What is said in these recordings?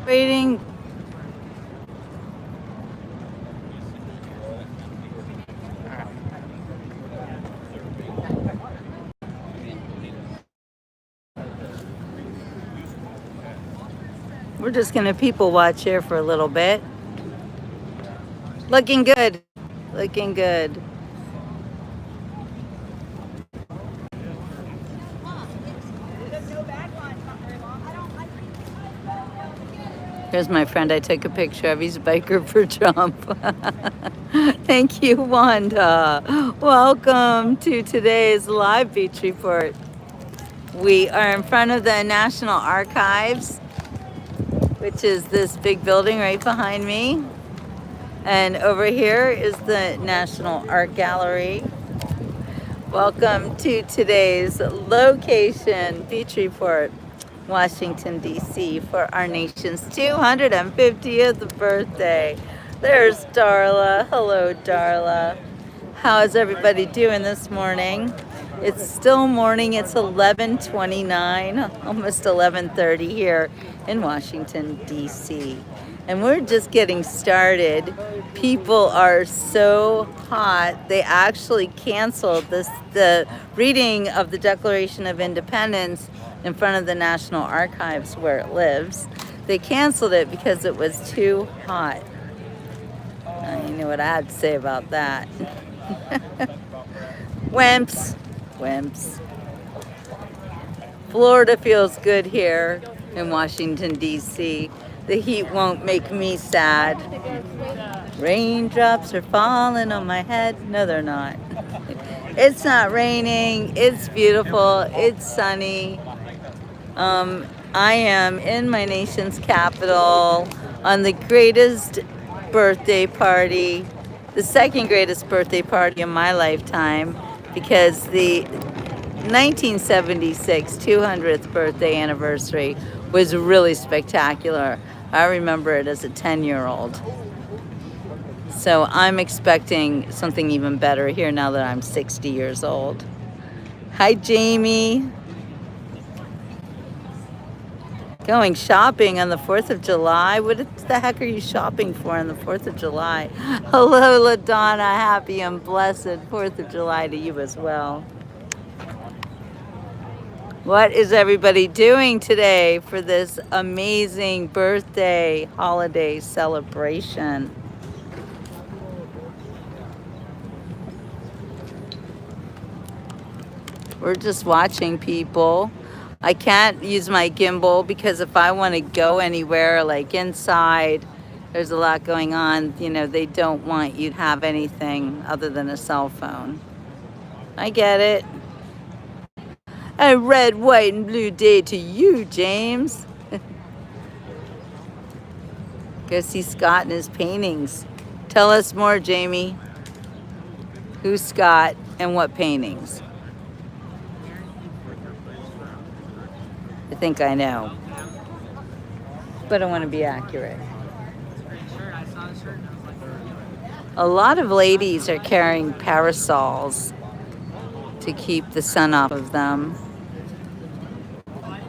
Waiting. We're just gonna people watch here for a little bit. Looking good. Looking good. Here's my friend I took a picture of. He's a biker for Trump. Thank you, Wanda. Welcome to today's live beach report. We are in front of the National Archives, which is this big building right behind me. And over here is the National Art Gallery. Welcome to today's location beach report, Washington, D.C., for our nation's 250th birthday. There's Darla. Hello, Darla. How is everybody doing this morning? It's still morning. It's 11:29, almost 11:30 here in Washington, D.C. And we're just getting started. People are so hot. They actually canceled the reading of the Declaration of Independence in front of the National Archives where it lives. They canceled it because it was too hot. You know what I have to say about that. Wimps. Wimps. Florida feels good here in Washington, D.C. The heat won't make me sad. Raindrops are falling on my head. No, they're not. It's not raining. It's beautiful. It's sunny. I am in my nation's capital on the greatest birthday party, the second greatest birthday party in my lifetime, because the 1976 200th birthday anniversary was really spectacular. I remember it as a 10-year-old. So I'm expecting something even better here now that I'm 60 years old. Hi, Jamie. Going shopping on the 4th of July? What the heck are you shopping for on the 4th of July? Hello, LaDonna. Happy and blessed 4th of July to you as well. What is everybody doing today for this amazing birthday holiday celebration? We're just watching people. I can't use my gimbal because if I want to go anywhere, like inside, there's a lot going on. You know, they don't want you to have anything other than a cell phone. I get it. A red, white, and blue day to you, James. Go see Scott and his paintings. Tell us more, Jamie. Who's Scott and what paintings? I think I know, but I want to be accurate. A lot of ladies are carrying parasols to keep the sun off of them.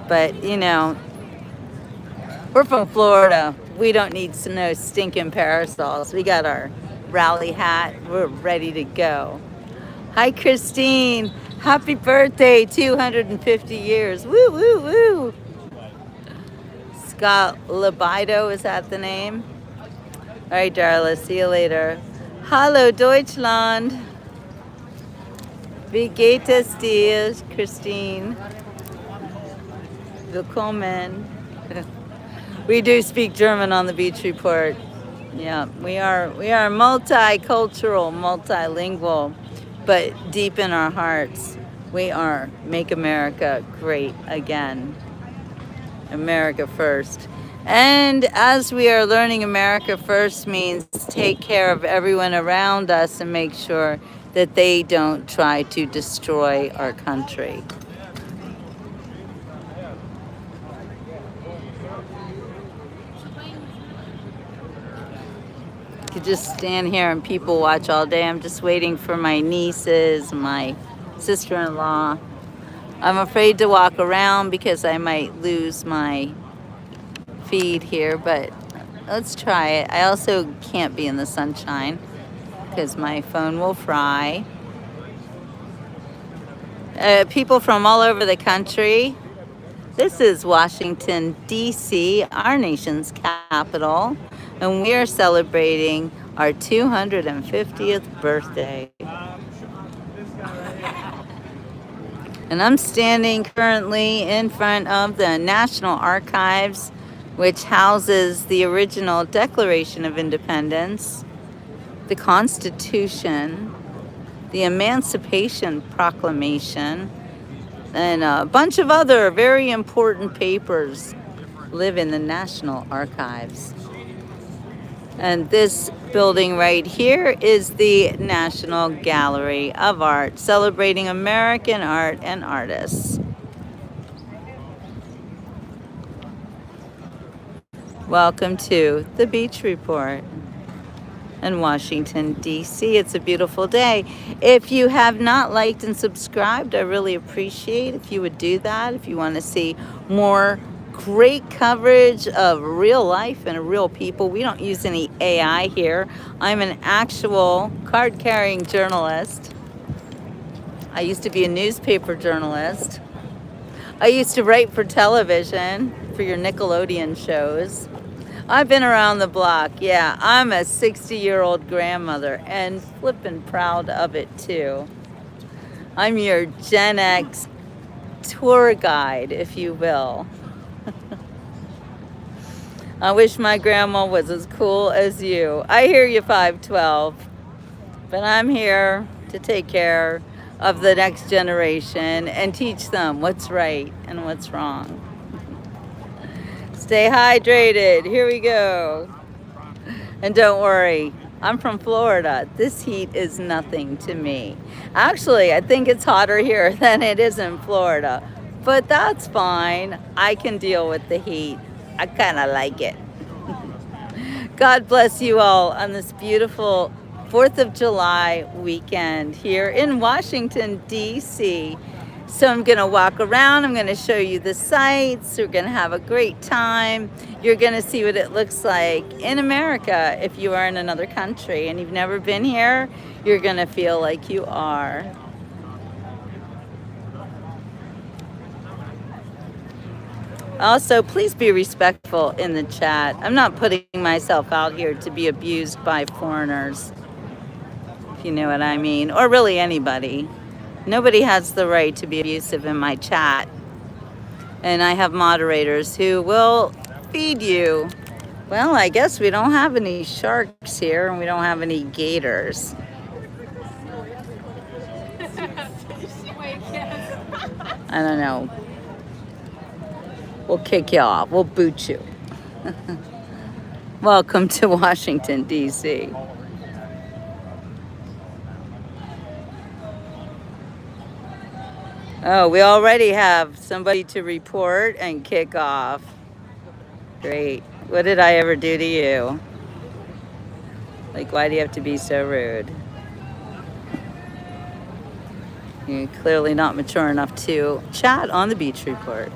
But, you know, we're from Florida. We don't need no stinking parasols. We got our rally hat. We're ready to go. Hi, Christine. Happy birthday, 250 years. Woo, woo, woo. Scott Libido, is that the name? All right, Darla, see you later. Hallo, Deutschland. Wie geht es dir, Christine? Willkommen. We do speak German on the Beach Report. Yeah, we are multicultural, multilingual, but deep in our hearts, we are Make America Great Again. America first. And as we are learning, America first means take care of everyone around us and make sure that they don't try to destroy our country. I could just stand here and people watch all day. I'm just waiting for my nieces, my sister-in-law. I'm afraid to walk around because I might lose my feed here, but let's try it. I also can't be in the sunshine because my phone will fry. People from all over the country. This is Washington, D.C., our nation's capital, and we are celebrating our 250th birthday. And I'm standing currently in front of the National Archives, which houses the original Declaration of Independence, the Constitution, the Emancipation Proclamation, and a bunch of other very important papers live in the National Archives. And this building right here is the National Gallery of Art, celebrating American art and artists. Welcome to the Beach Report in Washington, D.C. It's a beautiful day. If you have not liked and subscribed, I really appreciate if you would do that. If you want to see more great coverage of real life and real people. We don't use any AI here. I'm an actual card-carrying journalist. I used to be a newspaper journalist. I used to write for television, for your Nickelodeon shows. I've been around the block. Yeah, I'm a 60-year-old grandmother and flippin' proud of it too. I'm your Gen X tour guide, if you will. I wish my grandma was as cool as you. I hear you, 512, but I'm here to take care of the next generation and teach them what's right and what's wrong. Stay hydrated. Here we go. And don't worry, I'm from Florida. This heat is nothing to me. Actually, I think it's hotter here than it is in Florida, but that's fine. I can deal with the heat. I kind of like it. God bless you all on this beautiful 4th of July weekend here in Washington, D.C. So I'm going to walk around. I'm going to show you the sights. We're going to have a great time. You're going to see what it looks like in America. If you are in another country and you've never been here, you're going to feel like you are. Also, please be respectful in the chat. I'm not putting myself out here to be abused by foreigners, if you know what I mean, or really anybody. Nobody has the right to be abusive in my chat. And I have moderators who will feed you. Well, I guess we don't have any sharks here and we don't have any gators. I don't know. We'll kick you off. We'll boot you. Welcome to Washington, D.C. Oh, we already have somebody to report and kick off. Great. What did I ever do to you? Like, why do you have to be so rude? You're clearly not mature enough to chat on the Beach Report.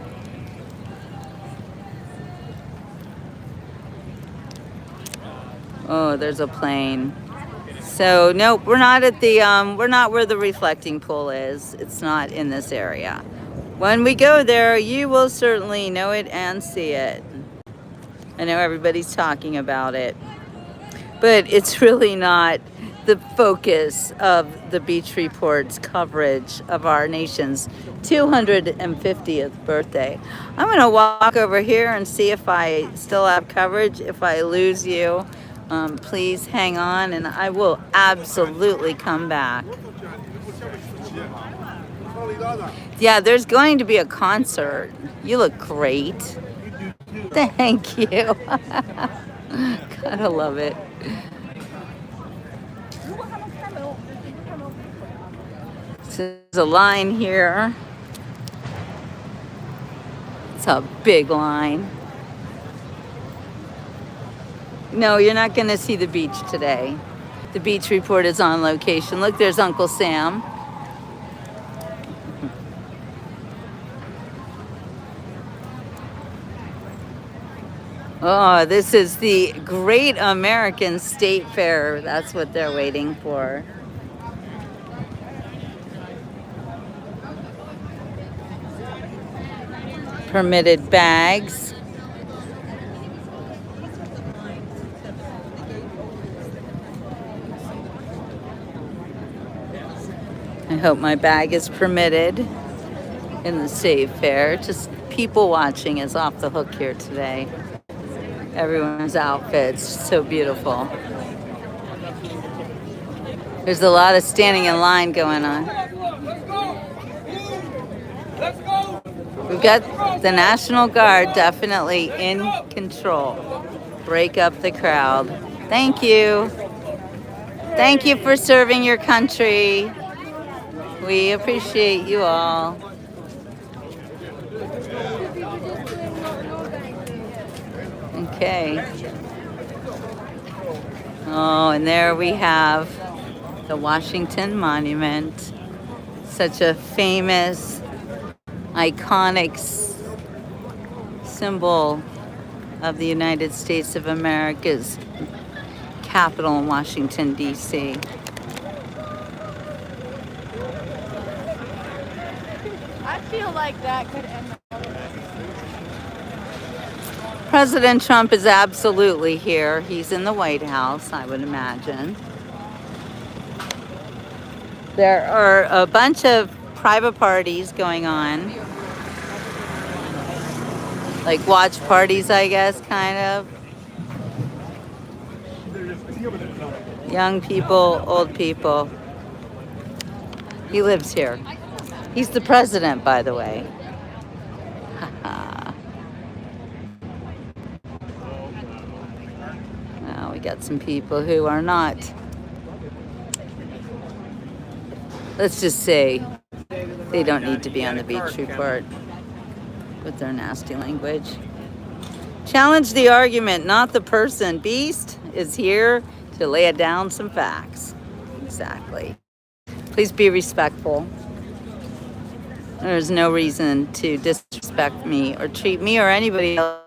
Oh, there's a plane. So nope, we're not at the we're not where the reflecting pool is. It's not in this area. When we go there, you will certainly know it and see it. I know everybody's talking about it, but it's really not the focus of the Beach Report's coverage of our nation's 250th birthday. I'm gonna walk over here and see if I still have coverage. If I lose you, please hang on and I will absolutely come back. Yeah, there's going to be a concert. You look great. Thank you. Gotta love it. So there's a line here. It's a big line. No, you're not going to see the beach today. The Beach Report is on location. Look, there's Uncle Sam. Oh, this is the Great American State Fair. That's what they're waiting for. Permitted bags. I hope my bag is permitted in the state fair. Just people watching is off the hook here today. Everyone's outfits, so beautiful. There's a lot of standing in line going on. We've got the National Guard definitely in control. Break up the crowd. Thank you. Thank you for serving your country. We appreciate you all. Okay. Oh, and there we have the Washington Monument. Such a famous, iconic symbol of the United States of America's capital in Washington, D.C. I feel like that could end. President Trump is absolutely here. He's in the White House, I would imagine. There are a bunch of private parties going on. Like watch parties, I guess, kind of. Young people, old people. He lives here. He's the president, by the way. Now we got some people who are not. Let's just say they don't need to be on the beach report with their nasty language. Challenge the argument, not the person. Beast is here to lay down some facts. Exactly. Please be respectful. There's no reason to disrespect me or treat me or anybody else.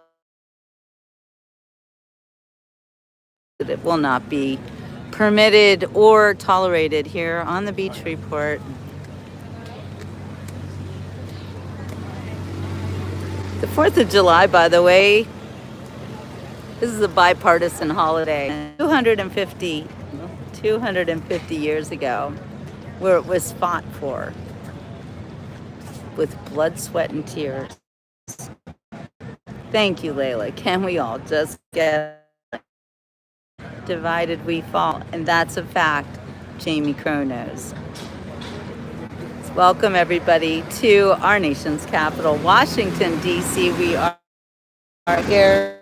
It will not be permitted or tolerated here on the beach report. The 4th of July, by the way, this is a bipartisan holiday. 250 years ago, where it was fought for with blood, sweat, and tears. Thank you, Layla. Can we all just get divided we fall? And that's a fact. Jamie Crow knows. Welcome everybody to our nation's capital, Washington, D.C. We are here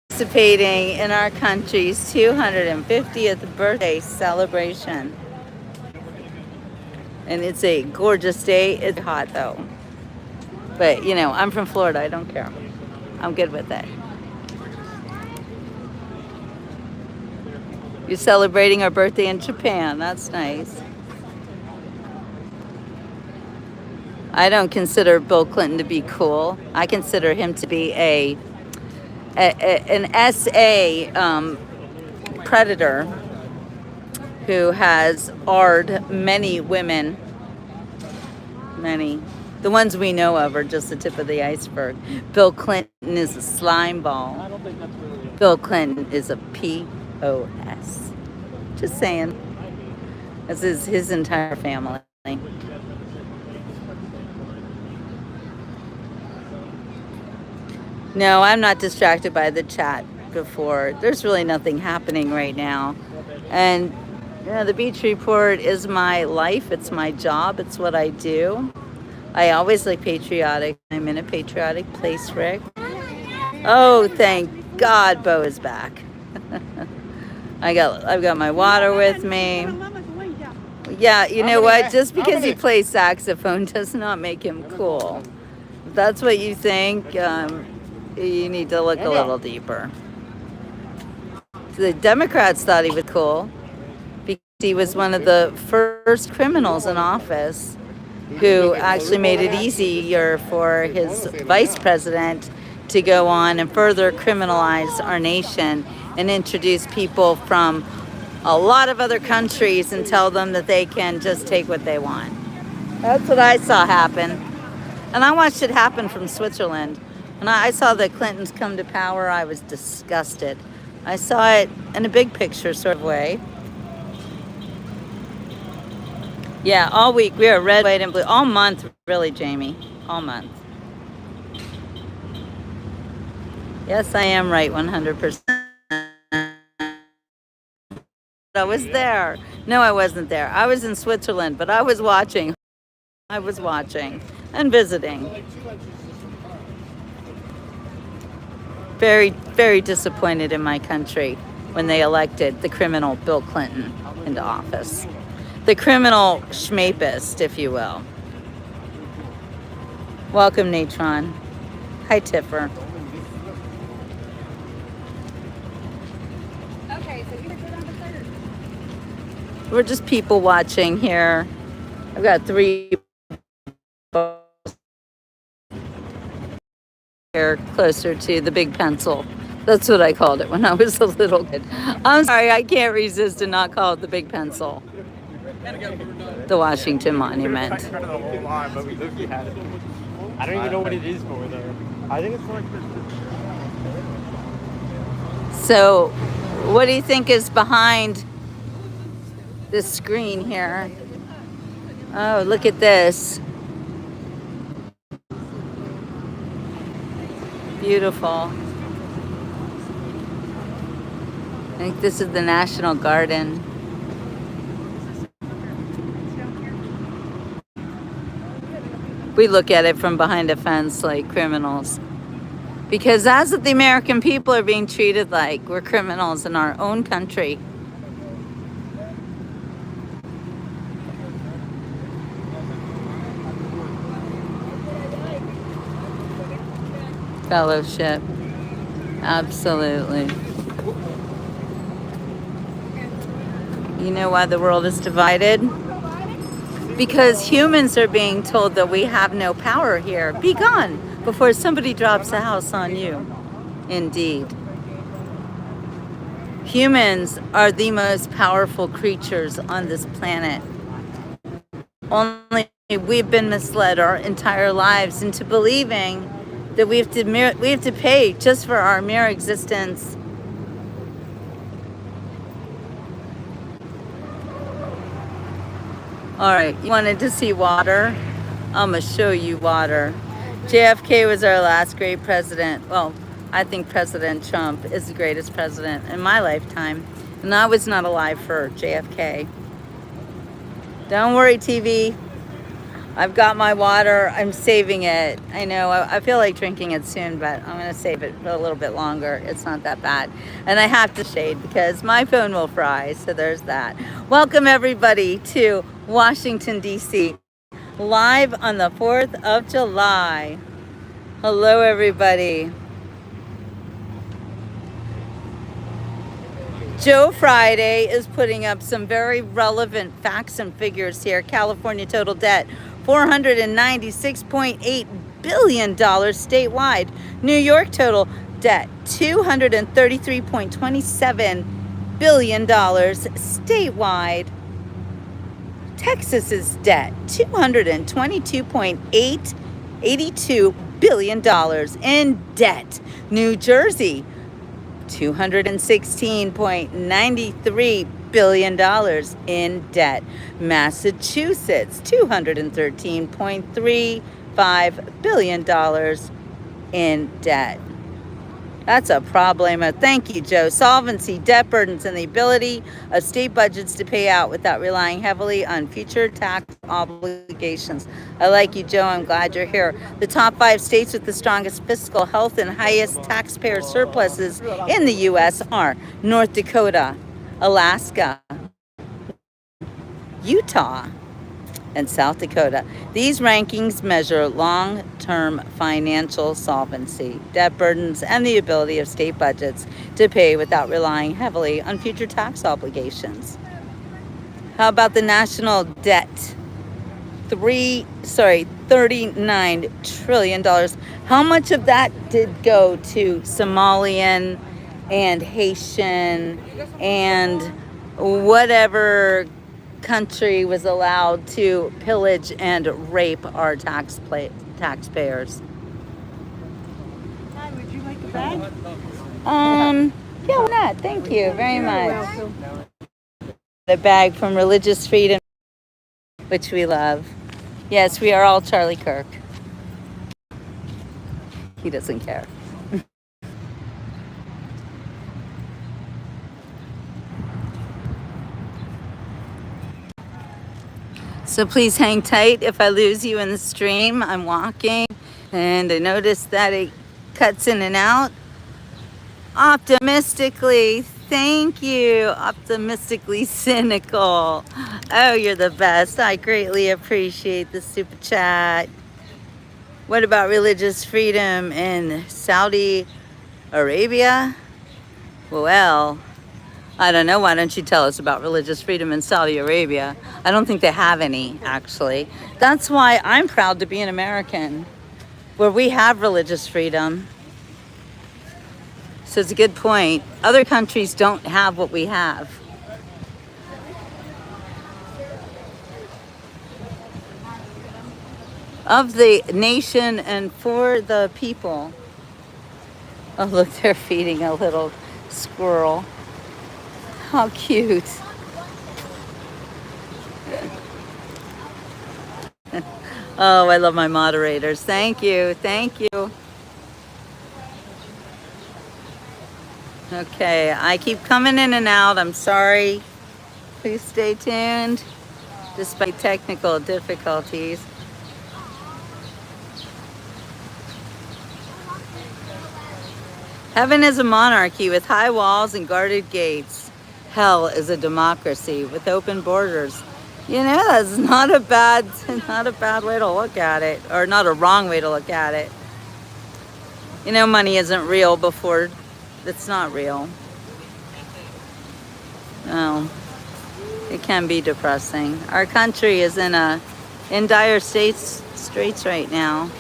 participating in our country's 250th birthday celebration. And it's a gorgeous day. It's hot though. But you know, I'm from Florida. I don't care. I'm good with it. You're celebrating our birthday in Japan. That's nice. I don't consider Bill Clinton to be cool. I consider him to be an SA predator who has arred many women. Many. The ones we know of are just the tip of the iceberg. Bill Clinton is a slime ball. I don't think that's really it. Bill Clinton is a POS. Just saying. This is his entire family. No, I'm not distracted by the chat before. There's really nothing happening right now. And you know, the beach report is my life. It's my job. It's what I do. I always like patriotic. I'm in a patriotic place, Rick. Oh, thank God Bo is back. I've got my water with me. Yeah, you know what? Just because he plays saxophone does not make him cool. If that's what you think, you need to look a little deeper. The Democrats thought he was cool because he was one of the first criminals in office who actually made it easier for his vice president to go on and further criminalize our nation and introduce people from a lot of other countries and tell them that they can just take what they want. That's what I saw happen. And I watched it happen from Switzerland. When I saw the Clintons come to power, I was disgusted. I saw it in a big picture sort of way. Yeah, all week we are red, white, and blue. All month, really, Jamie. All month. Yes, I am right 100%. I was there. No, I wasn't there. I was in Switzerland, but I was watching. I was watching and visiting. Very, very disappointed in my country when they elected the criminal Bill Clinton into office. The criminal schmapist, if you will. Welcome, Natron. Hi, Tiffer. Okay, so you can put on the third. We're just people watching here. I've got 3 here closer to the big pencil. That's what I called it when I was a little kid. I'm sorry, I can't resist to not call it the big pencil. The Washington Monument. I don't even know what it is for though. I think it's for like So, what do you think is behind this screen here? Oh, look at this. Beautiful. I think this is the National Garden. We look at it from behind a fence like criminals. Because that's what the American people are being treated like. We're criminals in our own country. Fellowship. Absolutely. You know why the world is divided? Because humans are being told that we have no power here. Be gone before somebody drops a house on you. Indeed. Humans are the most powerful creatures on this planet. Only we've been misled our entire lives into believing that we have to pay just for our mere existence. All right, you wanted to see water? I'm going to show you water. JFK was our last great president. Well, I think President Trump is the greatest president in my lifetime. And I was not alive for JFK. Don't worry, TV. I've got my water. I'm saving it. I know I feel like drinking it soon, but I'm going to save it for a little bit longer. It's not that bad. And I have to shade because my phone will fry. So there's that. Welcome, everybody, to Washington, D.C., live on the 4th of July. Hello, everybody. Joe Friday is putting up some very relevant facts and figures here. California total debt, $496.8 billion statewide. New York total debt, $233.27 billion statewide. Texas's debt, $222.82 billion in debt. New Jersey, $216.93 billion in debt. Massachusetts, $213.35 billion in debt. That's a problem. Thank you, Joe. Solvency, debt burdens, and the ability of state budgets to pay out without relying heavily on future tax obligations. I like you, Joe. I'm glad you're here. The top 5 states with the strongest fiscal health and highest taxpayer surpluses in the U.S. are North Dakota, Alaska, Utah, and South Dakota. These rankings measure long-term financial solvency, debt burdens, and the ability of state budgets to pay without relying heavily on future tax obligations. How about the national debt? $39 trillion. How much of that did go to Somalian and Haitian and whatever country was allowed to pillage and rape our taxpayers? Hi, would you like a bag? Yeah, why not? Thank you very You're much. welcome. The bag from Religious Freedom, which we love. Yes, we are all Charlie Kirk. He doesn't care. So please hang tight if I lose you in the stream. I'm walking and I notice that it cuts in and out. Optimistically, thank you. Optimistically cynical. Oh, you're the best. I greatly appreciate the super chat. What about religious freedom in Saudi Arabia? Well, I don't know. Why don't you tell us about religious freedom in Saudi Arabia? I don't think they have any, actually. That's why I'm proud to be an American, where we have religious freedom. So it's a good point. Other countries don't have what we have. Of the nation and for the people. Oh, look, they're feeding a little squirrel. How cute. Oh, I love my moderators. Thank you. Thank you. Okay, I keep coming in and out. I'm sorry. Please stay tuned despite technical difficulties. Heaven is a monarchy with high walls and guarded gates. Hell is a democracy with open borders. You know, that's not a bad way to look at it, or not a wrong way to look at it. You know, money isn't real before it's not real. No, it can be depressing. Our country is in dire straits right now.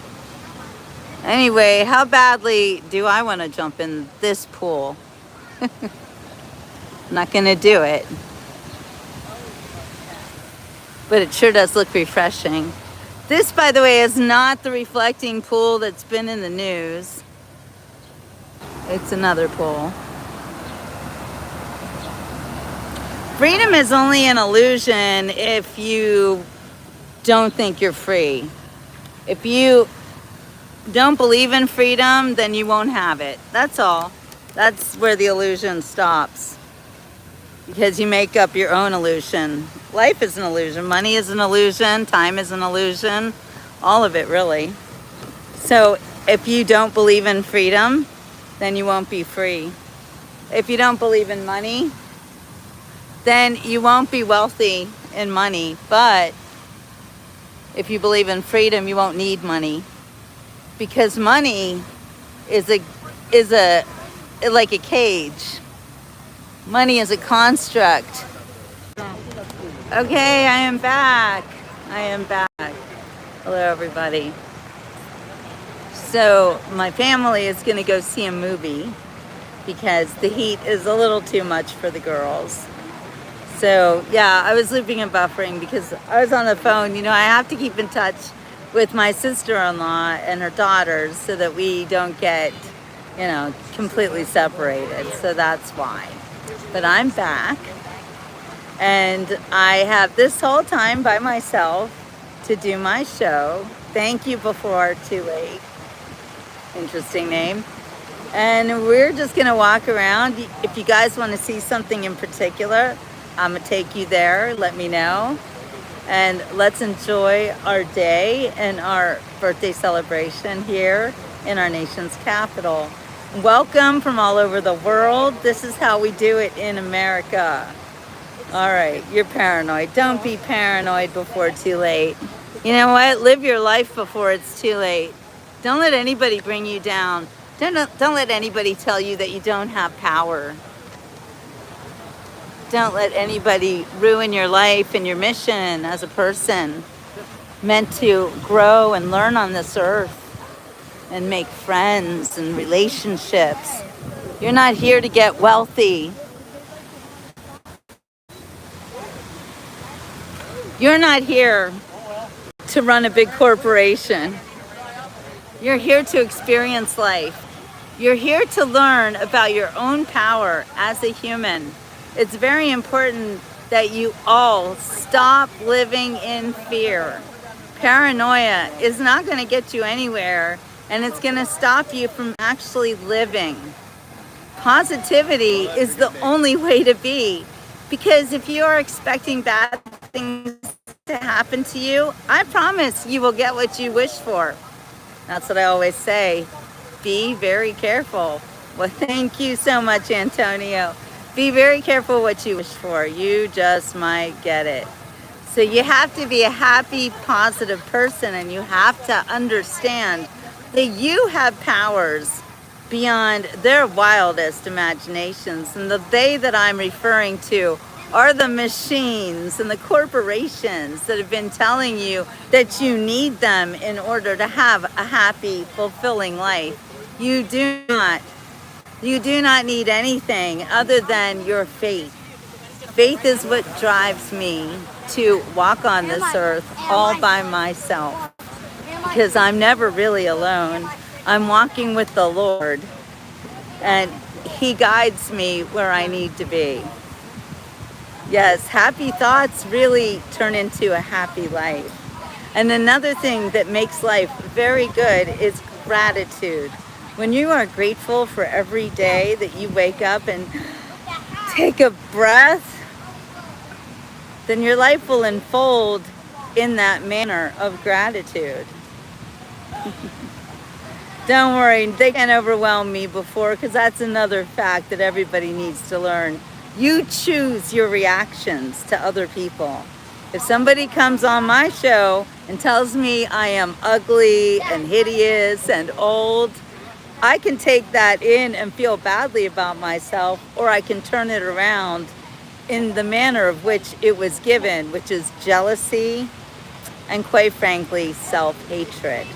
Anyway, how badly do I want to jump in this pool? I'm not going to do it. But it sure does look refreshing. This, by the way, is not the reflecting pool that's been in the news. It's another pool. Freedom is only an illusion if you don't think you're free. If you don't believe in freedom, then you won't have it. That's all. That's where the illusion stops. Because you make up your own illusion. Life is an illusion. Money is an illusion. Time is an illusion. All of it, really. So if you don't believe in freedom, then you won't be free. If you don't believe in money, then you won't be wealthy in money. But if you believe in freedom, you won't need money. Because money is like a cage. Money is a construct. Okay, I am back. Hello, everybody. So my family is going to go see a movie because the heat is a little too much for the girls. So yeah, I was looping and buffering because I was on the phone. You know, I have to keep in touch with my sister-in-law and her daughters so that we don't get, you know, completely separated. So that's why. But I'm back. And I have this whole time by myself to do my show. Thank you before too late. Interesting name. And we're just gonna walk around. If you guys want to see something in particular, I'm gonna take you there. Let me know. And let's enjoy our day and our birthday celebration here in our nation's capital. Welcome from all over the world. This is how we do it in America. All right, you're paranoid. Don't be paranoid before too late. You know what? Live your life before it's too late. Don't let anybody bring you down. Don't let anybody tell you that you don't have power. Don't let anybody ruin your life and your mission as a person. meant to grow and learn on this earth and make friends and relationships. You're not here to get wealthy. You're not here to run a big corporation. You're here to experience life. You're here to learn about your own power as a human. It's very important that you all stop living in fear. Paranoia is not going to get you anywhere, and it's going to stop you from actually living. Positivity is the only way to be, because if you are expecting bad things to happen to you, I promise you will get what you wish for. That's what I always say. Be very careful. Well, thank you so much, Antonio. Be very careful what you wish for. You just might get it. So you have to be a happy, positive person, and you have to understand that you have powers beyond their wildest imaginations. And the they that I'm referring to are the machines and the corporations that have been telling you that you need them in order to have a happy, fulfilling life. You do not need anything other than your faith. Faith is what drives me to walk on this earth all by myself, because I'm never really alone. I'm walking with the Lord, and He guides me where I need to be. Yes, happy thoughts really turn into a happy life. And another thing that makes life very good is gratitude. When you are grateful for every day that you wake up and take a breath, then your life will unfold in that manner of gratitude. Don't worry, they can't overwhelm me before, because that's another fact that everybody needs to learn. You choose your reactions to other people. If somebody comes on my show and tells me I am ugly and hideous and old, I can take that in and feel badly about myself, or I can turn it around in the manner of which it was given, which is jealousy and, quite frankly, self-hatred.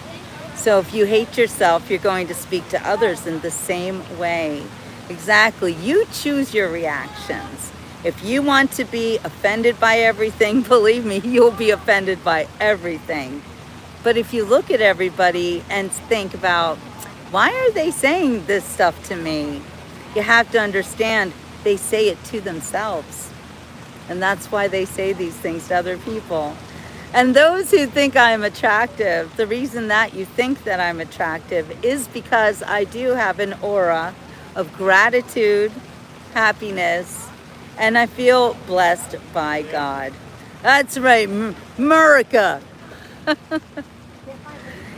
So if you hate yourself, you're going to speak to others in the same way. Exactly. You choose your reactions. If you want to be offended by everything, believe me, you'll be offended by everything. But if you look at everybody and think about, why are they saying this stuff to me? You have to understand they say it to themselves. And that's why they say these things to other people. And those who think I'm attractive, the reason that you think that I'm attractive is because I do have an aura of gratitude, happiness, and I feel blessed by God. That's right, America.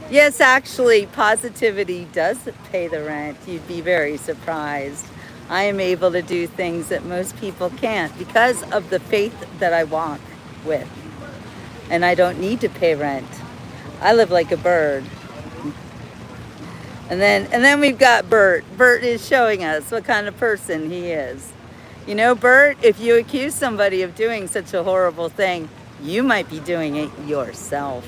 Yes, actually, positivity does pay the rent. You'd be very surprised. I am able to do things that most people can't because of the faith that I walk with. And I don't need to pay rent. I live like a bird. And then we've got Bert. Bert is showing us what kind of person he is. You know, Bert, if you accuse somebody of doing such a horrible thing, you might be doing it yourself.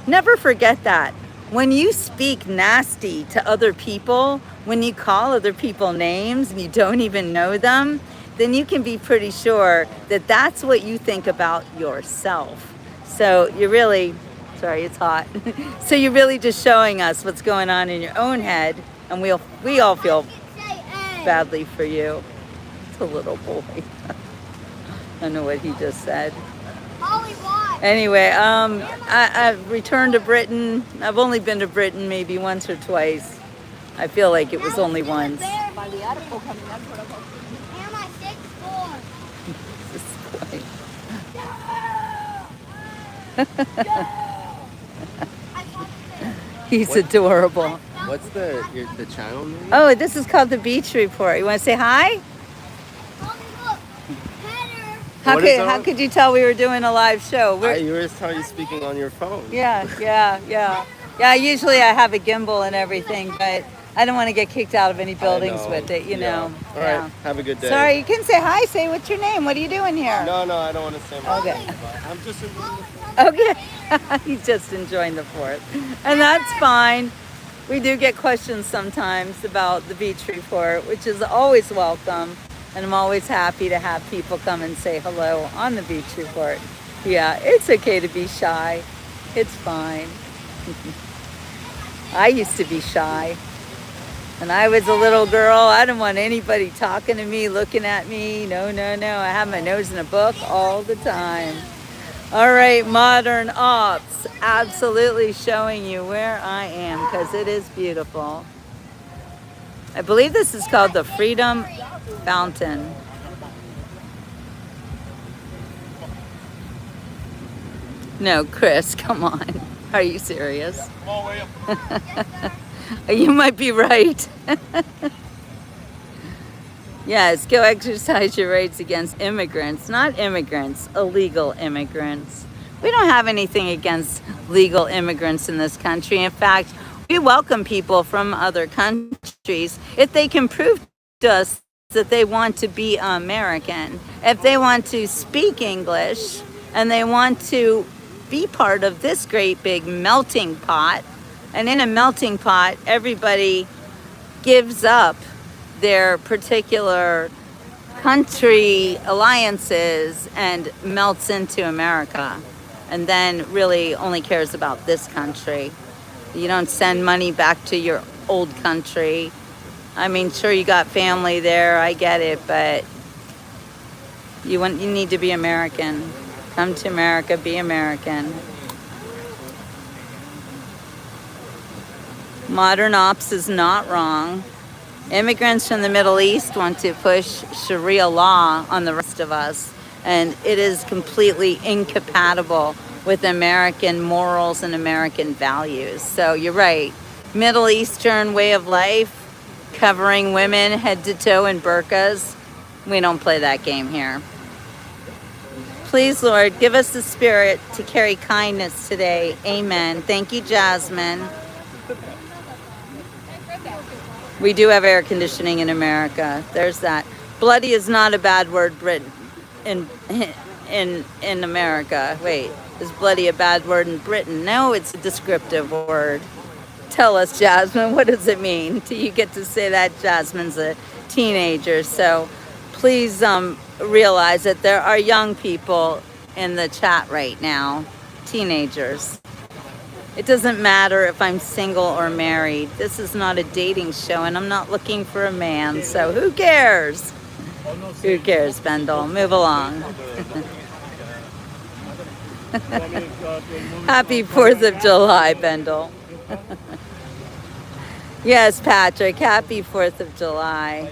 Never forget that. When you speak nasty to other people, when you call other people names and you don't even know them, then you can be pretty sure that that's what you think about yourself. So you're really, sorry, it's hot. So you're really just showing us what's going on in your own head, and we all feel badly for you. It's a little boy. I don't know what he just said. Anyway, I've returned to Britain. I've only been to Britain maybe once or twice. I feel like it was only once. He's adorable. What's the channel name? Oh, this is called the Beach Report. You want to say hi? How could you tell we were doing a live show? You were speaking on your phone. Yeah. Yeah, usually I have a gimbal and everything, but I don't want to get kicked out of any buildings know. with it, you Yeah. know. All right. Yeah. Have a good day. Sorry, you can say hi. Say what's your name. What are you doing here? No, no, I don't want to say my Okay. name, but I'm just Okay. He's just enjoying the fort. And that's fine. We do get questions sometimes about the beach report, which is always welcome. And I'm always happy to have people come and say hello on the beach report. Yeah, it's okay to be shy. It's fine. I used to be shy. When I was a little girl, I didn't want anybody talking to me, looking at me. No, no, no. I had my nose in a book all the time. All right, modern ops. Absolutely showing you where I am because it is beautiful. I believe this is called the Freedom Fountain. No, Chris, come on. Are you serious? You might be right. Yes, go exercise your rights against immigrants, not immigrants, illegal immigrants. We don't have anything against legal immigrants in this country. In fact, we welcome people from other countries if they can prove to us that they want to be American, if they want to speak English, and they want to be part of this great big melting pot. And in a melting pot, everybody gives up their particular country alliances and melts into America, and then really only cares about this country. You don't send money back to your old country. I mean, sure, you got family there, I get it, but you need to be American. Come to America, be American. Modern ops is not wrong. Immigrants from the Middle East want to push Sharia law on the rest of us, and it is completely incompatible with American morals and American values. So you're right. Middle Eastern way of life, covering women head to toe in burqas. We don't play that game here. Please, Lord, give us the spirit to carry kindness today. Amen. Thank you, Jasmine. We do have air conditioning in America. There's that. Bloody is not a bad word in America. Wait, is bloody a bad word in Britain? No, it's a descriptive word. Tell us, Jasmine, what does it mean? Do you get to say that? Jasmine's a teenager, so please realize that there are young people in the chat right now, teenagers. It doesn't matter if I'm single or married. This is not a dating show, and I'm not looking for a man, so who cares? Who cares, Bendel? Move along. Happy 4th of July, Bendel. Yes, Patrick, happy 4th of July.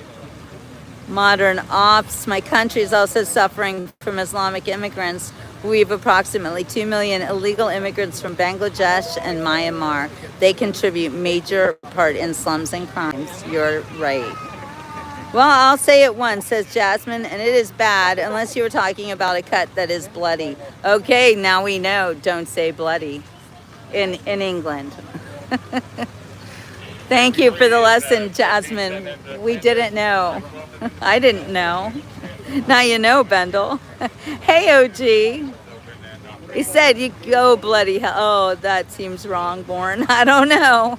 Modern ops. My country is also suffering from Islamic immigrants. We have approximately 2 million illegal immigrants from Bangladesh and Myanmar. They contribute major part in slums and crimes. You're right. Well, I'll say it once, says Jasmine, and it is bad unless you were talking about a cut that is bloody. Okay, now we know. Don't say bloody in England. Thank you for the lesson, Jasmine. We didn't know. I didn't know. Now you know, Bendel. Hey, OG. He said you go bloody hell. Oh, that seems wrong, Born. I don't know.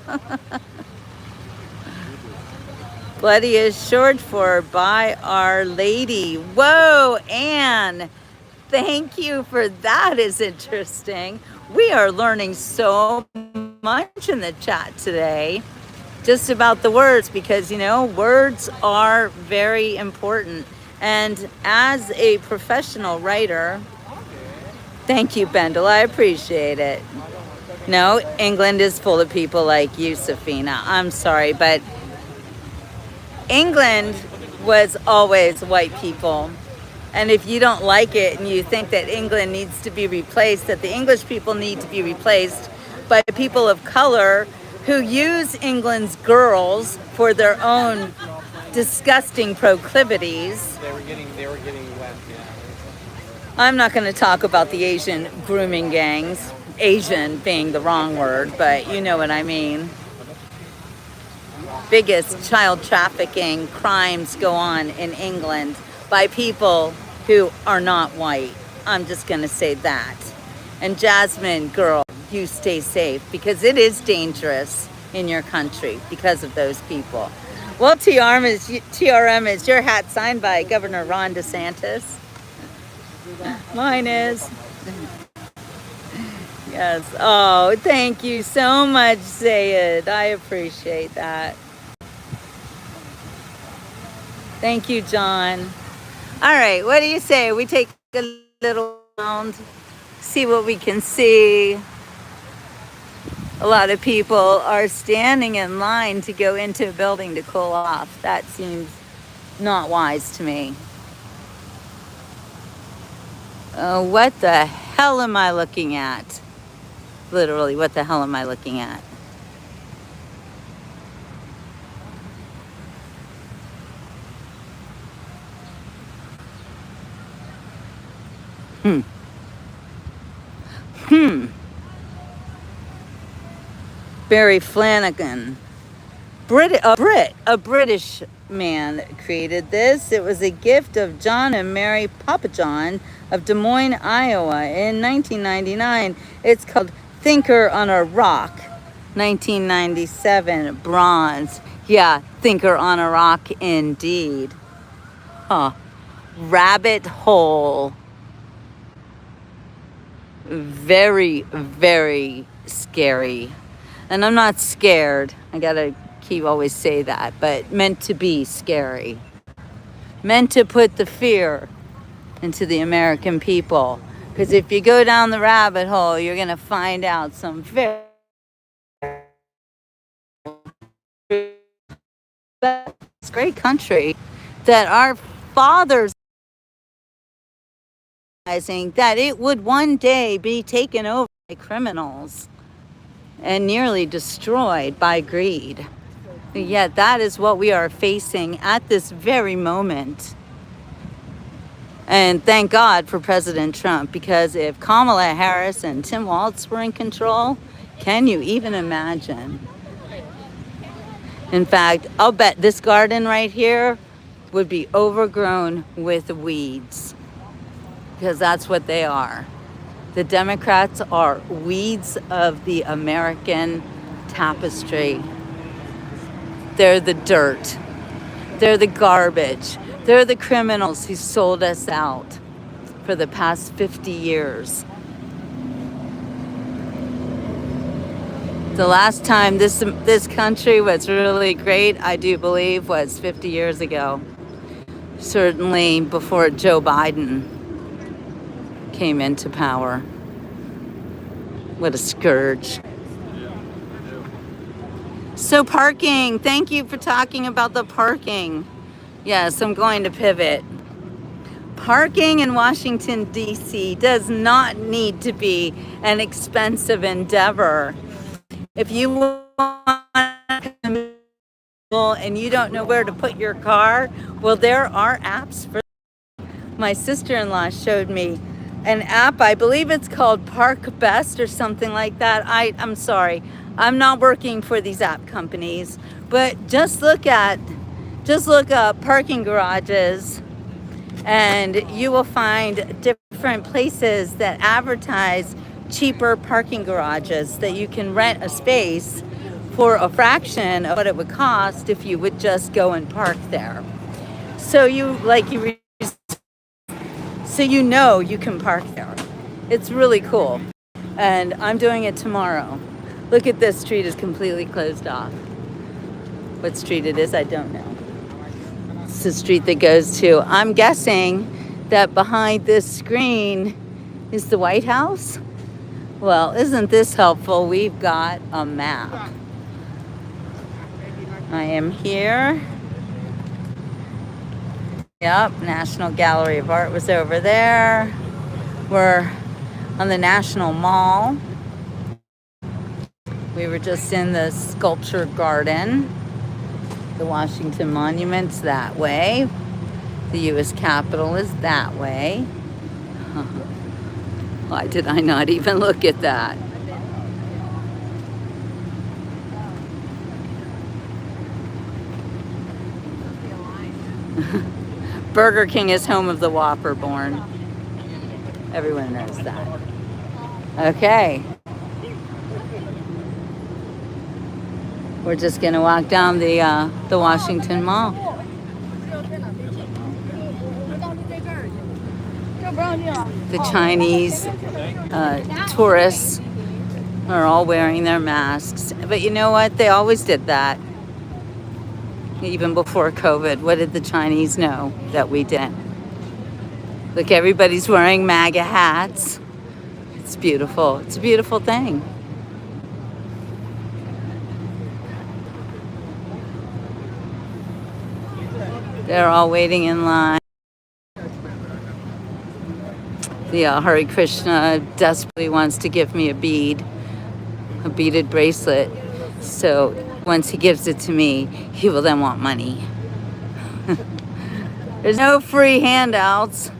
Bloody is short for by Our Lady. Whoa, Anne. Thank you for that. Is interesting. We are learning so much in the chat today. Just about the words, because, you know, words are very important. And as a professional writer, thank you, Bendel. I appreciate it. No, England is full of people like you, Safina. I'm sorry, but England was always white people. And if you don't like it and you think that England needs to be replaced, that the English people need to be replaced by people of color who use England's girls for their own disgusting proclivities. They were getting wet, yeah. I'm not going to talk about the Asian grooming gangs. Asian being the wrong word, but you know what I mean. Biggest child trafficking crimes go on in England by people who are not white. I'm just going to say that. And Jasmine, girl, you stay safe because it is dangerous in your country because of those people. Well, TRM is your hat signed by Governor Ron DeSantis. Mine is. Yes. Oh, thank you so much, Zayed. I appreciate that. Thank you, John. All right, what do you say? We take a little round, see what we can see. A lot of people are standing in line to go into a building to cool off. That seems not wise to me. What the hell am I looking at? Literally, what the hell am I looking at? Hmm. Barry Flanagan. A British man created this. It was a gift of John and Mary Papajohn of Des Moines, Iowa in 1999. It's called Thinker on a Rock. 1997, bronze. Yeah, Thinker on a Rock indeed. Huh. Rabbit hole. Very, very scary. And I'm not scared. I gotta keep always say that, but meant to be scary. Meant to put the fear into the American people. Because if you go down the rabbit hole, you're gonna find out some very great country that our fathers realizing that it would one day be taken over by criminals and nearly destroyed by greed. Yet that is what we are facing at this very moment. And thank God for President Trump, because if Kamala Harris and Tim Walz were in control, can you even imagine? In fact, I'll bet this garden right here would be overgrown with weeds, because that's what they are. The Democrats are weeds of the American tapestry. They're the dirt. They're the garbage. They're the criminals who sold us out for the past 50 years. The last time this country was really great, I do believe, was 50 years ago. Certainly before Joe Biden came into power. What a scourge. So parking, thank you for talking about the parking. Yes, I'm going to pivot. Parking in Washington, D.C. does not need to be an expensive endeavor. If you want and you don't know where to put your car, well, there are apps for. My sister-in-law showed me an app. I believe it's called Park Best or something like that. I'm sorry. I'm not working for these app companies, but just look up parking garages and you will find different places that advertise cheaper parking garages that you can rent a space for a fraction of what it would cost if you would just go and park there. So you know you can park there. It's really cool. And I'm doing it tomorrow. Look at this street is completely closed off. What street it is, I don't know. It's the street that goes to, I'm guessing that behind this screen is the White House. Well, isn't this helpful? We've got a map. I am here. Yep, National Gallery of Art was over there. We're on the National Mall. We were just in the Sculpture Garden. The Washington Monument's that way. The U.S. Capitol is that way. Why did I not even look at that? Burger King is home of the Whopper born. Everyone knows that. Okay. We're just gonna walk down the Washington Mall. The Chinese tourists are all wearing their masks. But you know what? They always did that. Even before COVID, what did the Chinese know that we didn't? Look, everybody's wearing MAGA hats. It's beautiful. It's a beautiful thing. They're all waiting in line. The Hare Krishna desperately wants to give me a beaded bracelet. So once he gives it to me, he will then want money. There's no free handouts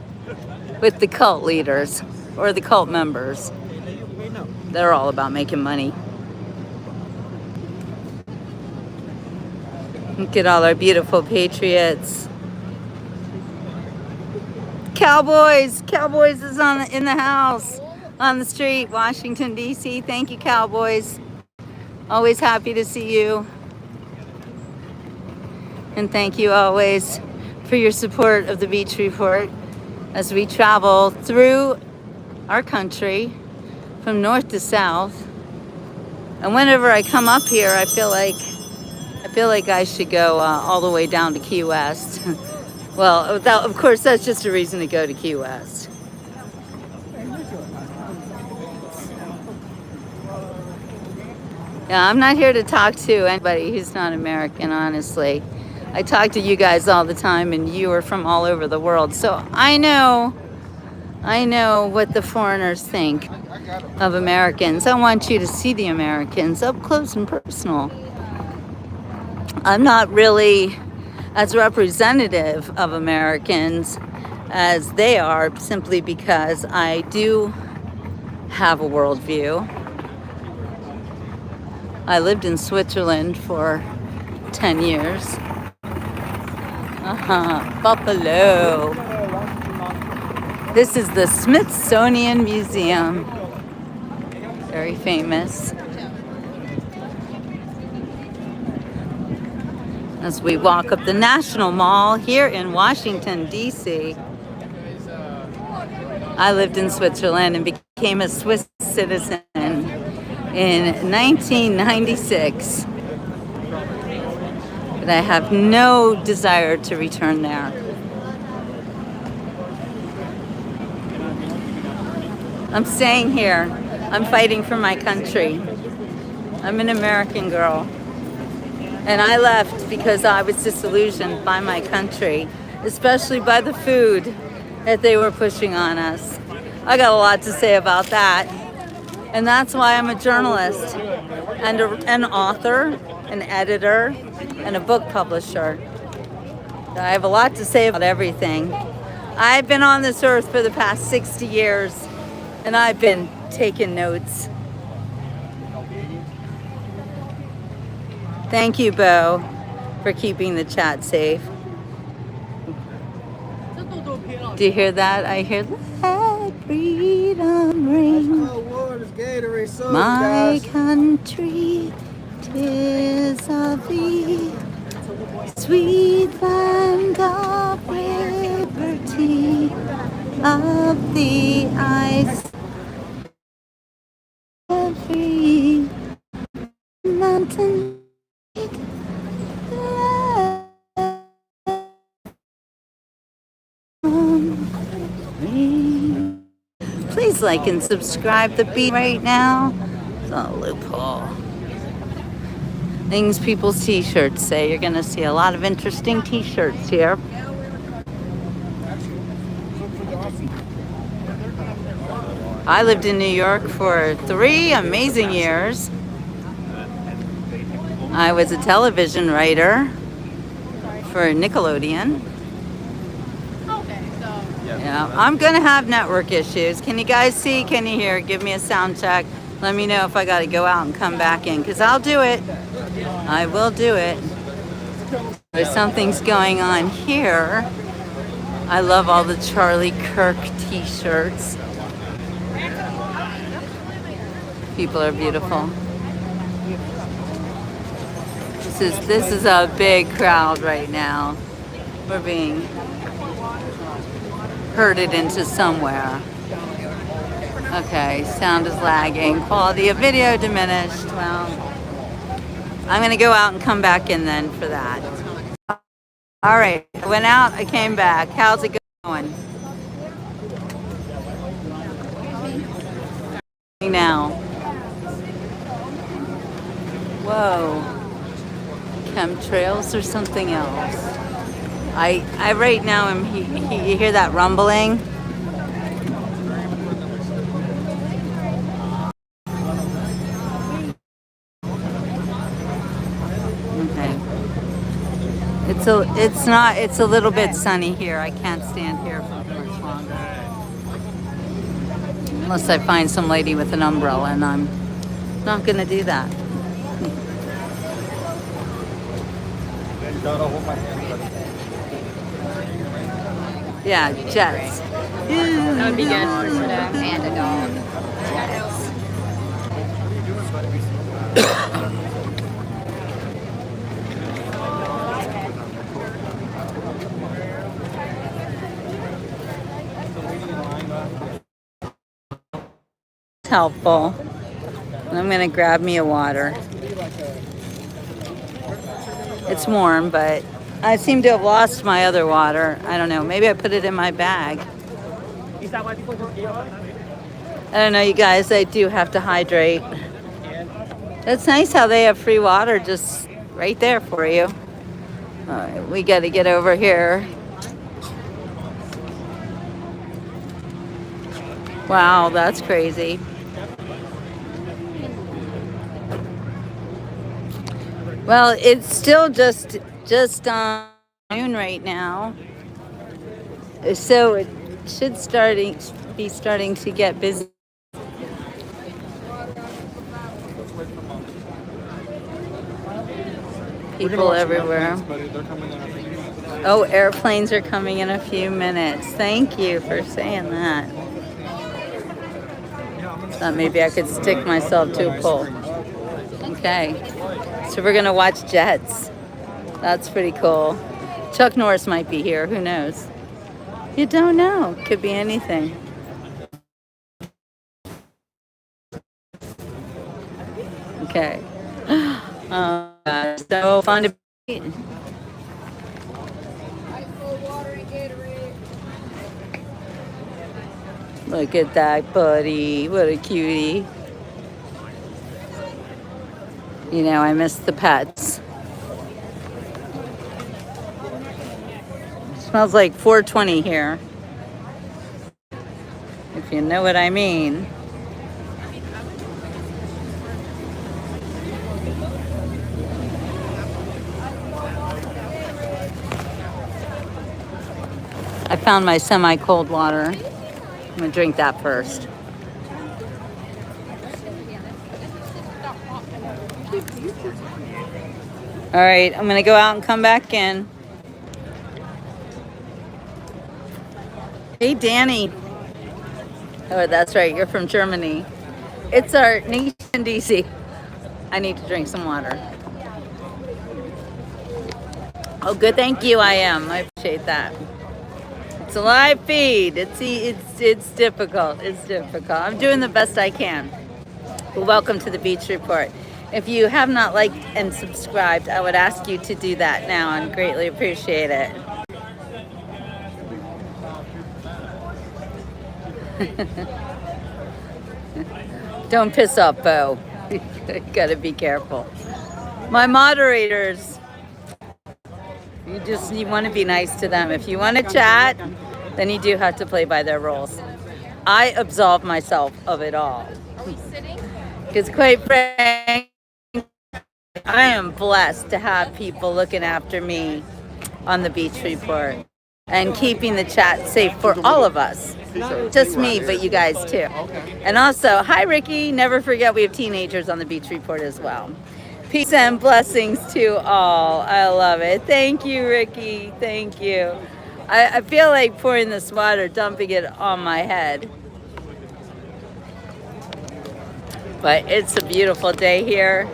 with the cult leaders or the cult members. They're all about making money. Look at all our beautiful patriots. Cowboys is in the house, on the street, Washington, D.C. Thank you, Cowboys. Always happy to see you. And thank you always for your support of the Beach Report as we travel through our country from north to south. And whenever I come up here, I feel like I should go all the way down to Key West. Well, of course, that's just a reason to go to Key West. Yeah, I'm not here to talk to anybody who's not American, honestly. I talk to you guys all the time, and you are from all over the world. So I know what the foreigners think of Americans. I want you to see the Americans up close and personal. I'm not really as representative of Americans as they are, simply because I do have a worldview. I lived in Switzerland for 10 years. Buffalo. This is the Smithsonian Museum. Very famous. As we walk up the National Mall here in Washington, D.C. I lived in Switzerland and became a Swiss citizen in 1996. But I have no desire to return there. I'm staying here. I'm fighting for my country. I'm an American girl. And I left because I was disillusioned by my country, especially by the food that they were pushing on us. I got a lot to say about that. And that's why I'm a journalist and an author, an editor, and a book publisher. I have a lot to say about everything. I've been on this earth for the past 60 years, and I've been taking notes. Thank you, Bo, for keeping the chat safe. Do you hear that? I hear let freedom ring. My country, 'tis of thee, sweet land of liberty, of the ice and free mountain. Please like and subscribe the beat right now. It's a loophole. Things people's t-shirts say. You're gonna see a lot of interesting t-shirts here. I lived in New York for 3 amazing years. I was a television writer for Nickelodeon. Yeah, I'm gonna have network issues. Can you guys see? Can you hear? Give me a sound check. Let me know if I gotta go out and come back in, because I'll do it. I will do it. There's something's going on here. I love all the Charlie Kirk t-shirts. People are beautiful. This is a big crowd right now. We're being herded into somewhere. Okay, sound is lagging. Quality of video diminished. Well, I'm gonna go out and come back in then for that. All right, I went out, I came back. How's it going? Now. Whoa. Chemtrails or something else. I right now am, you hear that rumbling? Okay. It's a little bit sunny here. I can't stand here for much longer. Unless I find some lady with an umbrella, and I'm not gonna do that. Yeah, jets. That would be good for Suda and a dog. Helpful. I'm gonna grab me a water. It's warm, but I seem to have lost my other water. I don't know. Maybe I put it in my bag. I don't know, you guys. I do have to hydrate. It's nice how they have free water just right there for you. All right, we got to get over here. Wow, that's crazy. Well, it's still just noon right now, so it should be starting to get busy. People everywhere. Oh, airplanes are coming in a few minutes. Thank you for saying that. Thought maybe I could stick myself to a pole. Okay, so we're gonna watch jets. That's pretty cool. Chuck Norris might be here, who knows? You don't know, could be anything. Okay. So fun to be. Look at that buddy, what a cutie. You know, I miss the pets. Smells like 420 here, if you know what I mean. I found my semi-cold water. I'm gonna drink that first. All right, I'm gonna go out and come back in. Hey, Danny. Oh, that's right, you're from Germany. It's our niece in DC. I need to drink some water. Oh, good, thank you, I am. I appreciate that. It's a live feed. It's difficult. It's difficult. I'm doing the best I can. Well, welcome to the Beach Report. If you have not liked and subscribed, I would ask you to do that now and greatly appreciate it. Don't piss off Bo. You gotta be careful. My moderators, you want to be nice to them. If you want to chat, then you do have to play by their rules. I absolve myself of it all. Because quite frankly, I am blessed to have people looking after me on the Beach Report and keeping the chat safe for all of us. Just me, but you guys too. And also, hi Ricky, never forget we have teenagers on the Beach Report as well. Peace and blessings to all. I love it. Thank you, Ricky. Thank you. I feel like pouring this water, dumping it on my head. But it's a beautiful day here.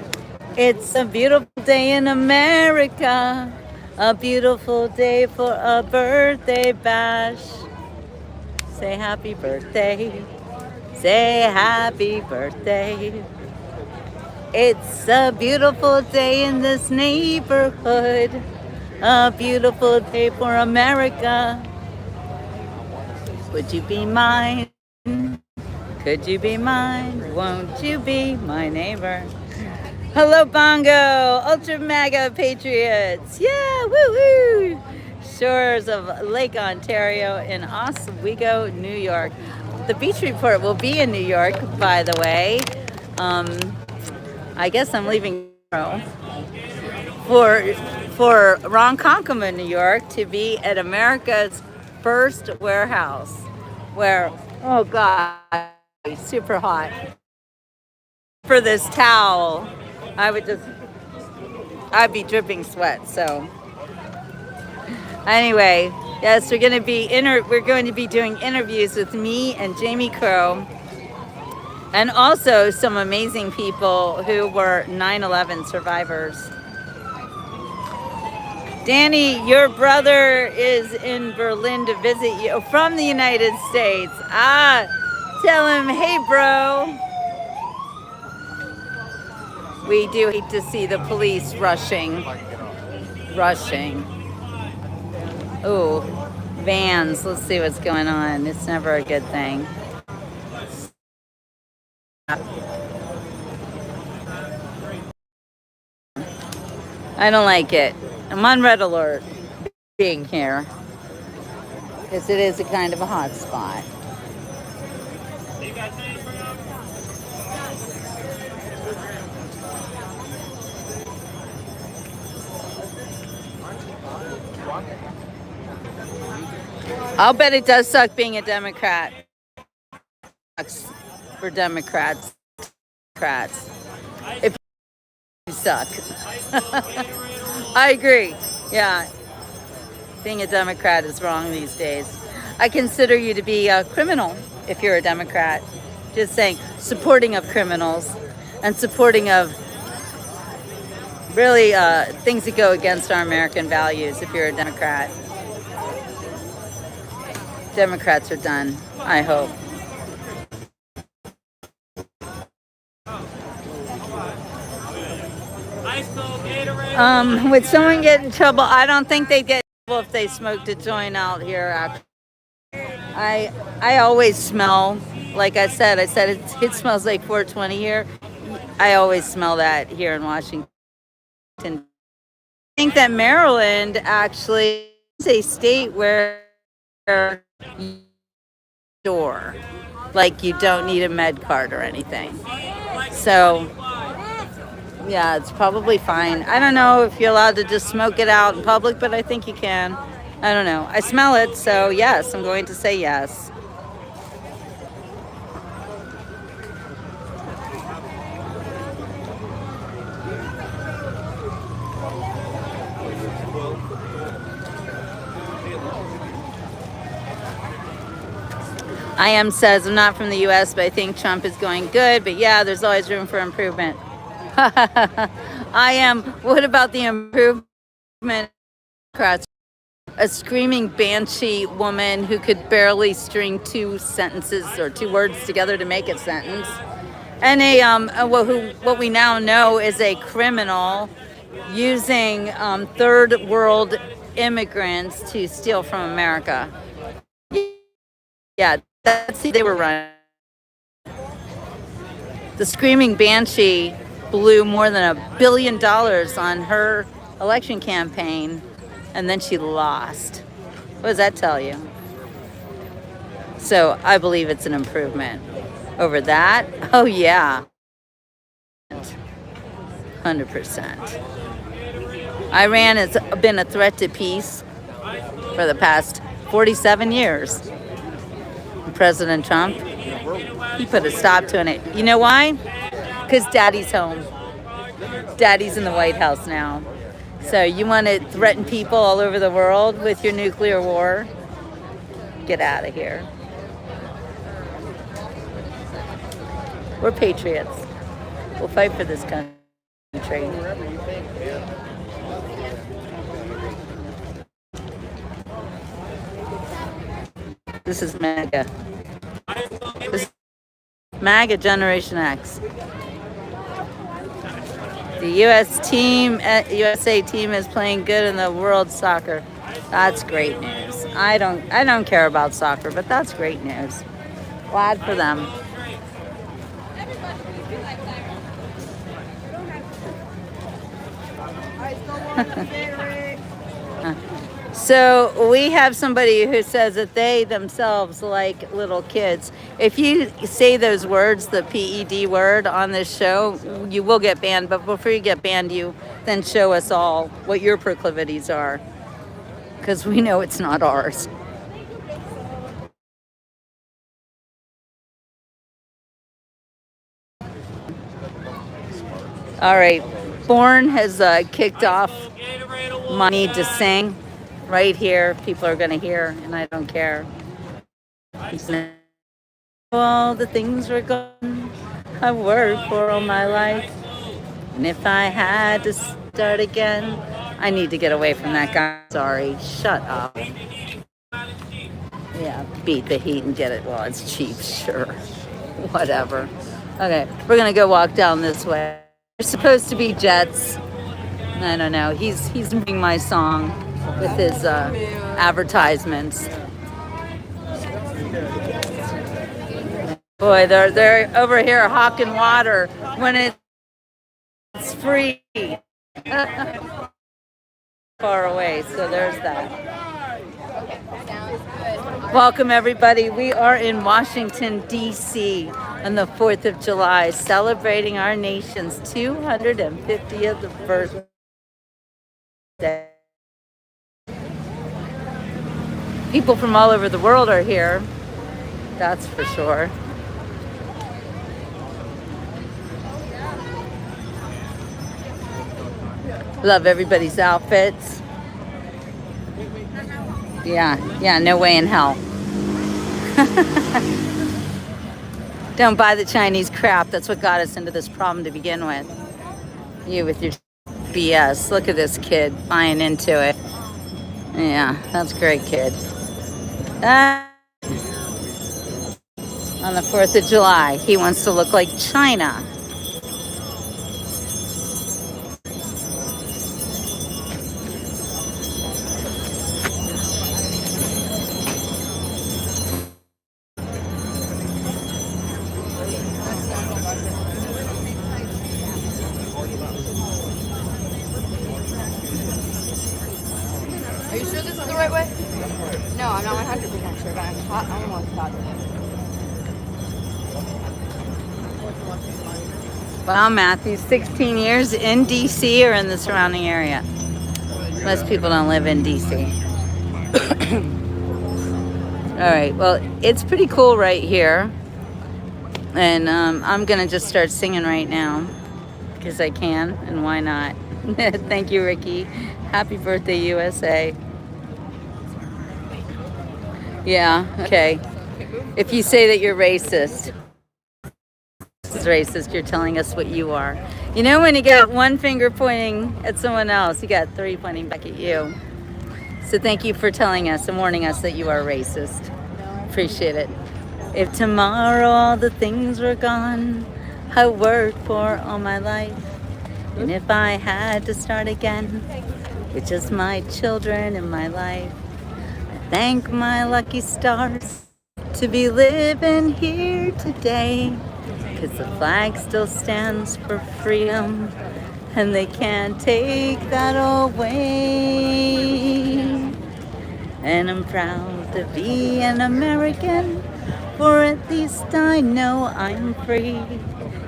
It's a beautiful day in America. A beautiful day for a birthday bash. Say happy birthday. Say happy birthday. It's a beautiful day in this neighborhood. A beautiful day for America. Would you be mine? Could you be mine? Won't you be my neighbor? Hello, Bongo, Ultra Mega Patriots. Yeah, woo woo. Shores of Lake Ontario in Oswego, New York. The Beach Report will be in New York, by the way. I guess I'm leaving tomorrow for Ronkonkoma, New York, to be at America's first warehouse, where, oh God, super hot. For this towel, I'd be dripping sweat. So anyway, yes, we're going to be doing interviews with me and Jamie Crow, and also some amazing people who were 9/11 survivors. Danny, your brother is in Berlin to visit you from the United States. Tell him, hey, bro. We do hate to see the police rushing. Ooh, vans. Let's see what's going on. It's never a good thing. I don't like it. I'm on red alert being here because it is a kind of a hot spot. I'll bet it does suck being a Democrat. Sucks for Democrats. It suck. I agree. Yeah. Being a Democrat is wrong these days. I consider you to be a criminal if you're a Democrat. Just saying, supporting of criminals and supporting of really things that go against our American values if you're a Democrat. Democrats are done, I hope. Would someone get in trouble? I don't think they'd get in trouble if they smoked a joint out here. Actually, I always smell. Like I said it smells like 420 here. I always smell that here in Washington. I think that Maryland actually is a state where door, like you don't need a med card or anything. So yeah, it's probably fine. I don't know if you're allowed to just smoke it out in public, but I think you can. I don't know. I smell it, so yes, I'm going to say yes. I am says, I'm not from the U.S., but I think Trump is going good. But yeah, there's always room for improvement. I am. What about the improvement? A screaming banshee woman who could barely string two sentences or two words together to make a sentence, and what we now know is a criminal using third world immigrants to steal from America. Yeah, that's who they were running. The screaming banshee blew more than $1 billion on her election campaign, and then she lost. What does that tell you? So I believe it's an improvement over that. Oh yeah, 100%. Iran has been a threat to peace for the past 47 years. President Trump, he put a stop to it. You know why? Because daddy's home. Daddy's in the White House now. So you want to threaten people all over the world with your nuclear war? Get out of here. We're patriots. We'll fight for this country. This is MAGA. This is MAGA Generation X. The USA team is playing good in the world soccer. That's great news. I don't care about soccer, but that's great news. Glad for them. So we have somebody who says that they themselves like little kids. If you say those words, the PED word on this show, you will get banned. But before you get banned, you then show us all what your proclivities are, because we know it's not ours. All right, Born has kicked off my need to sing. Right here, people are going to hear, and I don't care. All the things were gone, I worked for all my life. And if I had to start again, I need to get away from that guy. Sorry, shut up. Yeah, beat the heat and get it while it's cheap, sure. Whatever. Okay, we're going to go walk down this way. There's supposed to be jets. I don't know. He's doing my song with his advertisements. Boy, they're over here hawking water when it's free. Far away, so there's that. Welcome everybody. We are in Washington, D.C. on the 4th of July, celebrating our nation's 250th birthday. People from all over the world are here, that's for sure. Love everybody's outfits. Yeah, no way in hell. Don't buy the Chinese crap. That's what got us into this problem to begin with. You with your BS. Look at this kid buying into it. Yeah, that's a great kid. On the 4th of July, he wants to look like China. Are you sure this is the right way? No, I'm not 100% sure, but I'm almost positive. Wow, Matthew, 16 years in D.C. or in the surrounding area? Most people don't live in D.C. All right, well, it's pretty cool right here. And I'm going to just start singing right now because I can, and why not? Thank you, Ricky. Happy birthday, USA. Yeah, okay. If you say that you're racist, this is racist, you're telling us what you are. You know, when you got one finger pointing at someone else, you got three pointing back at you. So thank you for telling us and warning us that you are racist. Appreciate it. If tomorrow all the things were gone I worked for all my life, and if I had to start again with just my children and my life, I thank my lucky stars to be living here today, 'cause the flag still stands for freedom and they can't take that away. And I'm proud to be an American, for at least I know I'm free.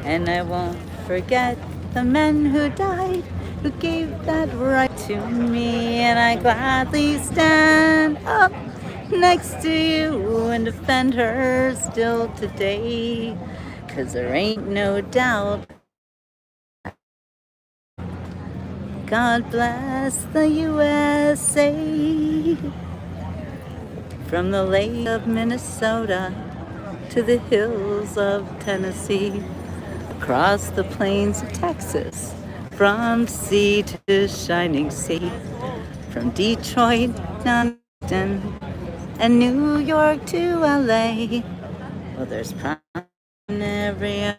And I won't forget the men who died, who gave that right to me. And I gladly stand up next to you and defend her still today, 'cause there ain't no doubt God bless the USA. From the lake of Minnesota to the hills of Tennessee, across the plains of Texas, from sea to shining sea, from Detroit down to Houston and New York to LA. Well, there's pride in every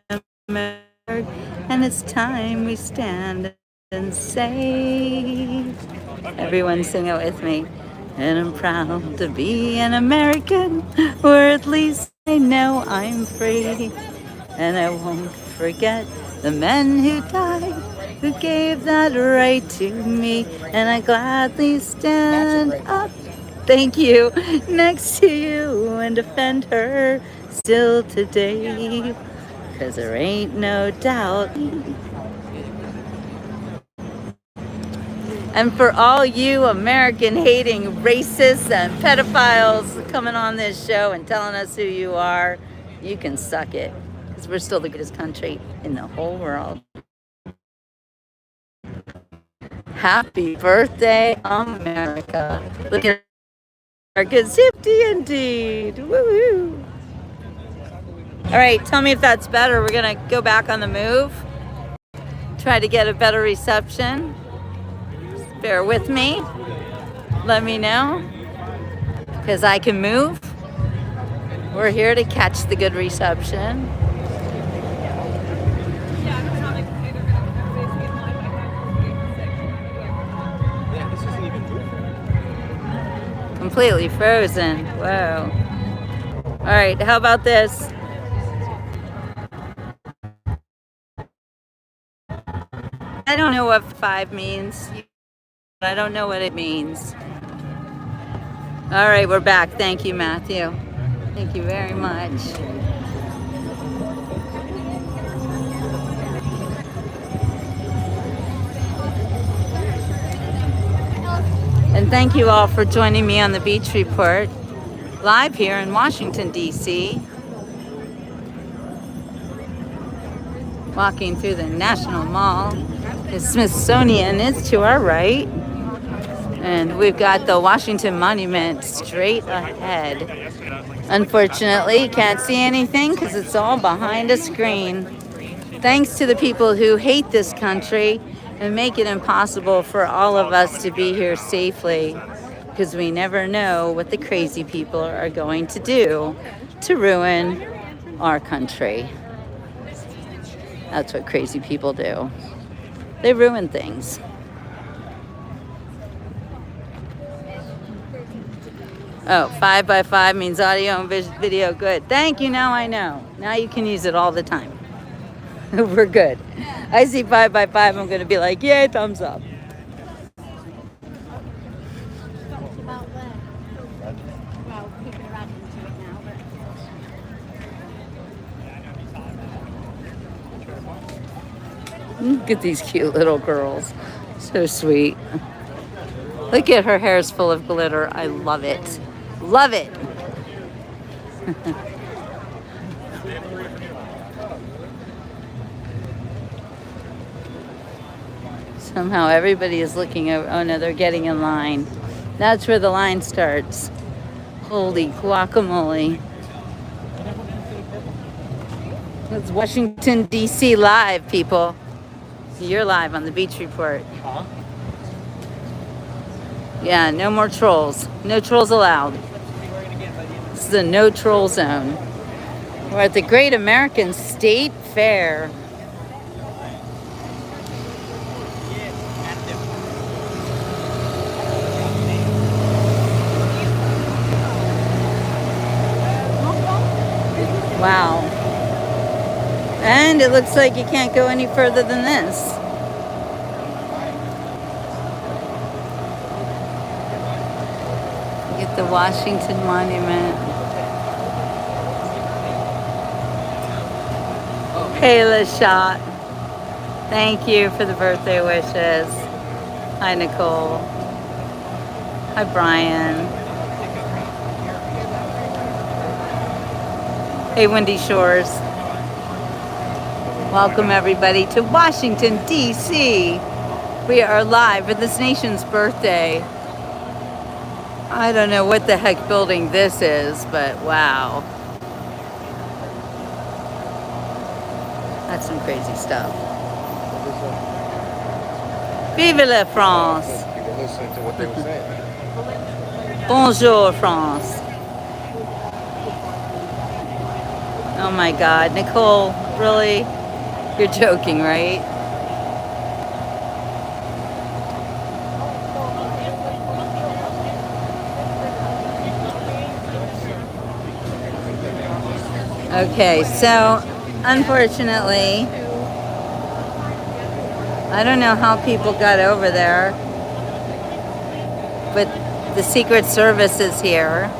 American, and it's time we stand and say, everyone sing it with me. And I'm proud to be an American, or at least I know I'm free. And I won't forget the men who died, who gave that right to me. And I gladly stand up, thank you, next to you and defend her still today. 'Cause there ain't no doubt. And for all you American hating racists and pedophiles coming on this show and telling us who you are, you can suck it. Because we're still the greatest country in the whole world. Happy birthday, America. Look at America's hippie indeed. Woo-hoo. All right, tell me if that's better. We're going to go back on the move. Try to get a better reception. Bear with me. Let me know. Because I can move. We're here to catch the good reception. Completely frozen. Whoa. All right, how about this? I don't know what 5 means. I don't know what it means. All right, we're back. Thank you, Matthew. Thank you very much. And thank you all for joining me on the Beach Report, live here in Washington, D.C. Walking through the National Mall. The Smithsonian is to our right. And we've got the Washington Monument straight ahead. Unfortunately, you can't see anything because it's all behind a screen. Thanks to the people who hate this country and make it impossible for all of us to be here safely, because we never know what the crazy people are going to do to ruin our country. That's what crazy people do. They ruin things. Oh, 5x5 means audio and video. Good. Thank you. Now I know. Now you can use it all the time. We're good. I see 5x5. I'm going to be like, yay, thumbs up. Look at these cute little girls. So sweet. Look at her hair's full of glitter. I love it. Love it. Somehow everybody is looking over. Oh no, they're getting in line. That's where the line starts. Holy guacamole. It's Washington, D.C. live, people. You're live on the Beach Report. Yeah, no more trolls. No trolls allowed. This is a no troll zone. We're at the Great American State Fair. Wow. And it looks like you can't go any further than this. Get the Washington Monument. Kayla Shot. Thank you for the birthday wishes. Hi, Nicole. Hi, Brian. Hey, Wendy Shores. Welcome, everybody, to Washington, D.C. We are live for this nation's birthday. I don't know what the heck building this is, but wow. That's some crazy stuff. Vive la France! People listening to what they were saying. Bonjour, France. Oh my God, Nicole, really? You're joking, right? Okay, so unfortunately, I don't know how people got over there, but the Secret Service is here.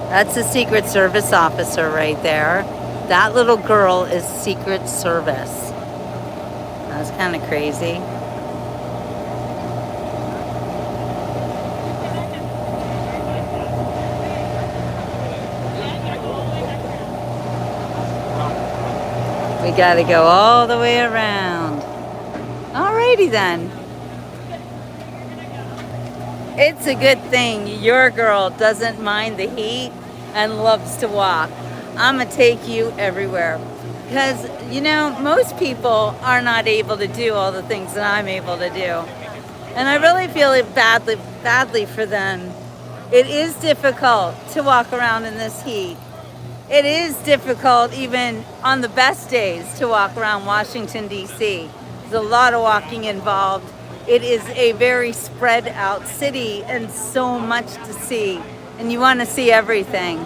That's a Secret Service officer right there. That little girl is Secret Service. That's kind of crazy. We gotta go all the way around. Alrighty then. It's a good thing your girl doesn't mind the heat and loves to walk. I'm gonna take you everywhere. Because, you know, most people are not able to do all the things that I'm able to do. And I really feel it badly for them. It is difficult to walk around in this heat. It is difficult even on the best days to walk around Washington, D.C. There's a lot of walking involved. It is a very spread out city and so much to see. And you want to see everything.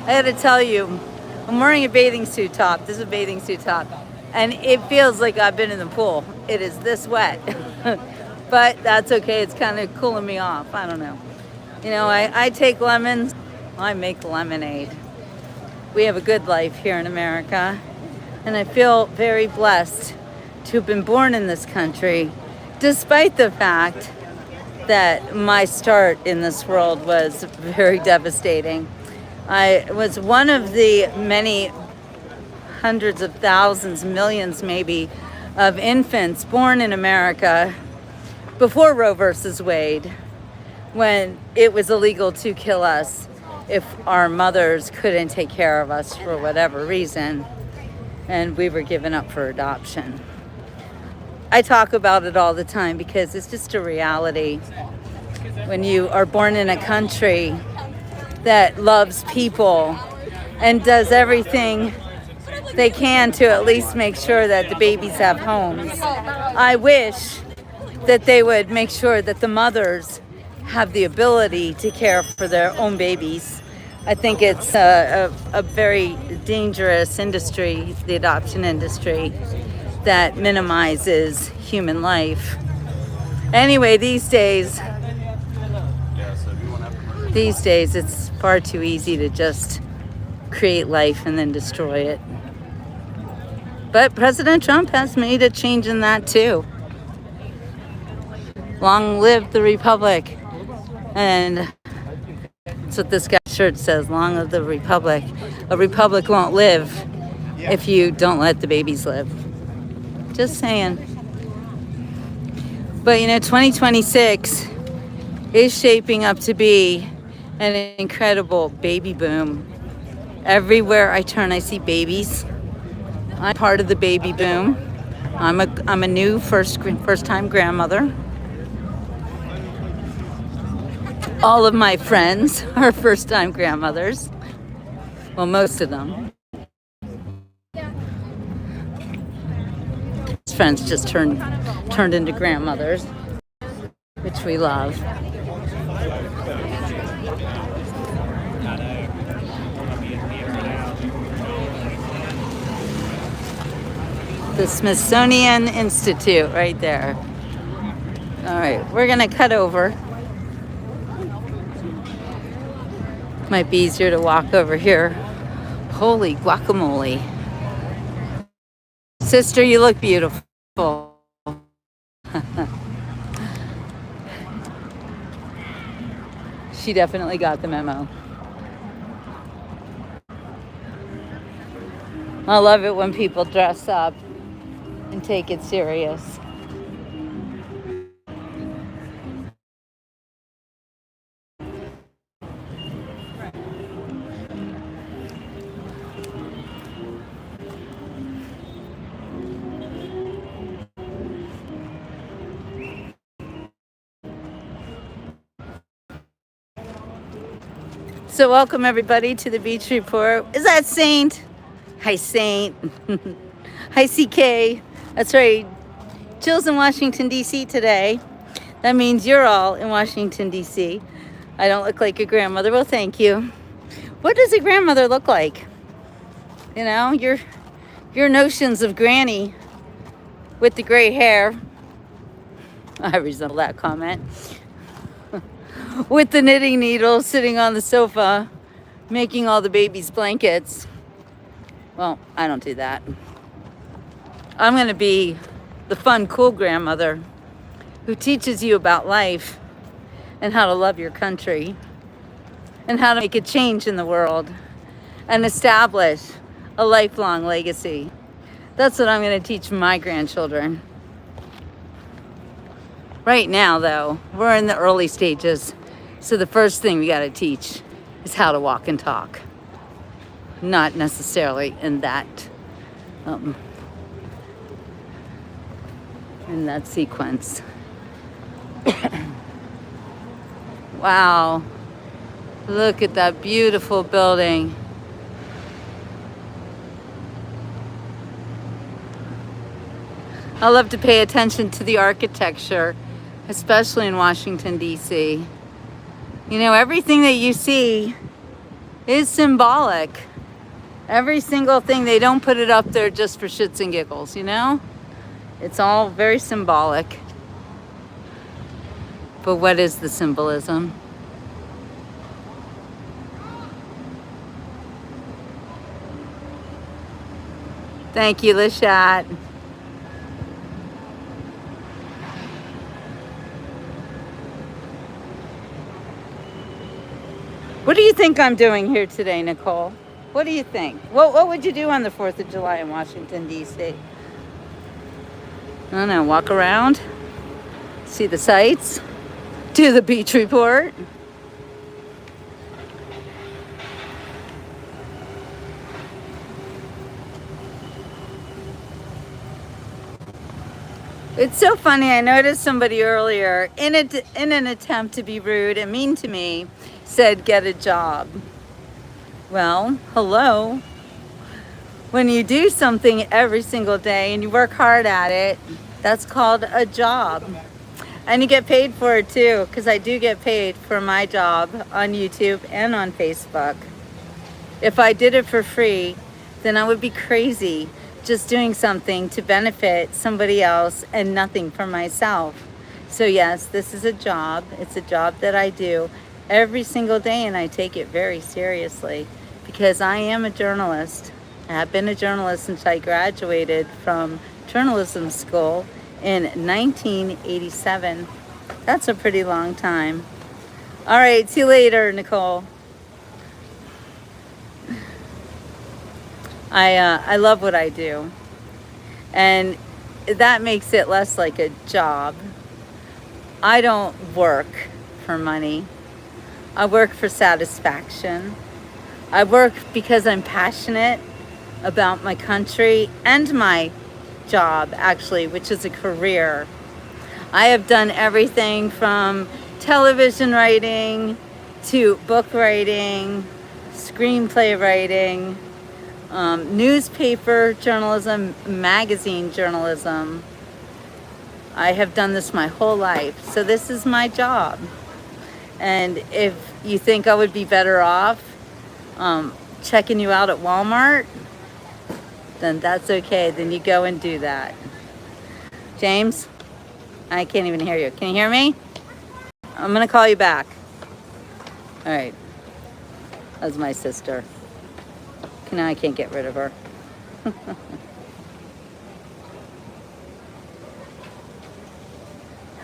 I got to tell you, I'm wearing a bathing suit top. This is a bathing suit top. And it feels like I've been in the pool. It is this wet. But that's okay. It's kind of cooling me off. I don't know. You know, I take lemons. I make lemonade. We have a good life here in America, and I feel very blessed to have been born in this country, despite the fact that my start in this world was very devastating. I was one of the many hundreds of thousands, millions maybe, of infants born in America before Roe versus Wade, when it was illegal to kill us if our mothers couldn't take care of us for whatever reason, and we were given up for adoption. I talk about it all the time because it's just a reality. When you are born in a country that loves people and does everything they can to at least make sure that the babies have homes, I wish that they would make sure that the mothers have the ability to care for their own babies. I think it's a very dangerous industry, the adoption industry, that minimizes human life. Anyway, these days it's far too easy to just create life and then destroy it. But President Trump has made a change in that too. Long live the Republic. And that's what this guy's shirt says, long live the Republic. A republic won't live if you don't let the babies live. Just saying. But you know, 2026 is shaping up to be an incredible baby boom. Everywhere I turn, I see babies. I'm part of the baby boom. I'm a new first-time grandmother. All of my friends are first-time grandmothers. Well, most of them. Friends just turned into grandmothers, which we love. The Smithsonian Institute right there. All right, we're gonna cut over. Might be easier to walk over here. Holy guacamole. Sister, you look beautiful. She definitely got the memo. I love it when people dress up and take it serious. So welcome everybody to the Beach Report. Is that Saint? Hi Saint. Hi CK. That's right. Jill's in Washington DC today. That means you're all in Washington DC. I don't look like your grandmother. Well, thank you. What does a grandmother look like? You know, your notions of granny with the gray hair. I resemble that comment. With the knitting needle sitting on the sofa, making all the babies' blankets. Well, I don't do that. I'm going to be the fun, cool grandmother who teaches you about life and how to love your country and how to make a change in the world and establish a lifelong legacy. That's what I'm going to teach my grandchildren. Right now, though, we're in the early stages. So the first thing we got to teach is how to walk and talk. Not necessarily in that sequence. Wow. Look at that beautiful building. I love to pay attention to the architecture, especially in Washington, D.C. You know, everything that you see is symbolic. Every single thing, they don't put it up there just for shits and giggles, you know? It's all very symbolic. But what is the symbolism? Thank you, Lishat. What do you think I'm doing here today, Nicole? What do you think? What would you do on the 4th of July in Washington, D.C.? I don't know, walk around, see the sights, do the beach report. It's so funny, I noticed somebody earlier, in an attempt to be rude and mean to me, said, get a job. Well, hello. When you do something every single day and you work hard at it, that's called a job. And you get paid for it too, because I do get paid for my job on YouTube and on Facebook. If I did it for free, then I would be crazy just doing something to benefit somebody else and nothing for myself. So yes, this is a job. It's a job that I do every single day, and I take it very seriously because I am a journalist. I have been a journalist since I graduated from journalism school in 1987. That's a pretty long time. All right, see you later, Nicole. I love what I do, and that makes it less like a job. I don't work for money. I work for satisfaction. I work because I'm passionate about my country and my job, actually, which is a career. I have done everything from television writing to book writing, screenplay writing, newspaper journalism, magazine journalism. I have done this my whole life, so this is my job. And if you think I would be better off checking you out at Walmart, then that's okay. Then you go and do that. James, I can't even hear you. Can you hear me? I'm gonna call you back. All right. That's my sister. Now I can't get rid of her.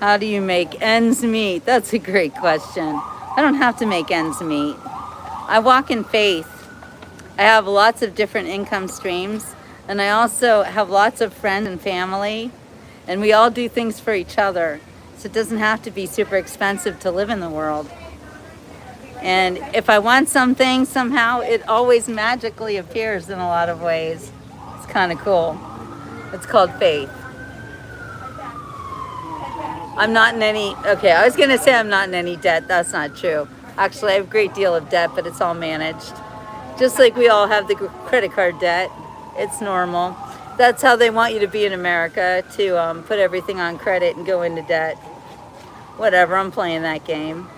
How do you make ends meet? That's a great question. I don't have to make ends meet. I walk in faith. I have lots of different income streams, and I also have lots of friends and family, and we all do things for each other. So it doesn't have to be super expensive to live in the world. And if I want something, somehow it always magically appears in a lot of ways. It's kind of cool. It's called faith. I'm not in any, okay, I was going to say I'm not in any debt. That's not true. Actually, I have a great deal of debt, but it's all managed. Just like we all have the credit card debt. It's normal. That's how they want you to be in America, to put everything on credit and go into debt. Whatever, I'm playing that game.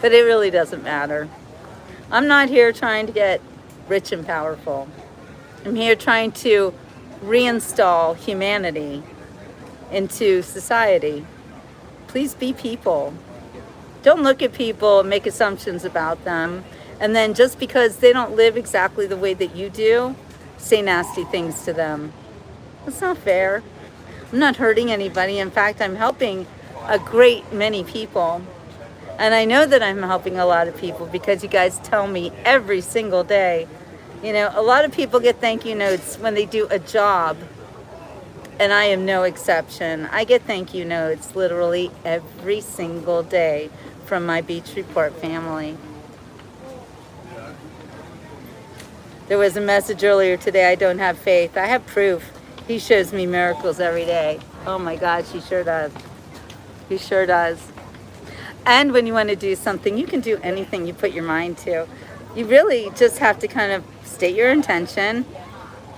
But it really doesn't matter. I'm not here trying to get rich and powerful. I'm here trying to reinstall humanity into society. Please be people. Don't look at people and make assumptions about them. And then just because they don't live exactly the way that you do, say nasty things to them. That's not fair. I'm not hurting anybody. In fact, I'm helping a great many people. And I know that I'm helping a lot of people because you guys tell me every single day. You know, a lot of people get thank you notes when they do a job. And I am no exception. I get thank you notes literally every single day from my Beach Report family. There was a message earlier today, I don't have faith. I have proof. He shows me miracles every day. Oh my gosh, he sure does. He sure does. And when you want to do something, you can do anything you put your mind to. You really just have to kind of state your intention,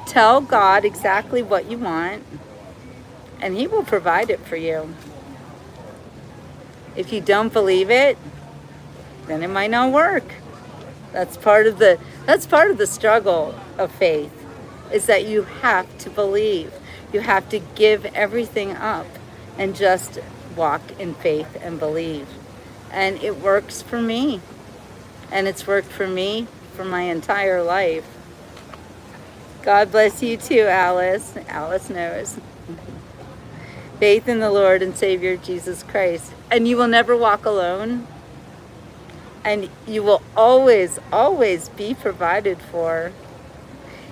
tell God exactly what you want, and He will provide it for you. If you don't believe it, then it might not work. That's part of the struggle of faith, is that you have to believe. You have to give everything up and just walk in faith and believe. And it works for me. And it's worked for me for my entire life. God bless you too, Alice. Alice knows. Faith in the Lord and Savior Jesus Christ. And you will never walk alone. And you will always, always be provided for.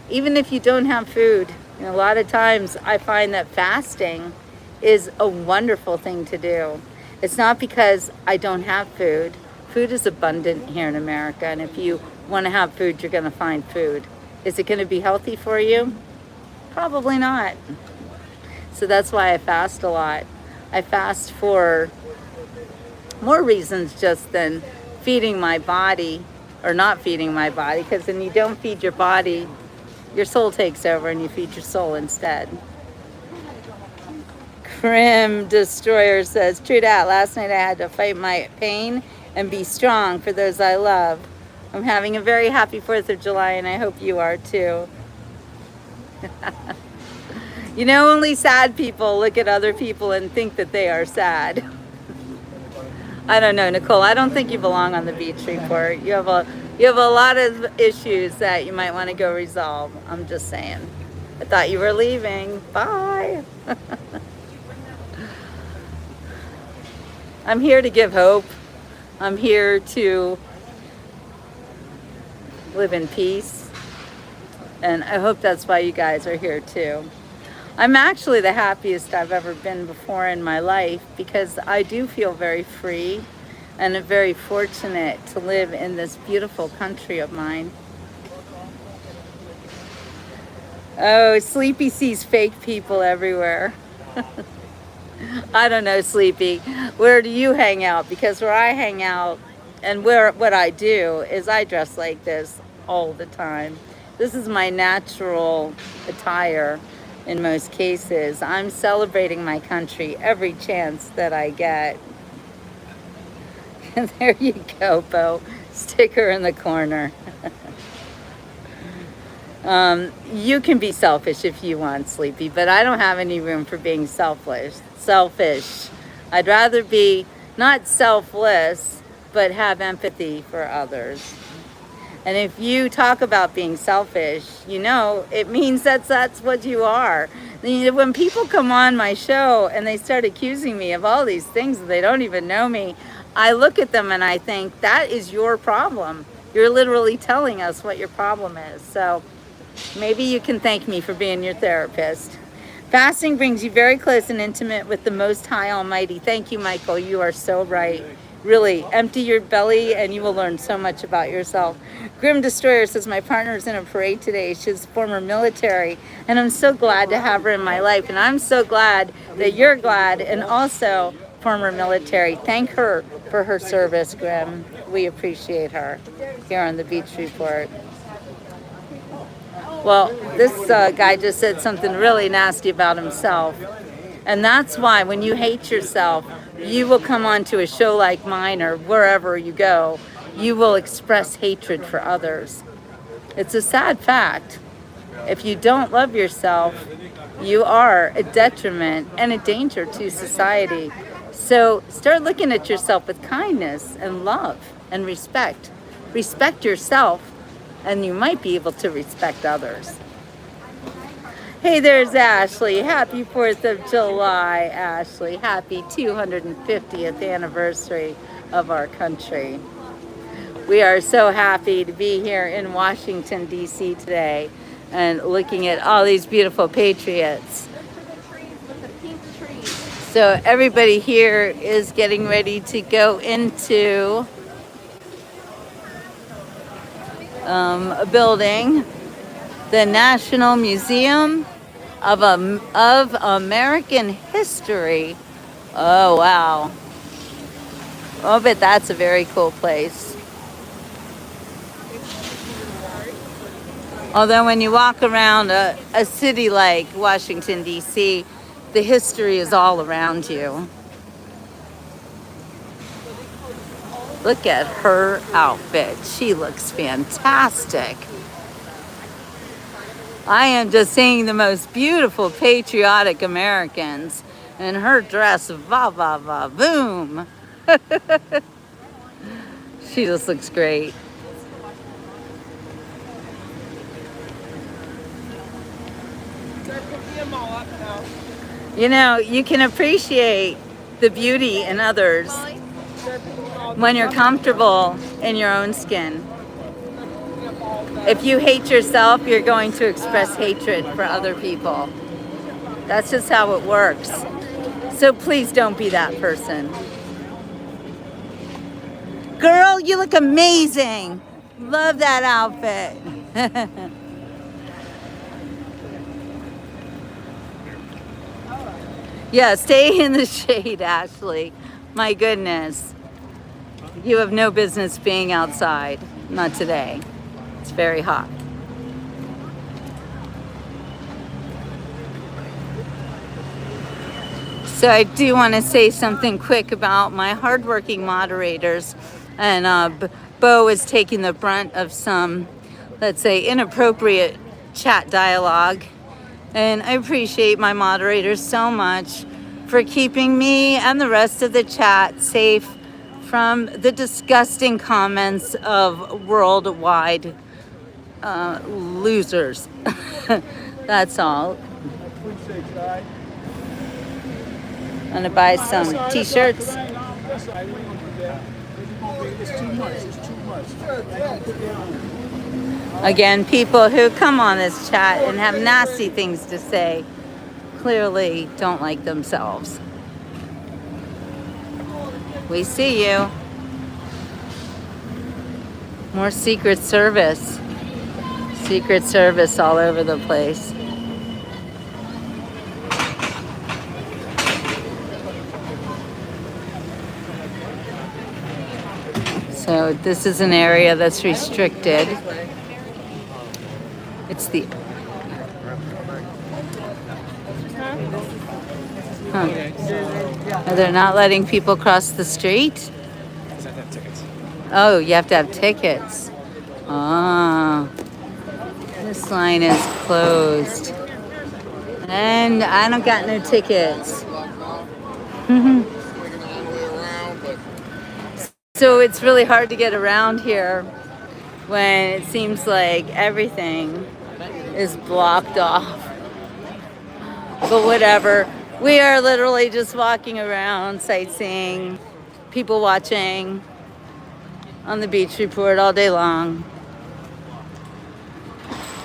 Even if you don't have food. And a lot of times I find that fasting is a wonderful thing to do. It's not because I don't have food. Food is abundant here in America. And if you want to have food, you're going to find food. Is it going to be healthy for you? Probably not. So that's why I fast a lot. I fast for more reasons just than feeding my body or not feeding my body, because when you don't feed your body, your soul takes over and you feed your soul instead. Grim Destroyer says, true that, last night I had to fight my pain and be strong for those I love. I'm having a very happy 4th of July and I hope you are too. You know, only sad people look at other people and think that they are sad. I don't know, Nicole. I don't think you belong on the Beach Report. You have a lot of issues that you might want to go resolve. I'm just saying. I thought you were leaving. Bye. I'm here to give hope. I'm here to live in peace. And I hope that's why you guys are here too. I'm actually the happiest I've ever been before in my life because I do feel very free and very fortunate to live in this beautiful country of mine. Oh, Sleepy sees fake people everywhere. I don't know, Sleepy. Where do you hang out? Because where I hang out and what I do is I dress like this all the time. This is my natural attire. In most cases, I'm celebrating my country every chance that I get. And there you go, Bo. Sticker in the corner. You can be selfish if you want, Sleepy, but I don't have any room for being selfish. I'd rather be not selfless, but have empathy for others. And if you talk about being selfish, you know, it means that's what you are. When people come on my show and they start accusing me of all these things and they don't even know me, I look at them and I think, that is your problem. You're literally telling us what your problem is. So maybe you can thank me for being your therapist. Fasting brings you very close and intimate with the Most High Almighty. Thank you, Michael. You are so right. Really, empty your belly and you will learn so much about yourself. Grim Destroyer says, my partner is in a parade today. She's former military, and I'm so glad to have her in my life. And I'm so glad that you're glad, and also former military. Thank her for her service, Grim. We appreciate her here on the Beach Report. Well, this guy just said something really nasty about himself. And that's why when you hate yourself, you will come onto a show like mine or wherever you go, you will express hatred for others. It's a sad fact. If you don't love yourself, you are a detriment and a danger to society. So start looking at yourself with kindness and love and respect. Respect yourself, and you might be able to respect others. Hey, there's Ashley. Happy 4th of July, Ashley. Happy 250th anniversary of our country. We are so happy to be here in Washington, D.C. today and looking at all these beautiful patriots. So everybody here is getting ready to go into a building, the National Museum of American History. Oh, wow. I bet that's a very cool place. Although when you walk around a city like Washington, D.C., the history is all around you. Look at her outfit. She looks fantastic. I am just seeing the most beautiful patriotic Americans. And her dress, va va va, boom. She just looks great. You know, you can appreciate the beauty in others when you're comfortable in your own skin. If you hate yourself, you're going to express hatred for other people. That's just how it works. So please don't be that person. Girl, you look amazing. Love that outfit. Yeah, stay in the shade, Ashley. My goodness. You have no business being outside. Not today. It's very hot. So I do want to say something quick about my hardworking moderators. And Bo is taking the brunt of some, let's say, inappropriate chat dialogue. And I appreciate my moderators so much for keeping me and the rest of the chat safe from the disgusting comments of worldwide losers. That's all. I'm gonna buy some t-shirts. Again, people who come on this chat and have nasty things to say clearly don't like themselves. We see you. More Secret Service. Secret Service all over the place. So this is an area that's restricted. It's the... Huh. They're not letting people cross the street? Oh, you have to have tickets. Ah. This line is closed. And I don't got no tickets. So it's really hard to get around here when it seems like everything is blocked off. But whatever. We are literally just walking around, sightseeing, people watching on the Beach Report all day long.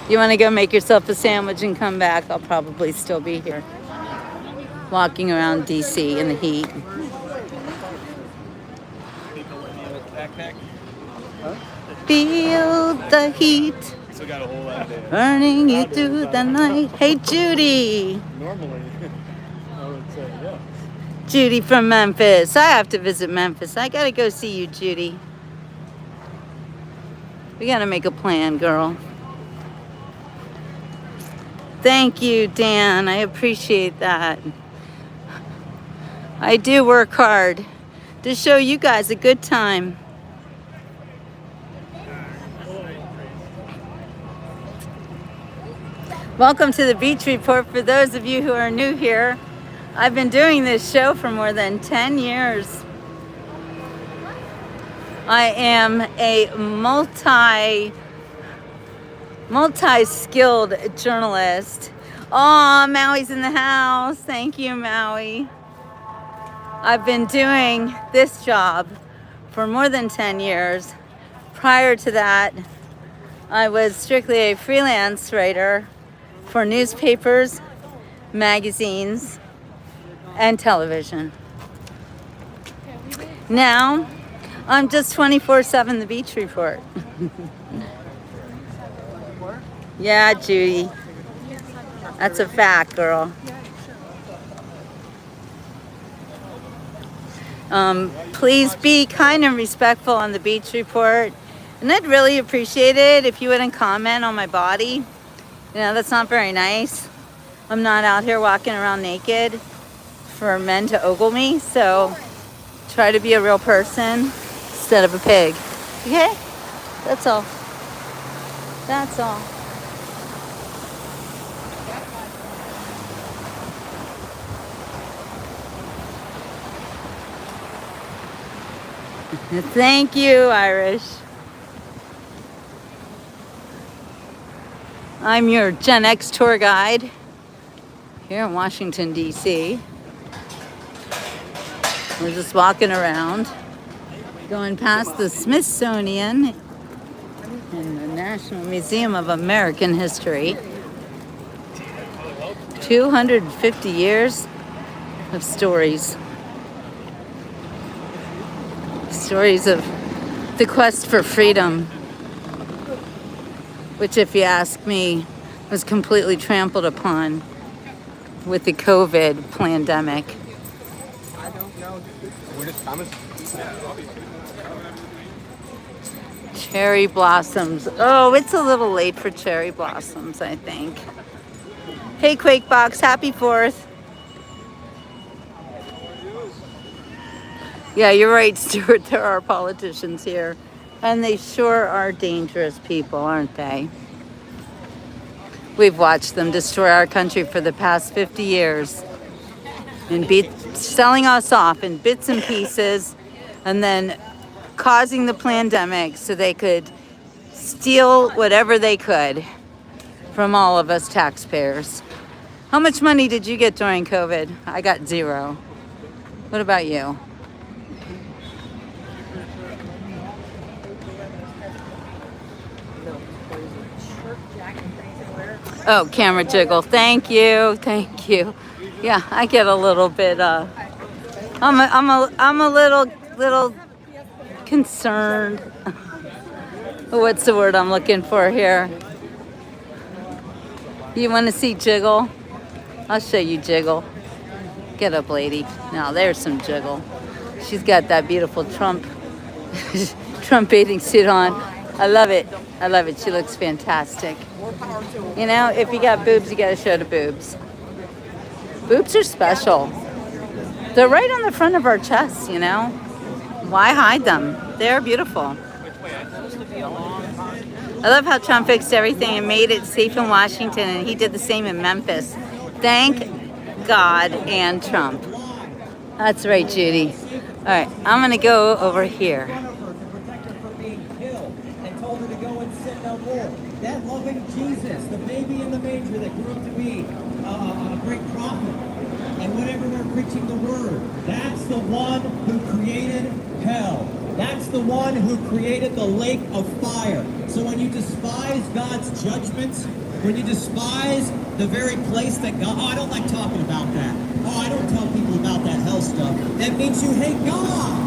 You want to go make yourself a sandwich and come back? I'll probably still be here, walking around DC in the heat. Feel the heat burning you through the night. Hey, Judy. Normally, I would say yes. Judy from Memphis. I have to visit Memphis. I gotta go see you, Judy. We gotta make a plan, girl. Thank you, Dan. I appreciate that. I do work hard to show you guys a good time. Welcome to the Beach Report. For those of you who are new here, I've been doing this show for more than 10 years. I am a multi-skilled journalist. Oh, Maui's in the house. Thank you, Maui. I've been doing this job for more than 10 years. Prior to that, I was strictly a freelance writer for newspapers, magazines, and television. Now, I'm just 24/7 the Beach Report. Yeah, Judy. That's a fact, girl. Please be kind and respectful on the Beach Report. And I'd really appreciate it if you wouldn't comment on my body. You know, that's not very nice. I'm not out here walking around naked for men to ogle me. So try to be a real person instead of a pig. Okay? That's all. That's all. Thank you, Irish. I'm your Gen X tour guide here in Washington, D.C. We're just walking around, going past the Smithsonian and the National Museum of American History. 250 years of stories. Stories of the quest for freedom, which, if you ask me, was completely trampled upon with the COVID pandemic. I don't know. We're just Thomas. Cherry blossoms. Oh, it's a little late for cherry blossoms, I think. Hey, Quakebox, happy 4th. Yeah, you're right, Stuart. There are politicians here. And they sure are dangerous people, aren't they? We've watched them destroy our country for the past 50 years. And selling us off in bits and pieces. And then causing the pandemic so they could steal whatever they could from all of us taxpayers. How much money did you get during COVID? I got 0. What about you? Oh, camera jiggle. Thank you. Thank you. Yeah, I get a little bit I'm a little concerned. What's the word I'm looking for here? You want to see Jiggle? I'll show you Jiggle. Get up, lady. Now there's some Jiggle. She's got that beautiful Trump bathing suit on. I love it. I love it. She looks fantastic. You know, if you got boobs, you got to show the boobs. Boobs are special. They're right on the front of our chests, you know. Why hide them? They're beautiful. I love how Trump fixed everything and made it safe in Washington, and he did the same in Memphis. Thank God and Trump. That's right, Judy. All right, I'm going to go over here. That loving Jesus, the baby in the manger that grew up to be a great prophet. And whenever they're preaching the word, that's the one who created hell. That's the one who created the lake of fire. So when you despise God's judgments, when you despise the very place that God... Oh, I don't like talking about that. Oh, I don't tell people about that hell stuff. That means you hate God.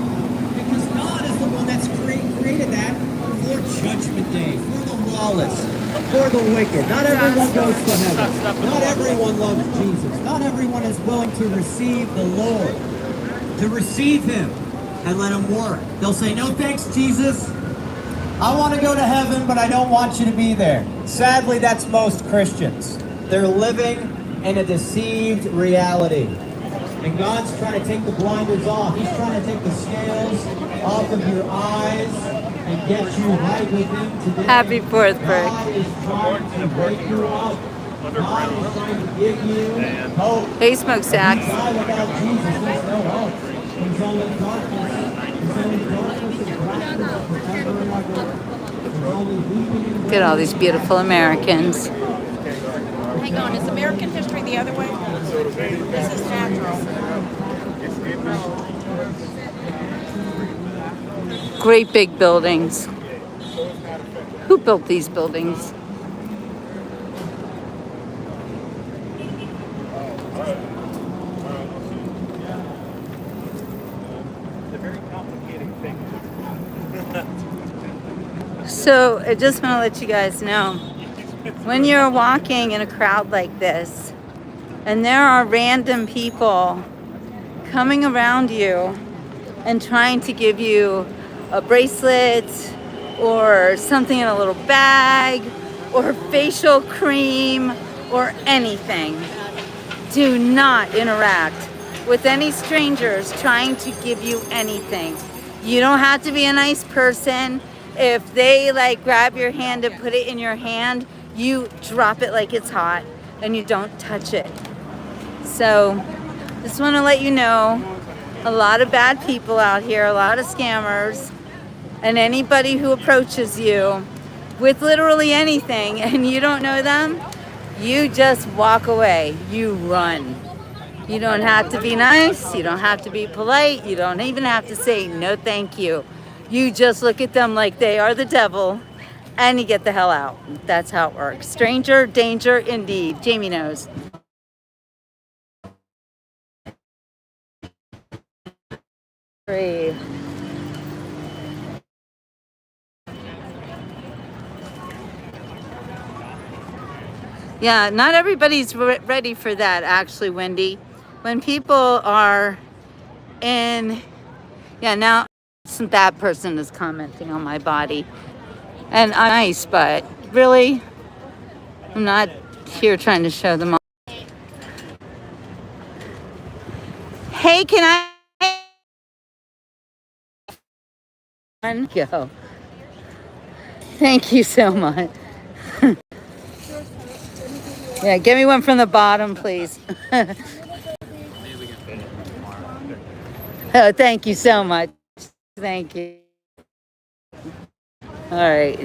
Because God is the one that's created that for Judgment Day, for the lawless, for the wicked. Not everyone goes to heaven. Not everyone loves Jesus. Not everyone is willing to receive the Lord. to receive him and let him work. They'll say, no thanks, Jesus. I want to go to heaven, but I don't want you to be there. Sadly, that's most Christians. They're living in a deceived reality. And God's trying to take the blinders off. He's trying to take the scales off of your eyes and get you right with him today. Happy 4th, Brick. God is trying to wake you up. God is trying to give you hope. Hey, Smokestacks. Die without Jesus, there's no hope. There's only darkness. There's only darkness and blackness forever and ever. There's only weeping and Look at all these beautiful Americans. Hang on, is American history the other way? This is natural. Great big buildings. Who built these buildings? So I just want to let you guys know, when you're walking in a crowd like this, and there are random people coming around you and trying to give you a bracelet or something in a little bag or facial cream or anything, do not interact with any strangers trying to give you anything. You don't have to be a nice person. If they like grab your hand and put it in your hand, you drop it like it's hot and you don't touch it. So just want to let you know, a lot of bad people out here, a lot of scammers, and anybody who approaches you with literally anything and you don't know them, you just walk away, you run. You don't have to be nice, you don't have to be polite, you don't even have to say no thank you. You just look at them like they are the devil and you get the hell out. That's how it works. Stranger danger indeed. Jamie knows. Three. Yeah, not everybody's ready for that, actually, Wendy. When people are in, yeah, now that person is commenting on my body. And I'm nice, but really, I'm not here trying to show them all. Hey, can I go? Thank you so much. Yeah, give me one from the bottom, please. Oh, thank you so much. Thank you. All right.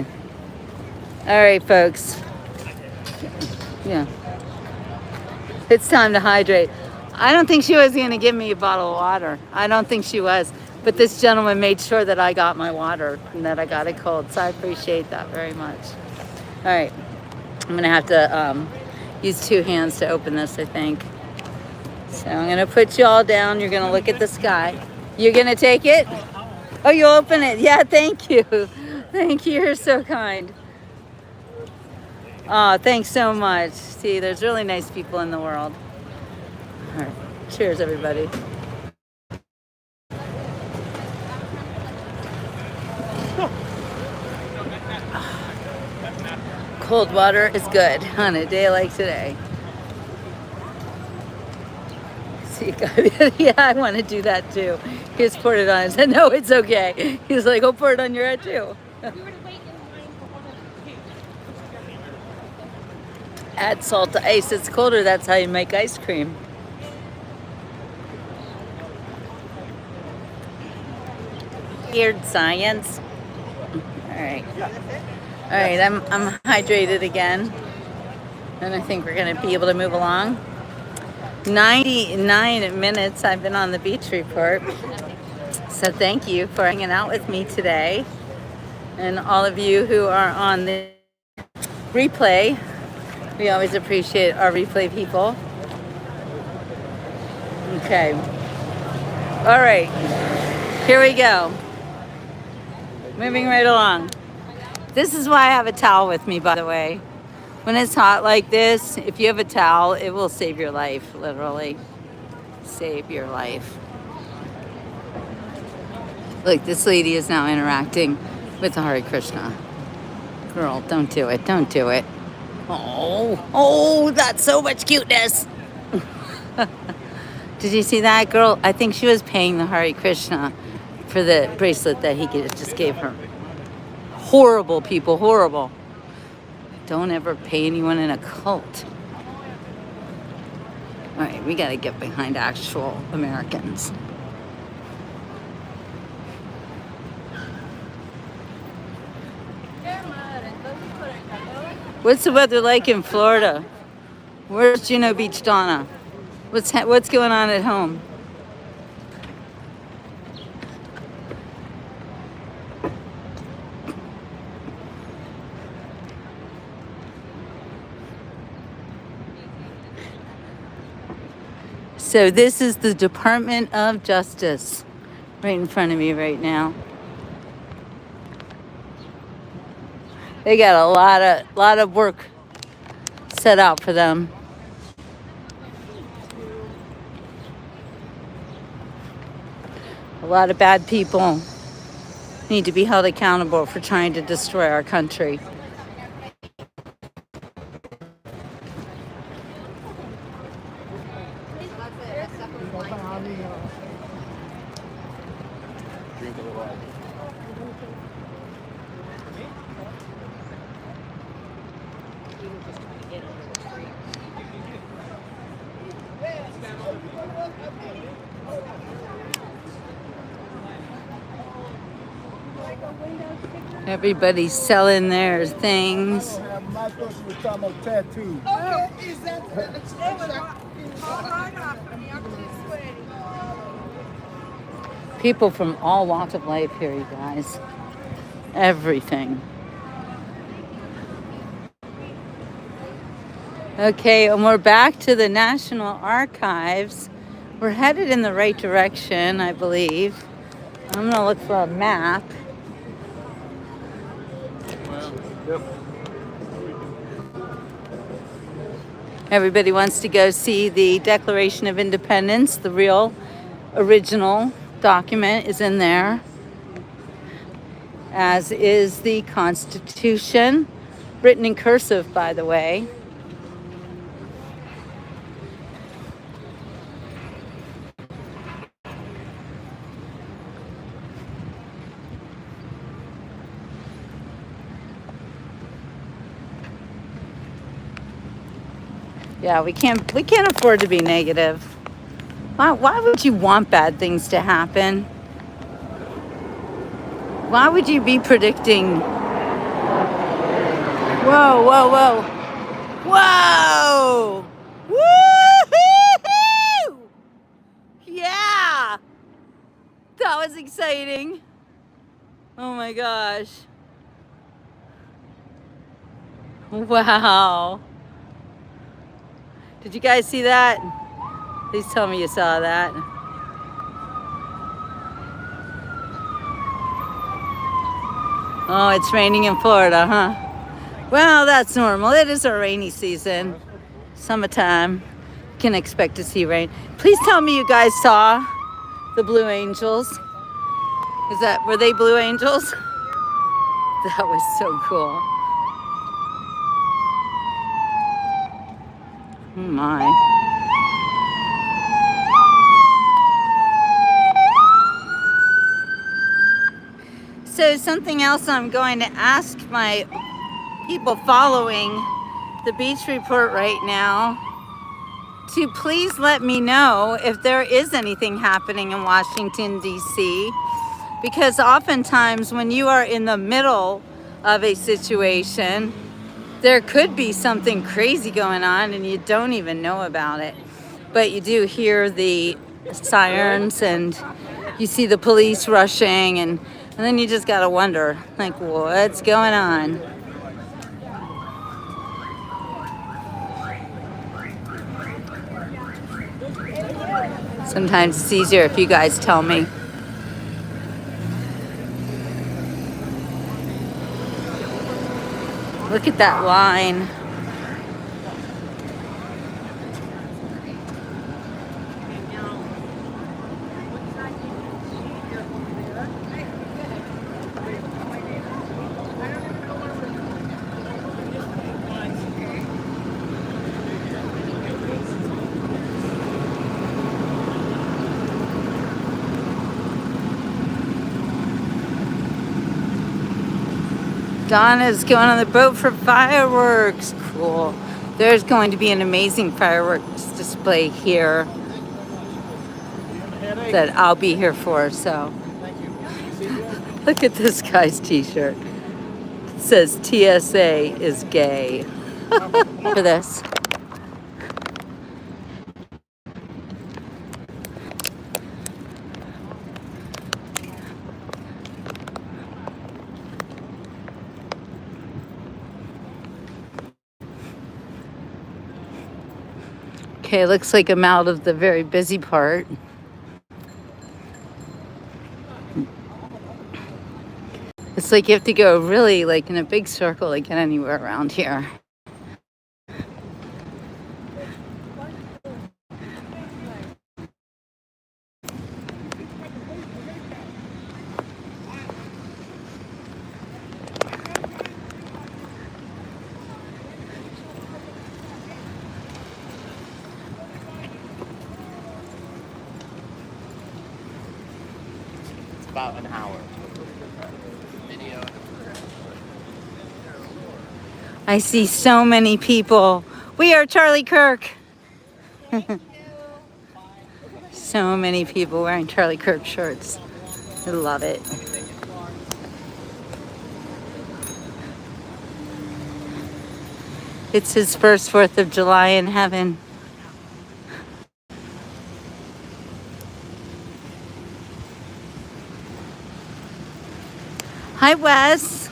All right, folks. Yeah. It's time to hydrate. I don't think she was going to give me a bottle of water. I don't think she was. But this gentleman made sure that I got my water and that I got it cold. So I appreciate that very much. All right. I'm going to have to use two hands to open this, I think. So I'm going to put you all down. You're going to look at the sky. You're going to take it? Oh, you open it. Yeah, thank you. Thank you. You're so kind. Oh, thanks so much. See, there's really nice people in the world. All right. Cheers, everybody. Cold water is good on a day like today. See, yeah, I want to do that too. He just poured it on. I said, no, it's okay. He's like, oh, pour it on your head too. Add salt to ice. It's colder. That's how you make ice cream. Weird science. All right. All right, I'm hydrated again. And I think we're going to be able to move along. 99 minutes I've been on the beach report. So thank you for hanging out with me today. And all of you who are on the replay, we always appreciate our replay people. Okay. All right. Here we go. Moving right along. This is why I have a towel with me, by the way. When it's hot like this, if you have a towel, it will save your life, literally. Save your life. Look, this lady is now interacting with the Hare Krishna. Girl, don't do it. Don't do it. Oh, that's so much cuteness. Did you see that, girl? I think she was paying the Hare Krishna for the bracelet that he just gave her. Horrible people, horrible. Don't ever pay anyone in a cult. All right, we got to get behind actual Americans. What's the weather like in Florida? Where's Juno Beach, Donna? What's going on at home? So this is the Department of Justice right in front of me right now. They got a lot of work set out for them. A lot of bad people need to be held accountable for trying to destroy our country. Drink a little. Everybody's selling their things. My question was talking about tattoos. Okay, is that People from all walks of life here, you guys. Everything. Okay, and we're back to the National Archives. We're headed in the right direction, I believe. I'm gonna look for a map. Yep. Everybody wants to go see the Declaration of Independence. The real original document is in there, as is the Constitution, written in cursive, by the way. Yeah, we can't afford to be negative. Why would you want bad things to happen? Why would you be predicting? Whoa, whoa, whoa. Whoa! Woo-hoo-hoo! Yeah! That was exciting. Oh my gosh. Wow. Did you guys see that? Please tell me you saw that. Oh, it's raining in Florida, huh? Well, that's normal. It is a rainy season. Summertime. Can expect to see rain. Please tell me you guys saw the Blue Angels. Were they Blue Angels? That was so cool. Oh my. So something else I'm going to ask my people following the beach report right now to please let me know if there is anything happening in Washington, D.C. Because oftentimes when you are in the middle of a situation, there could be something crazy going on and you don't even know about it. But you do hear the sirens and you see the police rushing and then you just gotta wonder, like, what's going on? Sometimes it's easier if you guys tell me. Look at that line. Donna's going on the boat for fireworks. Cool. There's going to be an amazing fireworks display here that I'll be here for. So look at this guy's t-shirt. It says TSA is gay. For this. Okay, looks like I'm out of the very busy part. It's like you have to go really like in a big circle to get anywhere around here. It's about an hour. Video. I see so many people. We are Charlie Kirk. So many people wearing Charlie Kirk shirts. I love it. It's his first 4th of July in heaven. Hi, Wes.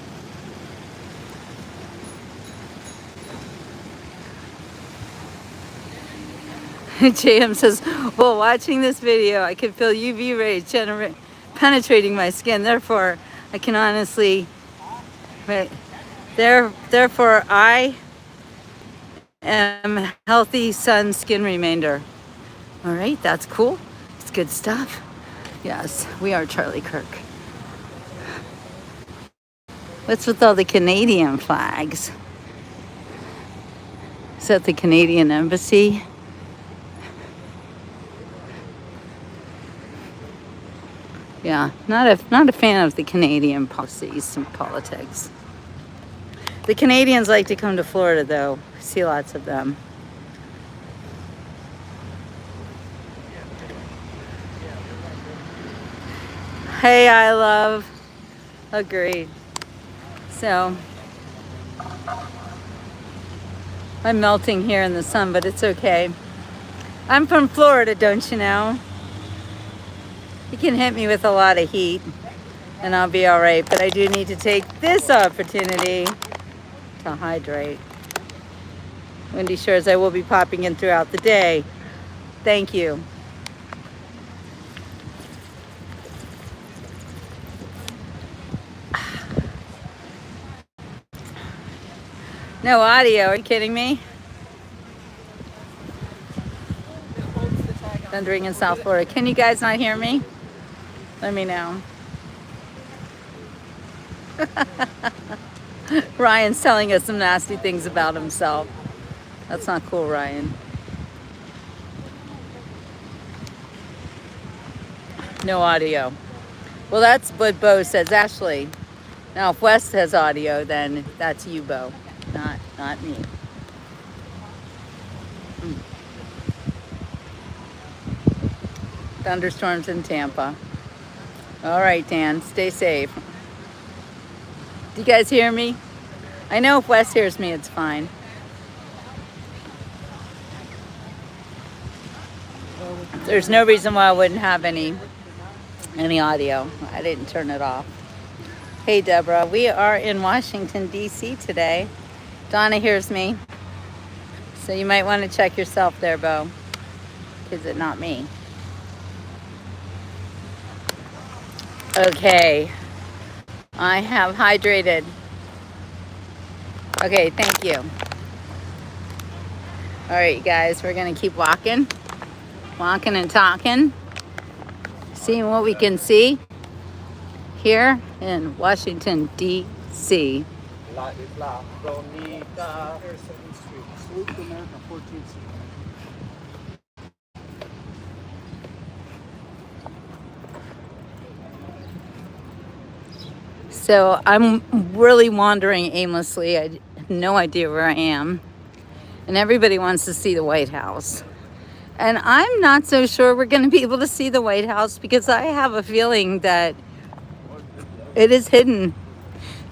JM says, well, watching this video, I can feel UV rays penetrating my skin. Therefore, I can honestly, right, therefore, I am healthy sun skin remainder. All right, that's cool. It's good stuff. Yes, we are Charlie Kirk. What's with all the Canadian flags? Is that the Canadian Embassy? Yeah, not a fan of the Canadian policies and politics. The Canadians like to come to Florida, though. I see lots of them. Hey, I love. Agreed. So, I'm melting here in the sun, but it's okay. I'm from Florida, don't you know? You can hit me with a lot of heat and I'll be all right, but I do need to take this opportunity to hydrate. Windy Shores, I will be popping in throughout the day. Thank you. No audio, are you kidding me? Thundering in South Florida. Can you guys not hear me? Let me know. Ryan's telling us some nasty things about himself. That's not cool, Ryan. No audio. Well, that's what Bo says, Ashley. Now, if Wes has audio, then that's you, Bo, not me. Thunderstorms in Tampa. All right, Dan, stay safe. Do you guys hear me? I know if Wes hears me, it's fine. There's no reason why I wouldn't have any audio. I didn't turn it off. Hey, Deborah, we are in Washington, D.C. today. Donna hears me. So you might want to check yourself there, Bo. Is it not me? Okay, I have hydrated. Okay, thank you. All right, you guys, we're gonna keep walking and talking, seeing what we can see here in Washington, D.C. La Isla Bonita. There's 7th Street. Salute to America, 14th Street. So I'm really wandering aimlessly. I have no idea where I am. And everybody wants to see the White House. And I'm not so sure we're going to be able to see the White House because I have a feeling that it is hidden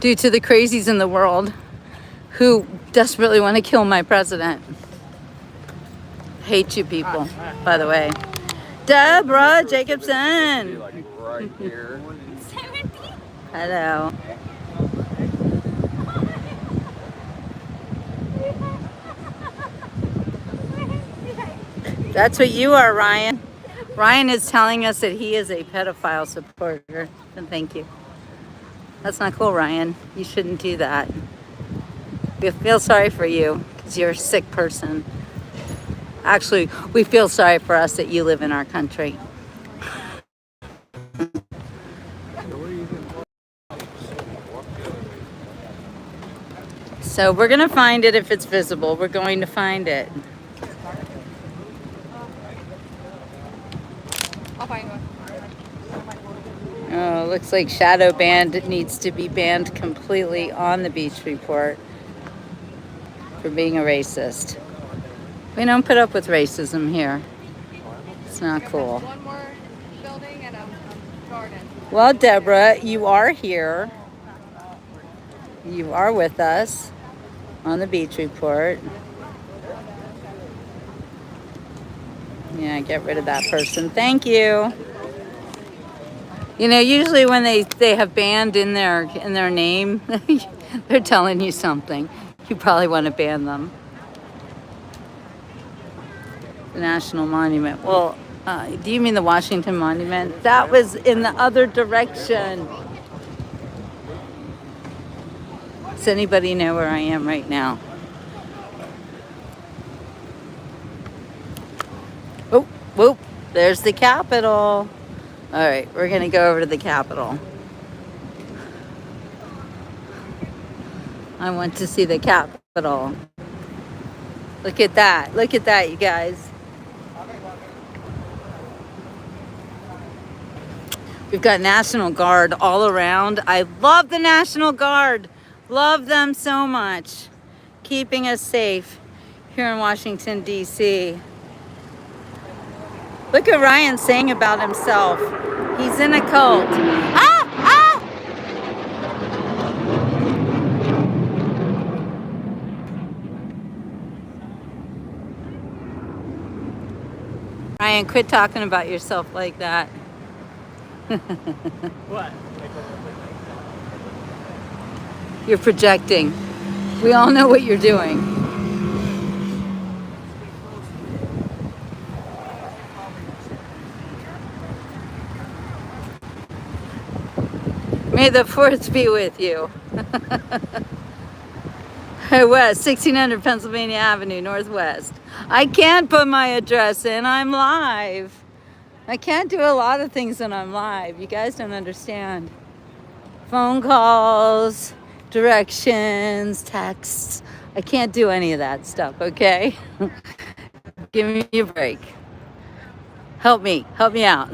due to the crazies in the world who desperately want to kill my president. Hate you people, by the way. Deborah Jacobson. Right here. Hello. That's what you are, Ryan. Ryan is telling us that he is a pedophile supporter. And thank you. That's not cool, Ryan. You shouldn't do that. We feel sorry for you because you're a sick person. Actually, we feel sorry for us that you live in our country. So we're going to find it if it's visible. We're going to find it. I'll find one. Oh, looks like shadow banned needs to be banned completely on the Beach Report for being a racist. We don't put up with racism here. It's not cool. One more building and a garden. Well, Deborah, you are here. You are with us on the Beach Report. Yeah, get rid of that person. Thank you. You know, usually when they have banned in their name, they're telling you something. You probably want to ban them. The National Monument. Well, do you mean the Washington Monument? That was in the other direction. Does anybody know where I am right now? Oh, whoop, there's the Capitol. All right, we're going to go over to the Capitol. I want to see the Capitol. Look at that. Look at that, you guys. We've got National Guard all around. I love the National Guard. Love them so much. Keeping us safe here in Washington, D.C. Look at Ryan saying about himself. He's in a cult. Ah! Ah! Ryan, quit talking about yourself like that. What? You're projecting. We all know what you're doing. May the fourth be with you. West, 1600 Pennsylvania Avenue, Northwest. I can't put my address in. I'm live. I can't do a lot of things when I'm live. You guys don't understand. Phone calls, directions, texts. I can't do any of that stuff, okay? Give me a break. Help me out.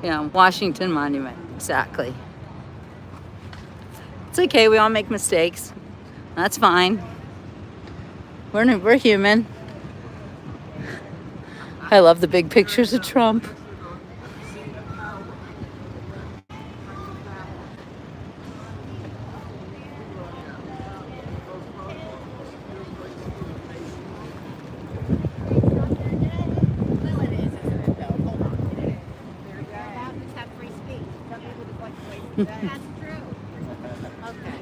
Yeah, Washington Monument, exactly. It's okay, we all make mistakes. That's fine. We're human. I love the big pictures of Trump.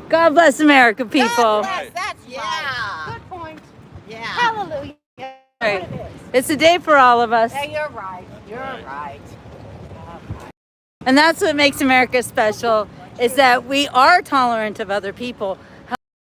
God bless America, people. God bless, that's right. Good point. Yeah. Hallelujah. Right. It's a day for all of us. Yeah, you're right. You're right. And that's what makes America special, is that we are tolerant of other people.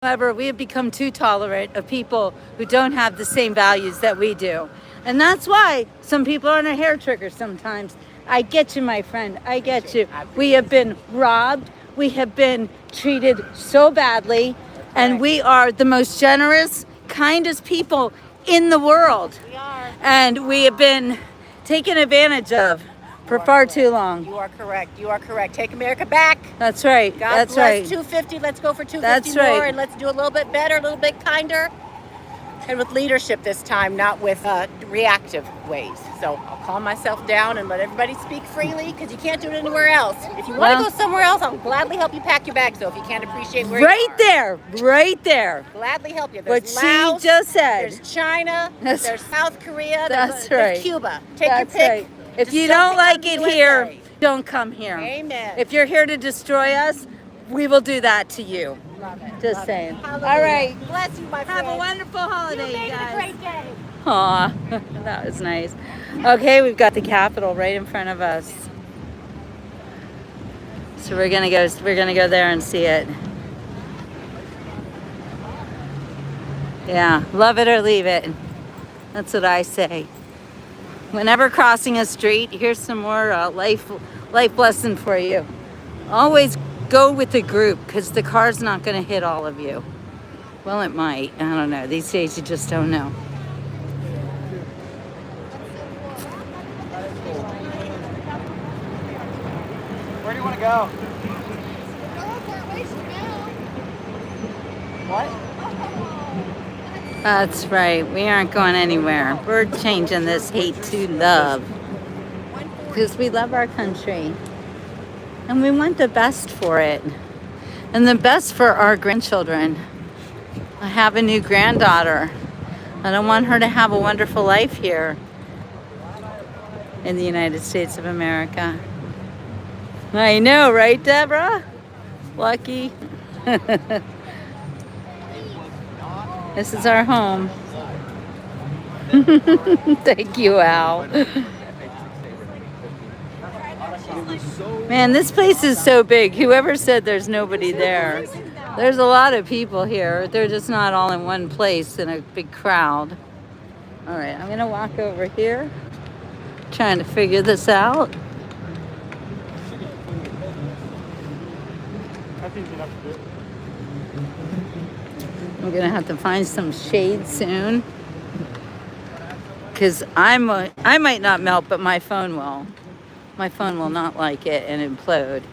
However, we have become too tolerant of people who don't have the same values that we do. And that's why some people are on a hair trigger sometimes. I get you, my friend. I get you. We have been robbed. We have been treated so badly. And we are the most generous, kindest people in the world. We are. And we have been taken advantage of. for far too long. You are correct. You are correct. Take America back. That's right. God That's bless right. 250. Let's go for 250 That's more, right. and let's do a little bit better, a little bit kinder, and with leadership this time, not with reactive ways. So I'll calm myself down and let everybody speak freely, because you can't do it anywhere else. If you want Well- to go somewhere else, I'll gladly help you pack your bags. So if you can't appreciate where Right you are, there. Right there. gladly help you. What There's she Laos, just said. there's China, That's- there's South Korea, That's there's right. Cuba. Take That's your pick. right. If Just you don't don't like pick it on the here, USA. don't come here. Amen. If you're here to destroy us, we will do that to you. Love it. Just Love saying. it. All Hallelujah. right. Bless you, my friend. Have a wonderful holiday, You made it a guys. great day. Aw, that was nice. Okay, we've got the Capitol right in front of us. So we're gonna go there and see it. Yeah, love it or leave it. That's what I say. Whenever crossing a street, here's some more life lesson for you. Always go with the group, because the car's not gonna hit all of you. Well, it might. I don't know. These days you just don't know. Where do you want to go? What? That's right. We aren't going anywhere. We're changing this hate to love, because we love our country and we want the best for it and the best for our grandchildren. I have a new granddaughter. I don't want her to have a wonderful life here in the United States of America. I know, right, Deborah? Lucky. This is our home. Thank you, Al. Man, this place is so big. Whoever said there's nobody there? There's a lot of people here. They're just not all in one place in a big crowd. All right, I'm gonna walk over here, trying to figure this out. I think you have to do it. I'm gonna have to find some shade soon, because I might not melt, but my phone will. My phone will not like it and implode.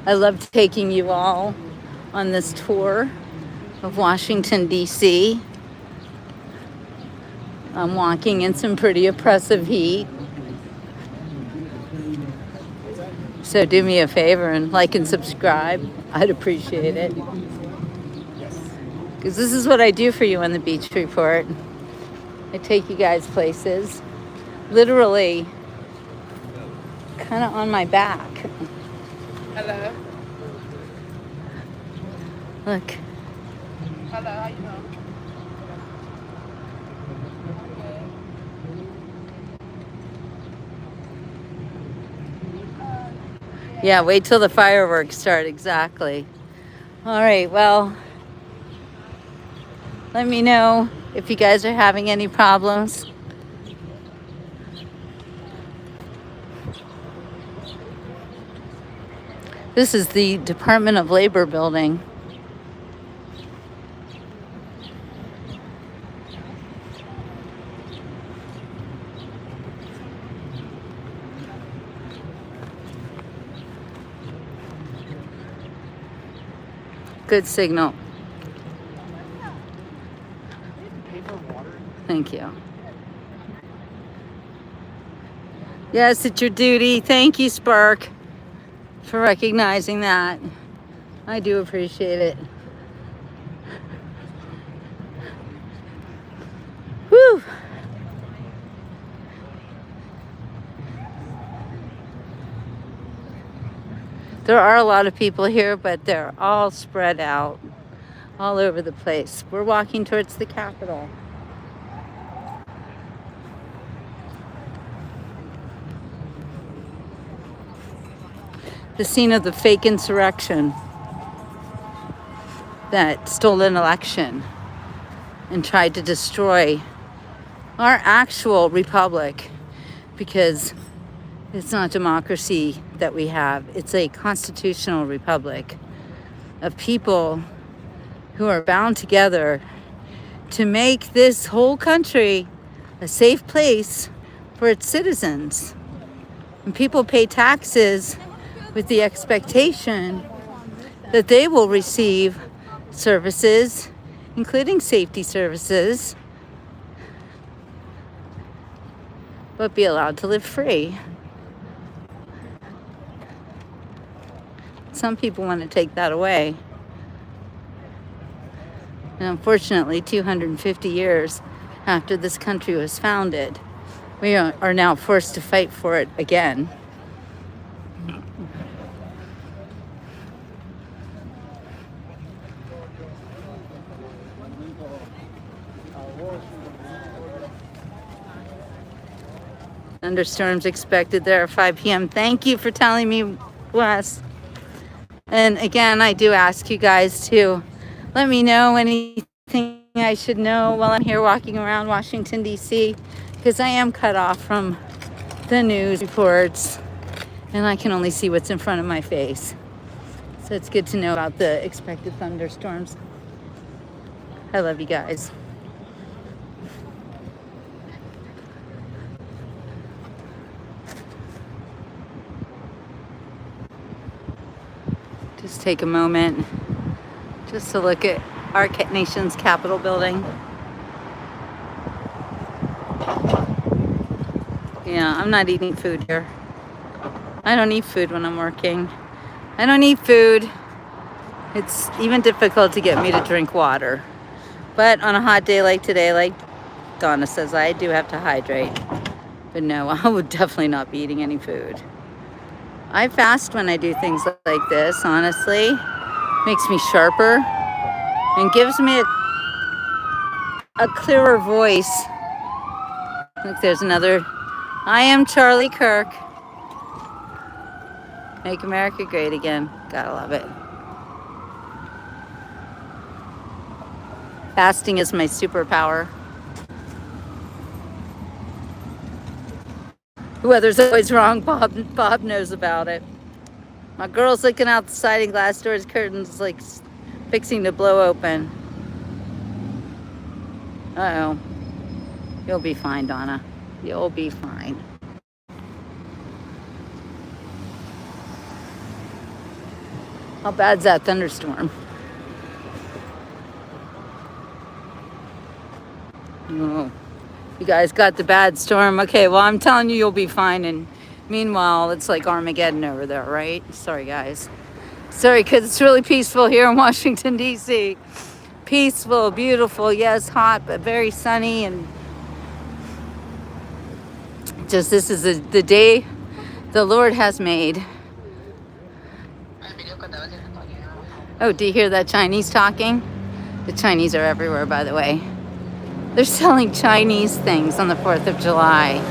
I love taking you all on this tour of Washington, D.C. I'm walking in some pretty oppressive heat. So do me a favor and like and subscribe. I'd appreciate it. Because this is what I do for you on the Beach Report. I take you guys places, literally kind of on my back. Hello. Look. Hello, how you doing? Yeah, wait till the fireworks start, exactly. All right, well, let me know if you guys are having any problems. This is the Department of Labor building. Good signal. Thank you. Yes, it's your duty. Thank you, Spark, for recognizing that. I do appreciate it. Whew. There are a lot of people here, but they're all spread out all over the place. We're walking towards the Capitol. The scene of the fake insurrection that stole an election and tried to destroy our actual republic, because it's not democracy that we have. It's a constitutional republic of people who are bound together to make this whole country a safe place for its citizens. And people pay taxes with the expectation that they will receive services, including safety services, but be allowed to live free. Some people want to take that away. And unfortunately, 250 years after this country was founded, we are now forced to fight for it again. Thunderstorms expected there at 5 p.m. Thank you for telling me, Wes. And again, I do ask you guys to let me know anything I should know while I'm here walking around Washington, D.C., because I am cut off from the news reports and I can only see what's in front of my face. So it's good to know about the expected thunderstorms. I love you guys. Just take a moment just to look at our nation's Capitol building. Yeah, I'm not eating food here. I don't eat food when I'm working. I don't eat food. It's even difficult to get me to drink water. But on a hot day like today, like Donna says, I do have to hydrate. But no, I would definitely not be eating any food. I fast when I do things like this, honestly. Makes me sharper and gives me a clearer voice. Look, there's another. I am Charlie Kirk. Make America great again. Gotta love it. Fasting is my superpower. The weather's always wrong. Bob knows about it. My girl's looking out the sliding glass doors, curtains like fixing to blow open. Uh-oh. You'll be fine, Donna. You'll be fine. How bad's that thunderstorm? Oh, you guys got the bad storm. Okay, well, I'm telling you, you'll be fine. And meanwhile, it's like Armageddon over there, right? Sorry, guys. Sorry, because it's really peaceful here in Washington, D.C. Peaceful, beautiful, yes, hot, but very sunny. And just this is the day the Lord has made. Oh, do you hear that Chinese talking? The Chinese are everywhere, by the way. They're selling Chinese things on the 4th of July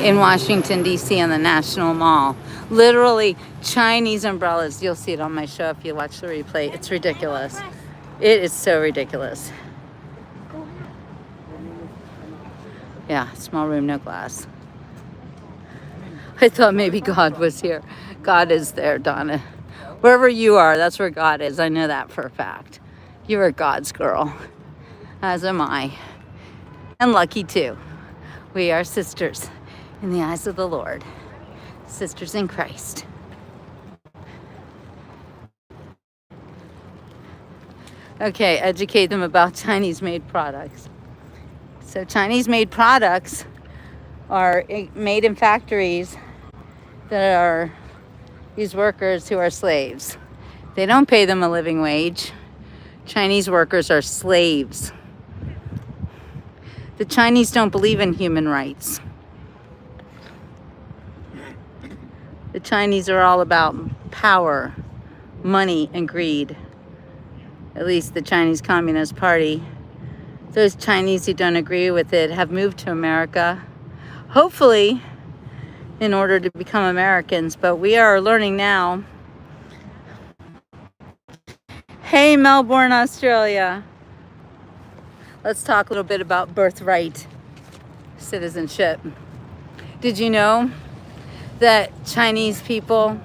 in Washington, D.C. on the National Mall. Literally Chinese umbrellas. You'll see it on my show if you watch the replay. It's ridiculous. It is so ridiculous. Yeah, small room, no glass. I thought maybe God was here. God is there, Donna. Wherever you are, that's where God is. I know that for a fact. You are God's girl, as am I. And lucky too. We are sisters in the eyes of the Lord. Sisters in Christ. Okay, educate them about Chinese-made products. So Chinese-made products are made in factories that are these workers who are slaves. They don't pay them a living wage. Chinese workers are slaves. The Chinese don't believe in human rights. The Chinese are all about power, money, and greed. At least the Chinese Communist Party. Those Chinese who don't agree with it have moved to America, hopefully in order to become Americans, but we are learning now. Hey, Melbourne, Australia. Let's talk a little bit about birthright citizenship. Did you know that Chinese people,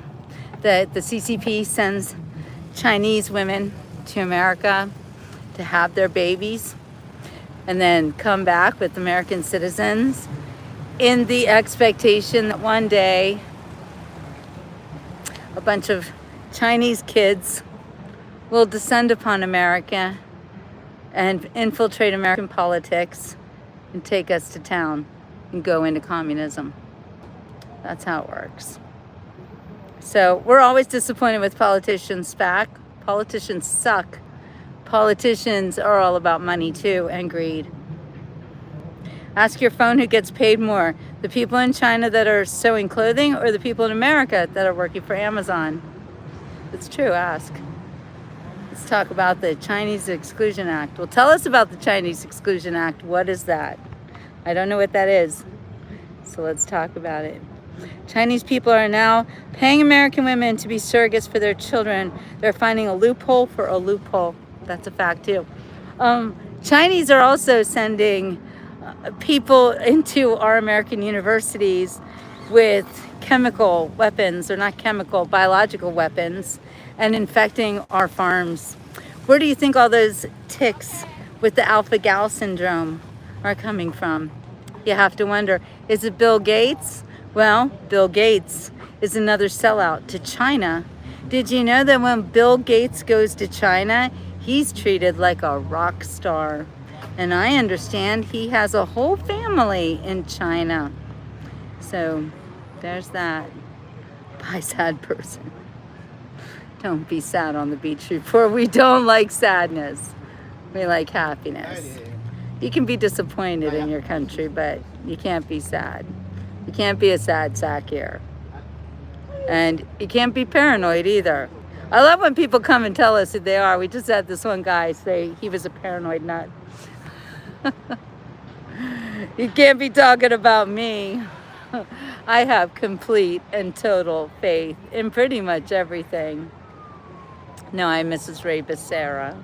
that the CCP sends Chinese women to America to have their babies? and then come back with American citizens in the expectation that one day a bunch of Chinese kids will descend upon America and infiltrate American politics and take us to town and go into communism. That's how it works. So we're always disappointed with politicians back. Politicians suck. Politicians are all about money too, and greed. Ask your phone who gets paid more, the people in China that are sewing clothing or the people in America that are working for Amazon. It's true, ask. Let's talk about the Chinese Exclusion Act. Well, tell us about the Chinese Exclusion Act. What is that? I don't know what that is. So let's talk about it. Chinese people are now paying American women to be surrogates for their children. They're finding a loophole for a loophole. That's a fact too. Chinese are also sending people into our American universities with chemical weapons, or not chemical, biological weapons, and infecting our farms. Where do you think all those ticks with the alpha-gal syndrome are coming from? You have to wonder, is it Bill Gates? Well, Bill Gates is another sellout to China. Did you know that when Bill Gates goes to China, he's treated like a rock star? And I understand he has a whole family in China. So there's that. Bye, sad person. Don't be sad on the beach report. We don't like sadness. We like happiness. You can be disappointed in your country, but you can't be sad. You can't be a sad sack here. And you can't be paranoid either. I love when people come and tell us who they are. We just had this one guy say he was a paranoid nut. You can't be talking about me. I have complete and total faith in pretty much everything. No, I'm Mrs. Ray Becerra.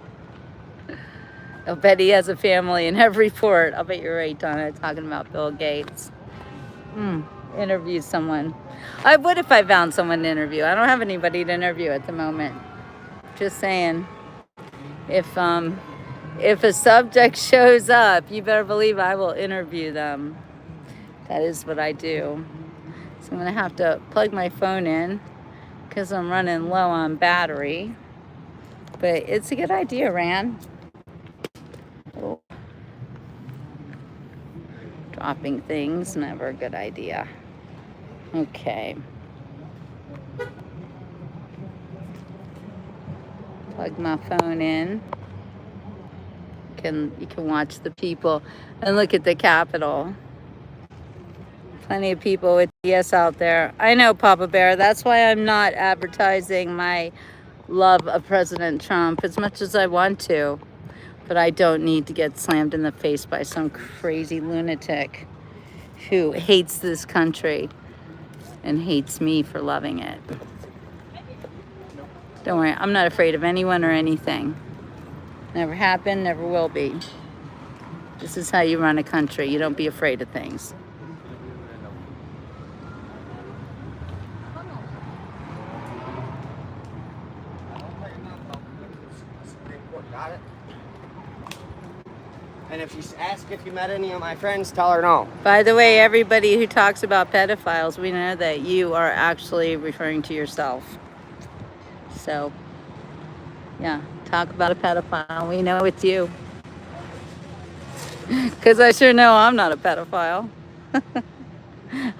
I'll bet he has a family in every port. I'll bet you're right, Donna, talking about Bill Gates. Interview someone. I would if I found someone to interview. I don't have anybody to interview at the moment. Just saying. If a subject shows up, you better believe I will interview them. That is what I do. So I'm going to have to plug my phone in because I'm running low on battery. But it's a good idea, Ran. Oh. Dropping things, never a good idea. Okay. Plug my phone in. You can watch the people and look at the Capitol. Plenty of people with DS out there. I know, Papa Bear. That's why I'm not advertising my love of President Trump as much as I want to. But I don't need to get slammed in the face by some crazy lunatic who hates this country and hates me for loving it. Don't worry, I'm not afraid of anyone or anything. Never happened, never will be. This is how you run a country. You don't be afraid of things. Got it? And if you ask if you met any of my friends, tell her no. By the way, everybody who talks about pedophiles, we know that you are actually referring to yourself. So, yeah, talk about a pedophile. We know it's you. Because I sure know I'm not a pedophile.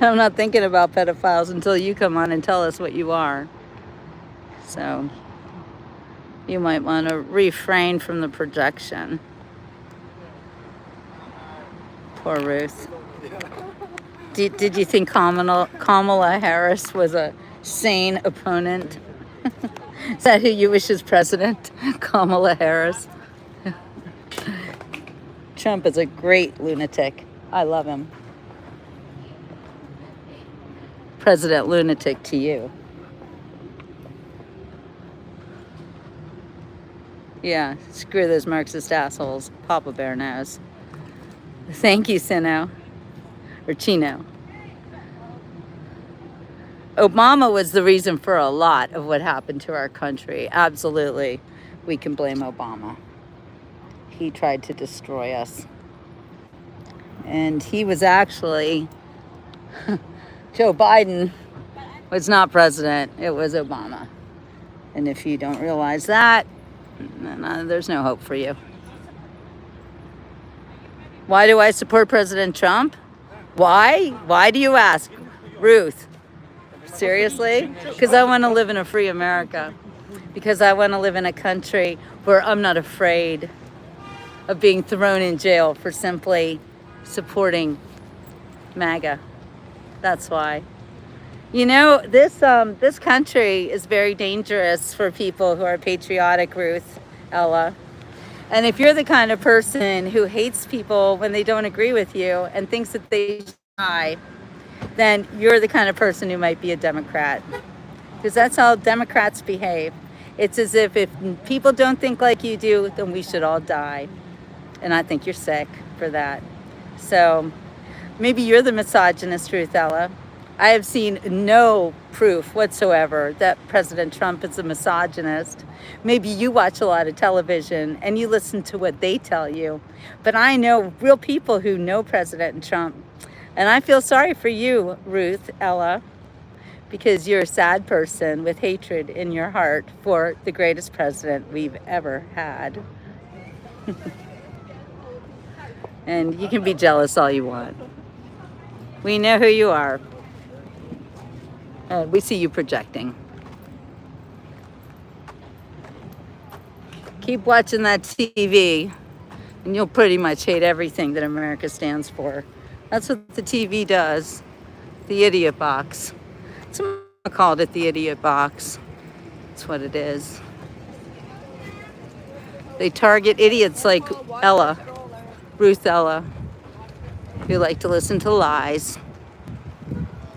I'm not thinking about pedophiles until you come on and tell us what you are. So, you might want to refrain from the projection. Poor Ruth. Did you think Kamala Harris was a sane opponent? Is that who you wish as president? Kamala Harris? Trump is a great lunatic. I love him. President lunatic to you. Yeah, screw those Marxist assholes. Papa Bear knows. Thank you, Sino. Or Chino. Obama was the reason for a lot of what happened to our country. Absolutely. We can blame Obama. He tried to destroy us. And he was actually, Joe Biden was not president, it was Obama. And if you don't realize that, then there's no hope for you. Why do I support President Trump? Why? Why do you ask? Ruth, seriously? Because I want to live in a free America. Because I want to live in a country where I'm not afraid of being thrown in jail for simply supporting MAGA. That's why. You know, this country is very dangerous for people who are patriotic, Ruth, Ella. And if you're the kind of person who hates people when they don't agree with you and thinks that they should die, then you're the kind of person who might be a Democrat. Because that's how Democrats behave. It's as if people don't think like you do, then we should all die. And I think you're sick for that. So maybe you're the misogynist, Ruth Ella. I have seen no proof whatsoever that President Trump is a misogynist. Maybe you watch a lot of television and you listen to what they tell you. But I know real people who know President Trump. And I feel sorry for you, Ruth Ella, because you're a sad person with hatred in your heart for the greatest president we've ever had. And you can be jealous all you want. We know who you are. We see you projecting. Keep watching that TV, and you'll pretty much hate everything that America stands for. That's what the TV does. The idiot box. Someone called it the idiot box. That's what it is. They target idiots like Ella, Ruth Ella, who like to listen to lies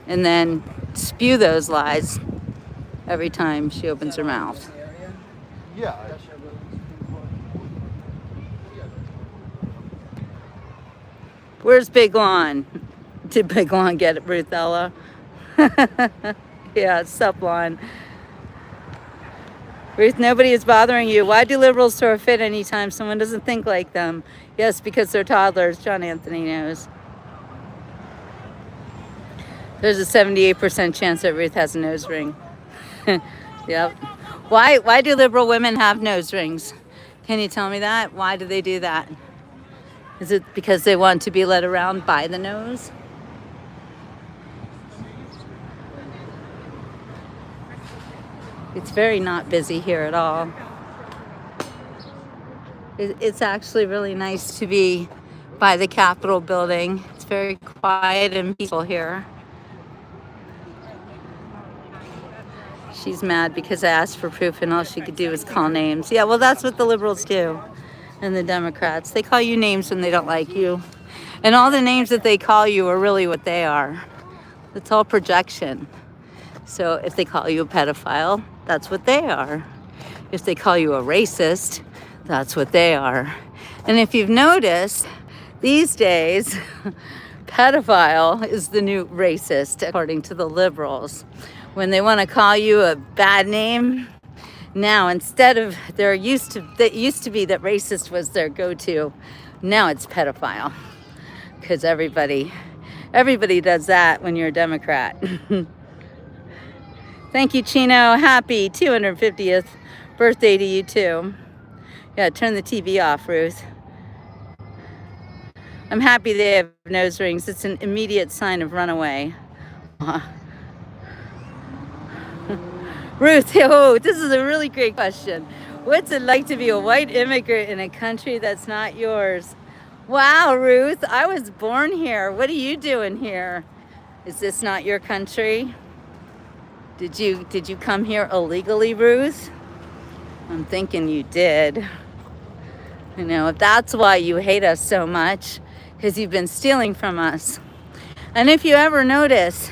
and then spew those lies every time she opens her mouth. Yeah. Where's Big Lawn? Did Big Lawn get it, Ruth Ella? Yeah, sup, Lawn. Ruth, nobody is bothering you. Why do liberals throw a fit anytime someone doesn't think like them? Yes, because they're toddlers. John Anthony knows. There's a 78% chance that Ruth has a nose ring. Yep. Why do liberal women have nose rings? Can you tell me that? Why do they do that? Is it because they want to be led around by the nose? It's very not busy here at all. It's actually really nice to be by the Capitol building. It's very quiet and peaceful here. She's mad because I asked for proof and all she could do was call names. Yeah, well, that's what the liberals do. And the Democrats. They call you names when they don't like you. And all the names that they call you are really what they are. It's all projection. So if they call you a pedophile, that's what they are. If they call you a racist, that's what they are. And if you've noticed, these days, pedophile is the new racist, according to the liberals. When they want to call you a bad name, now instead of that used to be that racist was their go-to, now it's pedophile. Because everybody does that when you're a Democrat. Thank you, Chino. Happy 250th birthday to you too. Yeah, turn the TV off, Ruth. I'm happy they have nose rings. It's an immediate sign of runaway. Ruth, oh, this is a really great question. What's it like to be a white immigrant in a country that's not yours? Wow, Ruth, I was born here. What are you doing here? Is this not your country? Did you come here illegally, Ruth? I'm thinking you did. You know, if that's why you hate us so much, because you've been stealing from us. And if you ever notice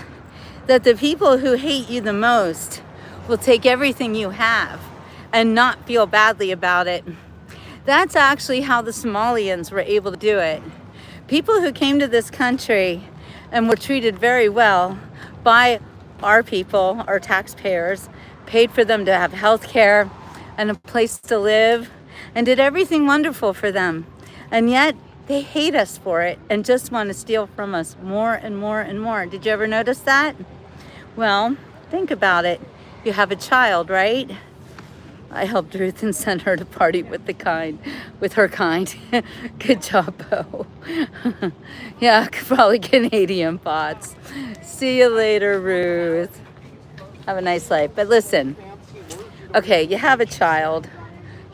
that the people who hate you the most will take everything you have and not feel badly about it, that's actually how the Somalians were able to do it. People who came to this country and were treated very well by our people, our taxpayers, paid for them to have health care and a place to live, and did everything wonderful for them. And yet they hate us for it and just want to steal from us more and more and more. Did you ever notice that? Well, think about it. You have a child, right? I helped Ruth and sent her to party with her kind. Good job, Bo. Yeah, probably Canadian bots. See you later, Ruth. Have a nice life. But listen, okay, you have a child.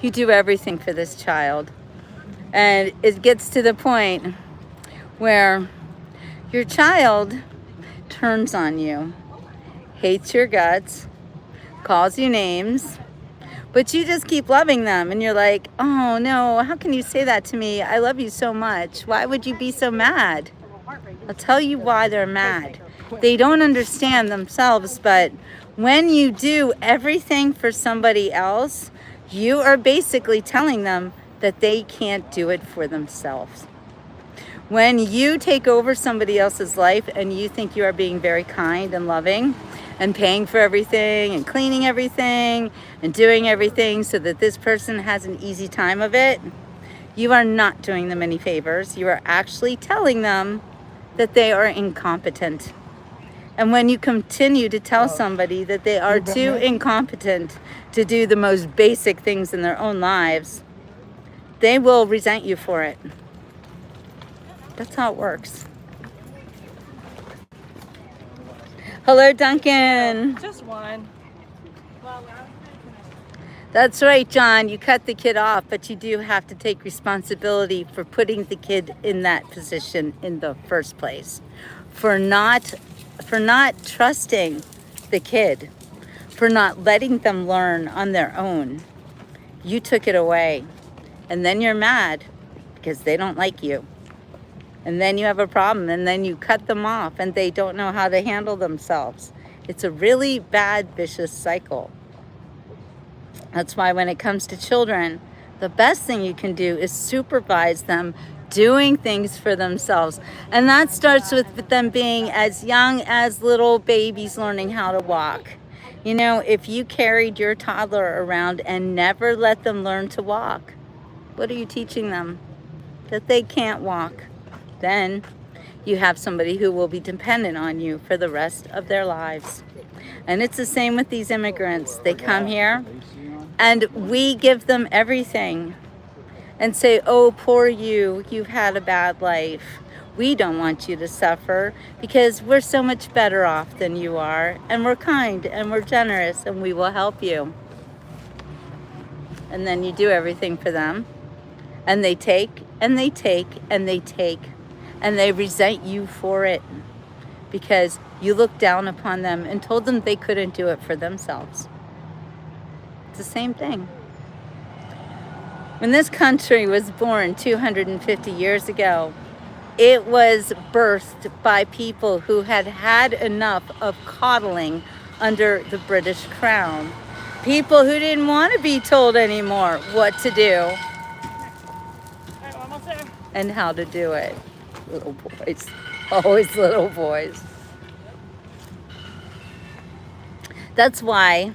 You do everything for this child. And it gets to the point where your child turns on you, hates your guts, calls you names, but you just keep loving them. And you're like, oh no, how can you say that to me? I love you so much. Why would you be so mad? I'll tell you why they're mad. They don't understand themselves, but when you do everything for somebody else, you are basically telling them that they can't do it for themselves. When you take over somebody else's life and you think you are being very kind and loving and paying for everything and cleaning everything and doing everything so that this person has an easy time of it, you are not doing them any favors. You are actually telling them that they are incompetent. And when you continue to tell somebody that they are too incompetent to do the most basic things in their own lives, they will resent you for it. That's how it works. Hello, Duncan. Just one. That's right, John. You cut the kid off, but you do have to take responsibility for putting the kid in that position in the first place. For not trusting the kid, for not letting them learn on their own. You took it away. And then you're mad because they don't like you. And then you have a problem, and then you cut them off and they don't know how to handle themselves. It's a really bad, vicious cycle. That's why when it comes to children, the best thing you can do is supervise them doing things for themselves. And that starts with them being as young as little babies learning how to walk. You know, if you carried your toddler around and never let them learn to walk, what are you teaching them? That they can't walk. Then you have somebody who will be dependent on you for the rest of their lives. And it's the same with these immigrants. They come here and we give them everything and say, oh, poor you, you've had a bad life. We don't want you to suffer because we're so much better off than you are. And we're kind and we're generous and we will help you. And then you do everything for them. And they take and they take and they take. And they resent you for it because you looked down upon them and told them they couldn't do it for themselves. It's the same thing. When this country was born 250 years ago, it was birthed by people who had had enough of coddling under the British Crown. People who didn't want to be told anymore what to do and how to do it. Little boys, always little boys. That's why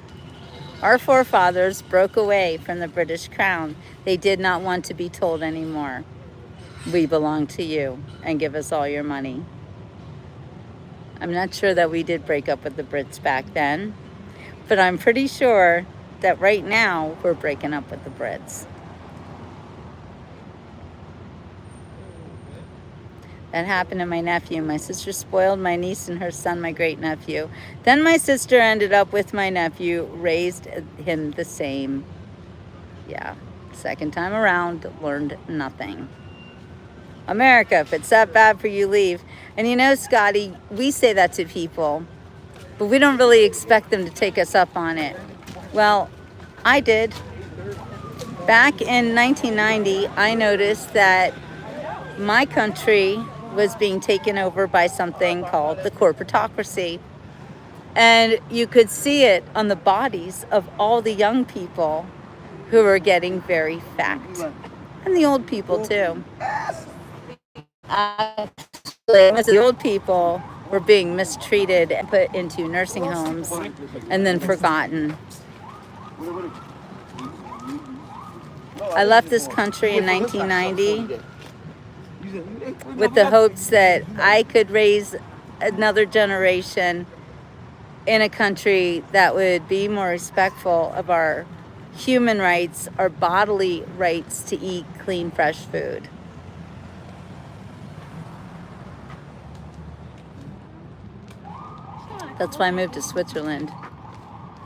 our forefathers broke away from the British Crown. They did not want to be told anymore. We belong to you and give us all your money. I'm not sure that we did break up with the Brits back then, but I'm pretty sure that right now we're breaking up with the Brits. That happened to my nephew. My sister spoiled my niece and her son, my great nephew. Then my sister ended up with my nephew, raised him the same. Yeah, second time around, learned nothing. America, if it's that bad for you, leave. And you know, Scotty, we say that to people, but we don't really expect them to take us up on it. Well, I did. Back in 1990, I noticed that my country was being taken over by something called the corporatocracy. And you could see it on the bodies of all the young people who were getting very fat. And the old people too. Actually, the old people were being mistreated and put into nursing homes and then forgotten. I left this country in 1990. with the hopes that I could raise another generation in a country that would be more respectful of our human rights, our bodily rights to eat clean, fresh food. That's why I moved to Switzerland.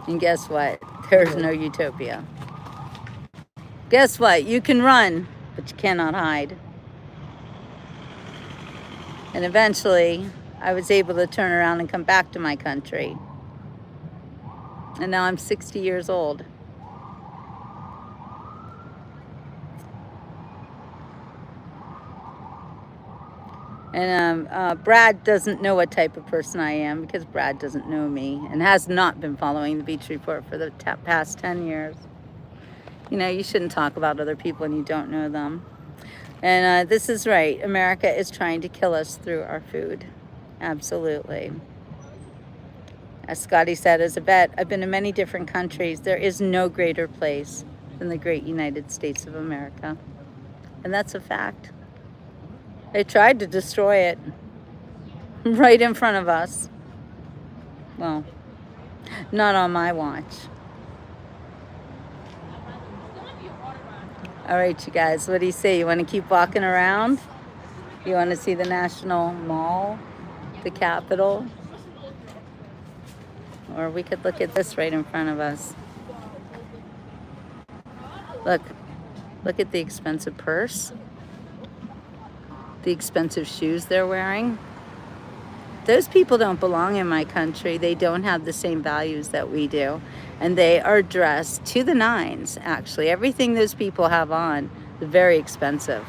And guess what? There's no utopia. Guess what? You can run, but you cannot hide. And eventually, I was able to turn around and come back to my country. And now I'm 60 years old. And Brad doesn't know what type of person I am because Brad doesn't know me and has not been following the Beach Report for the past 10 years. You know, you shouldn't talk about other people when you don't know them. And this is right. America is trying to kill us through our food. Absolutely. As Scotty said, as a vet, I've been to many different countries. There is no greater place than the great United States of America. And that's a fact. They tried to destroy it right in front of us. Well, not on my watch. All right, you guys, what do you say? You want to keep walking around? You want to see the National Mall, the Capitol? Or we could look at this right in front of us. Look at the expensive purse. The expensive shoes they're wearing. Those people don't belong in my country. They don't have the same values that we do. And they are dressed to the nines, actually. Everything those people have on is very expensive.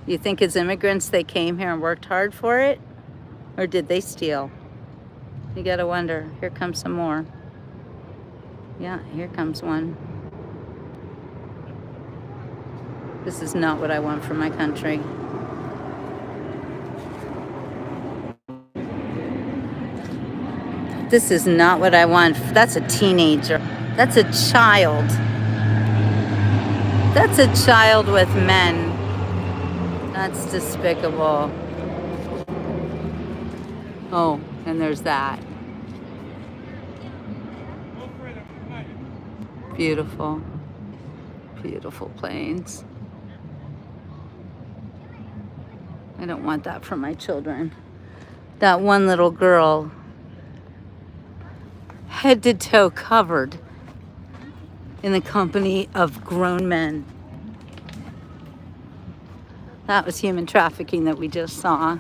You think as immigrants they came here and worked hard for it? Or did they steal? You gotta wonder. Here comes some more. Yeah, here comes one. This is not what I want for my country. This is not what I want. That's a teenager. That's a child. That's a child with men. That's despicable. Oh, and there's that. Beautiful. Beautiful planes. I don't want that for my children. That one little girl, head to toe covered in the company of grown men. That was human trafficking that we just saw.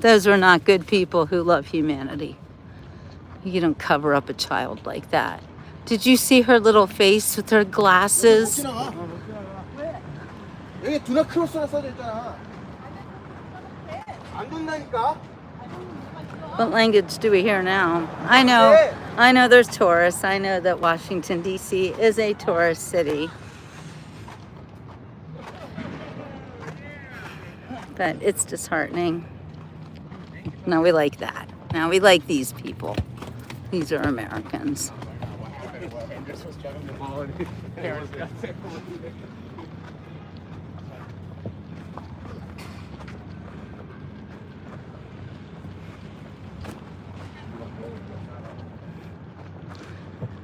Those were not good people who love humanity. You don't cover up a child like that. Did you see her little face with her glasses? 여기 do not cross라 써져 있잖아. 안 된다니까. What language do we hear now? I know there's tourists. I know that Washington, D.C. is a tourist city. But it's disheartening. Now we like that. Now we like these people. These are Americans.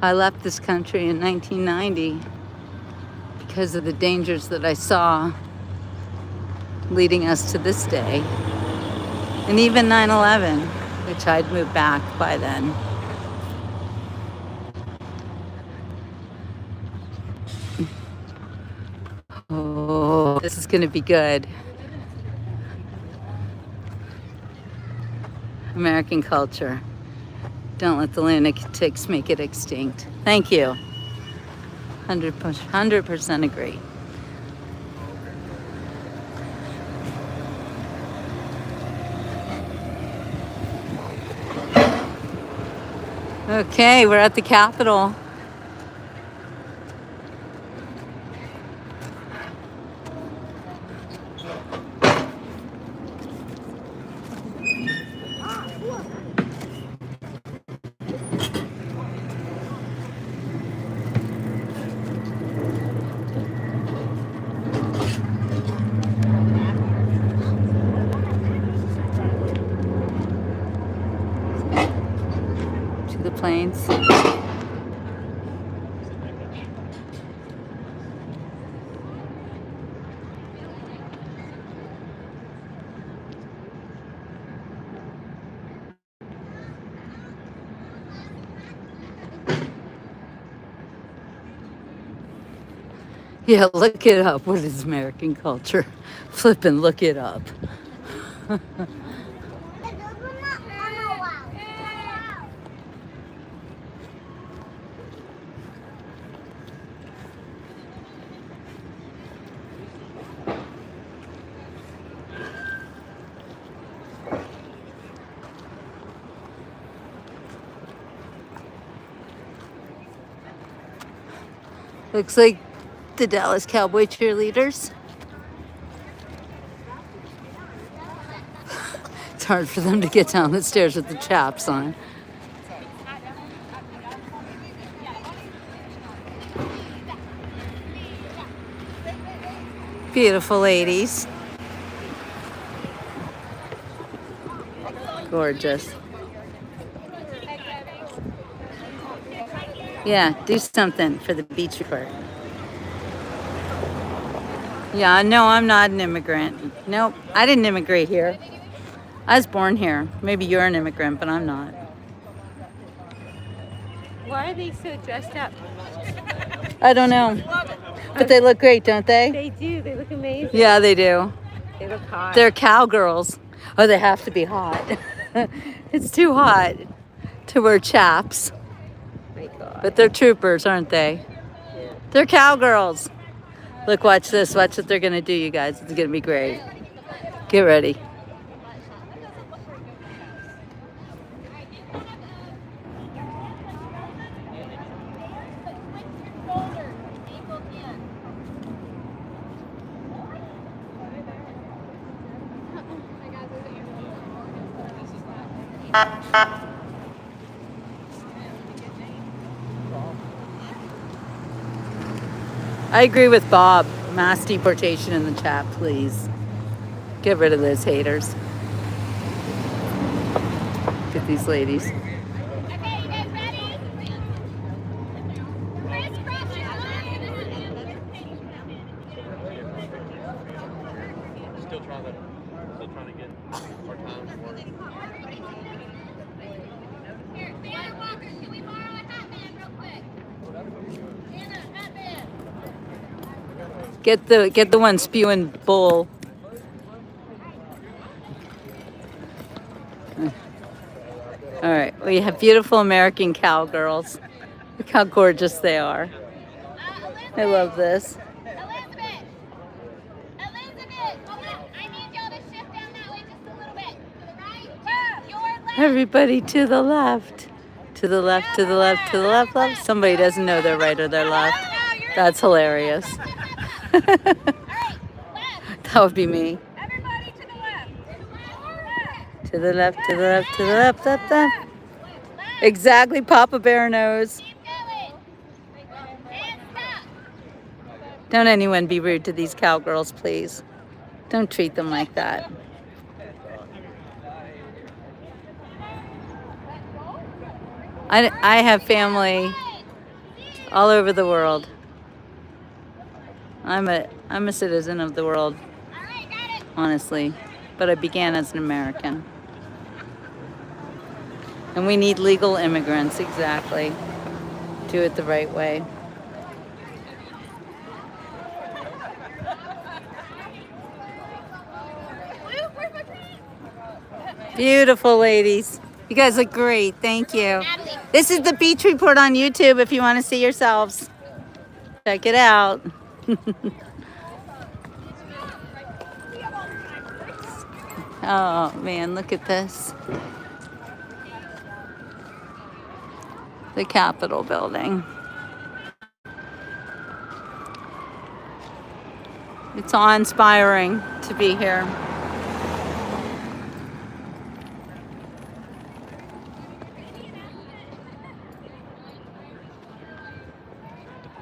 I left this country in 1990 because of the dangers that I saw leading us to this day. And even 9/11, which I'd moved back by then. Oh, this is gonna be good. American culture. Don't let the lunatics make it extinct. Thank you. 100% agree. Okay, we're at the Capitol. airplanes. Yeah, look it up. What is American culture? Flippin', look it up. Looks like the Dallas Cowboy cheerleaders. It's hard for them to get down the stairs with the chaps on. Beautiful ladies. Gorgeous. Yeah, do something for the beach report. Yeah, no, I'm not an immigrant. Nope, I didn't immigrate here. I was born here. Maybe you're an immigrant, but I'm not. Why are they so dressed up? I don't know. But they look great, don't they? They do. They look amazing. Yeah, they do. They look hot. They're cowgirls. Oh, they have to be hot. It's too hot to wear chaps. My God. But they're troopers, aren't they? Yeah. They're cowgirls. Look, watch this. Watch what they're going to do, you guys. It's going to be great. Get ready. I agree with Bob. Mass deportation in the chat, please. Get rid of those haters. Look at these ladies. Okay, you guys ready? Crisscross your lines. Still trying to get our time for it. Here, Banner Walker, can we borrow a hat band real quick? Banner, hat band. Get the one spewing bull. All right, we have beautiful American cowgirls. Look how gorgeous they are. I love this. Elizabeth! Elizabeth! I need y'all to shift down that way just a little bit. To the right. Your left. Everybody to the left. To the left, to the left, to the left, left. Somebody doesn't know their right or their left. That's hilarious. All right, left. That would be me. Everybody to the left. Left. To the left, to the left, to the left, left, left. Left. Exactly, Papa Bear knows. Keep going. And stop. Don't anyone be rude to these cowgirls, please. Don't treat them like that. I have family all over the world. I'm a citizen of the world, All right, got it. honestly, but I began as an American. And we need legal immigrants, exactly. Do it the right way. Beautiful ladies. You guys look great. Thank you. This is the beach report on YouTube if you want to see yourselves. Check it out. Oh man, look at this. The Capitol building. It's awe-inspiring to be here.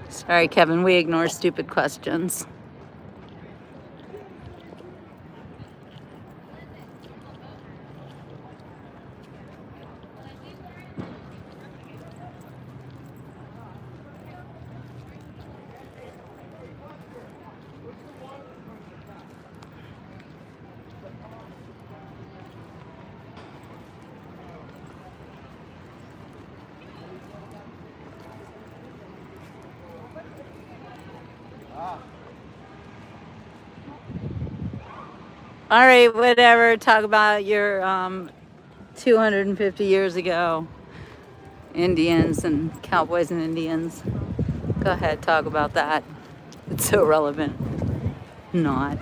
Sorry, Kevin, we ignore stupid questions. All right, whatever. Talk about your 250 years ago Indians and cowboys and Indians. Go ahead, talk about that. It's so relevant. Not.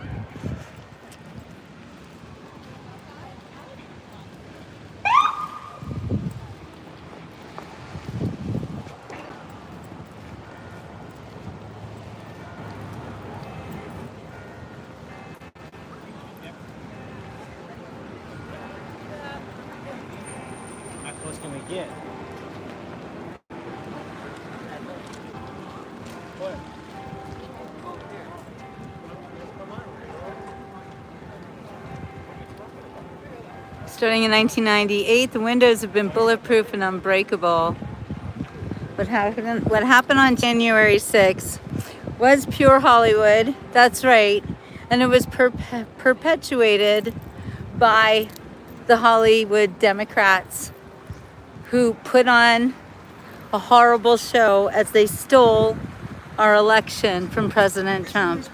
How close can we get? What? Starting in 1998, the windows have been bulletproof and unbreakable. What happened on January 6th was pure Hollywood. That's right. And it was perpetuated by the Hollywood Democrats who put on a horrible show as they stole our election from President Trump.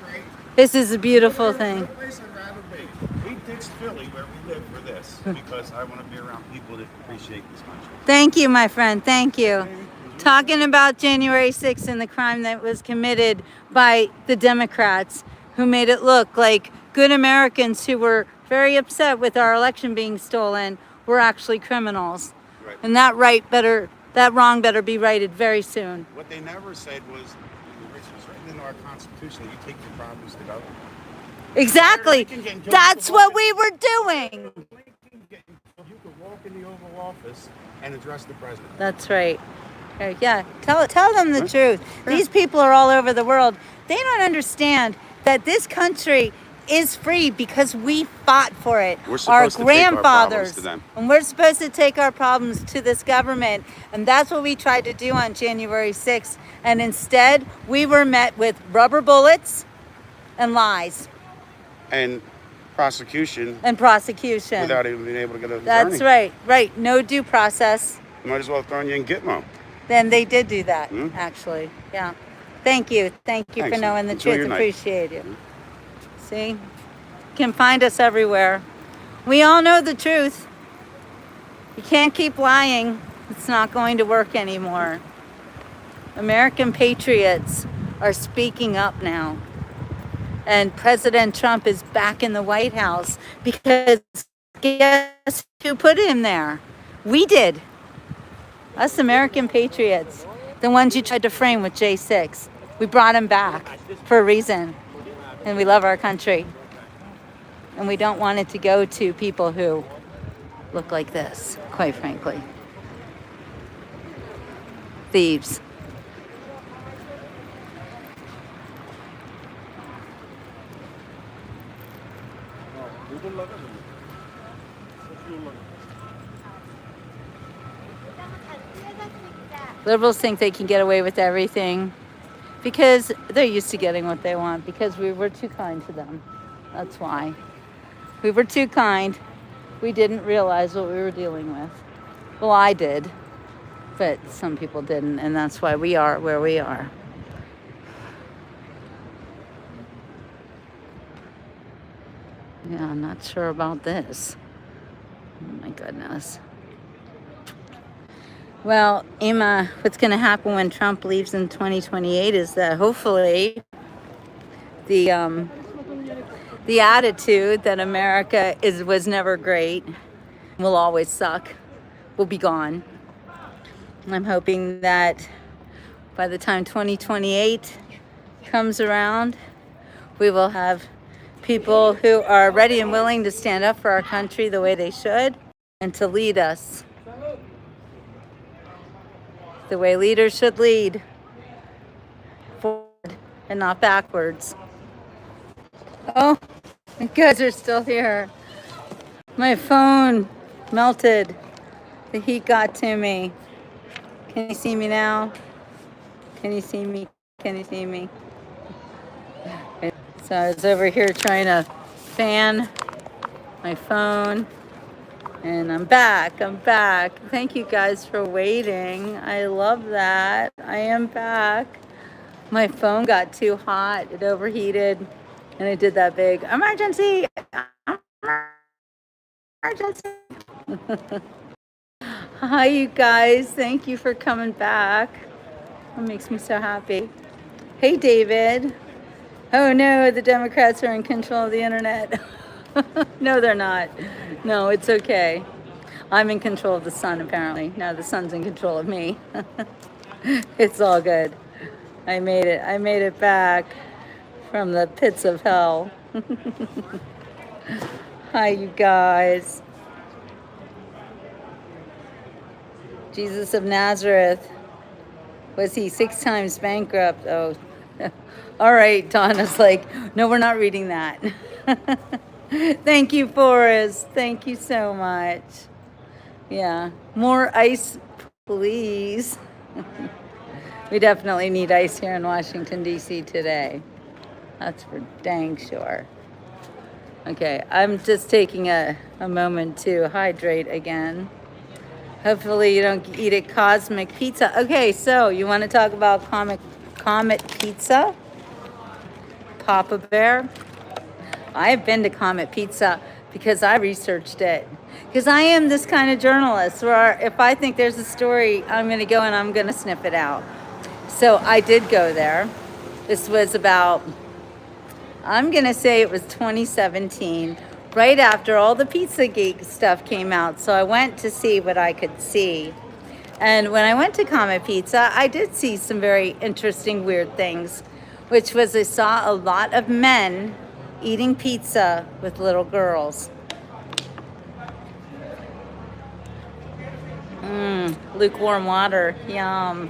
This is a beautiful thing. Place I'd rather be. We ditched Philly where we live for this because I want to be around people that appreciate this country. Thank you, my friend. Thank you. Talking about January 6th and the crime that was committed by the Democrats who made it look like good Americans who were very upset with our election being stolen were actually criminals. Right. And that wrong better be righted very soon. What they never said was, which was written into our Constitution, that you take your problems to government. Exactly. That's what we were doing. You could walk in the Oval Office and address the president. That's right. Yeah, tell them the truth. These people are all over the world. They don't understand that this country is free because we fought for it. We're supposed to take our problems to them. And we're supposed to take our problems to this government. And that's what we tried to do on January 6th. And instead, we were met with rubber bullets and lies. And prosecution. Without even being able to get an attorney. That's right. Right. No due process. Might as well have thrown you in Gitmo. Then they did do that, actually. Yeah. Thank you. Thank you for Thanks. knowing the Enjoy truth. your night. Appreciate it. See? You can find us everywhere. We all know the truth. You can't keep lying. It's not going to work anymore. American patriots are speaking up now. And President Trump is back in the White House because guess who put him there? We did. Us American patriots, the ones you tried to frame with J6. We brought him back for a reason. And we love our country. And we don't want it to go to people who look like this, quite frankly. Thieves. Liberals think they can get away with everything because they're used to getting what they want, because we were too kind to them. That's why. We were too kind. We didn't realize what we were dealing with. Well, I did, but some people didn't, and that's why we are where we are. Yeah, I'm not sure about this. Oh my goodness. Well, Emma, what's going to happen when Trump leaves in 2028 is that hopefully the attitude that America was never great, will always suck, will be gone. I'm hoping that by the time 2028 comes around, we will have people who are ready and willing to stand up for our country the way they should and to lead us the way leaders should lead, forward and not backwards. Oh, you guys are still here. My phone melted. The heat got to me. Can you see me now? Can you see me? Can you see me? So I was over here trying to fan my phone. And I'm back. Thank you guys for waiting. I love that. I am back. My phone got too hot. It overheated. And I did that big emergency. emergency. Hi, you guys. Thank you for coming back. That makes me so happy. Hey, David. Oh no, the Democrats are in control of the internet. No, they're not. No, it's okay. I'm in control of the sun, apparently. Now the sun's in control of me. It's all good. I made it. I made it back from the pits of hell. Hi, you guys. Jesus of Nazareth. Was he 6 times bankrupt? Oh, all right. Donna's like, no, we're not reading that. Thank you, Forrest. Thank you so much. Yeah, more ice, please. We definitely need ice here in Washington, D.C. today. That's for dang sure. Okay, I'm just taking a moment to hydrate again. Hopefully you don't eat at Cosmic Pizza. Okay, so you want to talk about Comet Pizza? Papa Bear? I've been to Comet Pizza because I researched it. Because I am this kind of journalist where if I think there's a story, I'm going to go and I'm going to sniff it out. So I did go there. This was about, I'm going to say it was 2017, right after all the Pizzagate stuff came out. So I went to see what I could see. And when I went to Comet Pizza, I did see some very interesting, weird things, which was I saw a lot of men eating pizza with little girls. Lukewarm water, yum.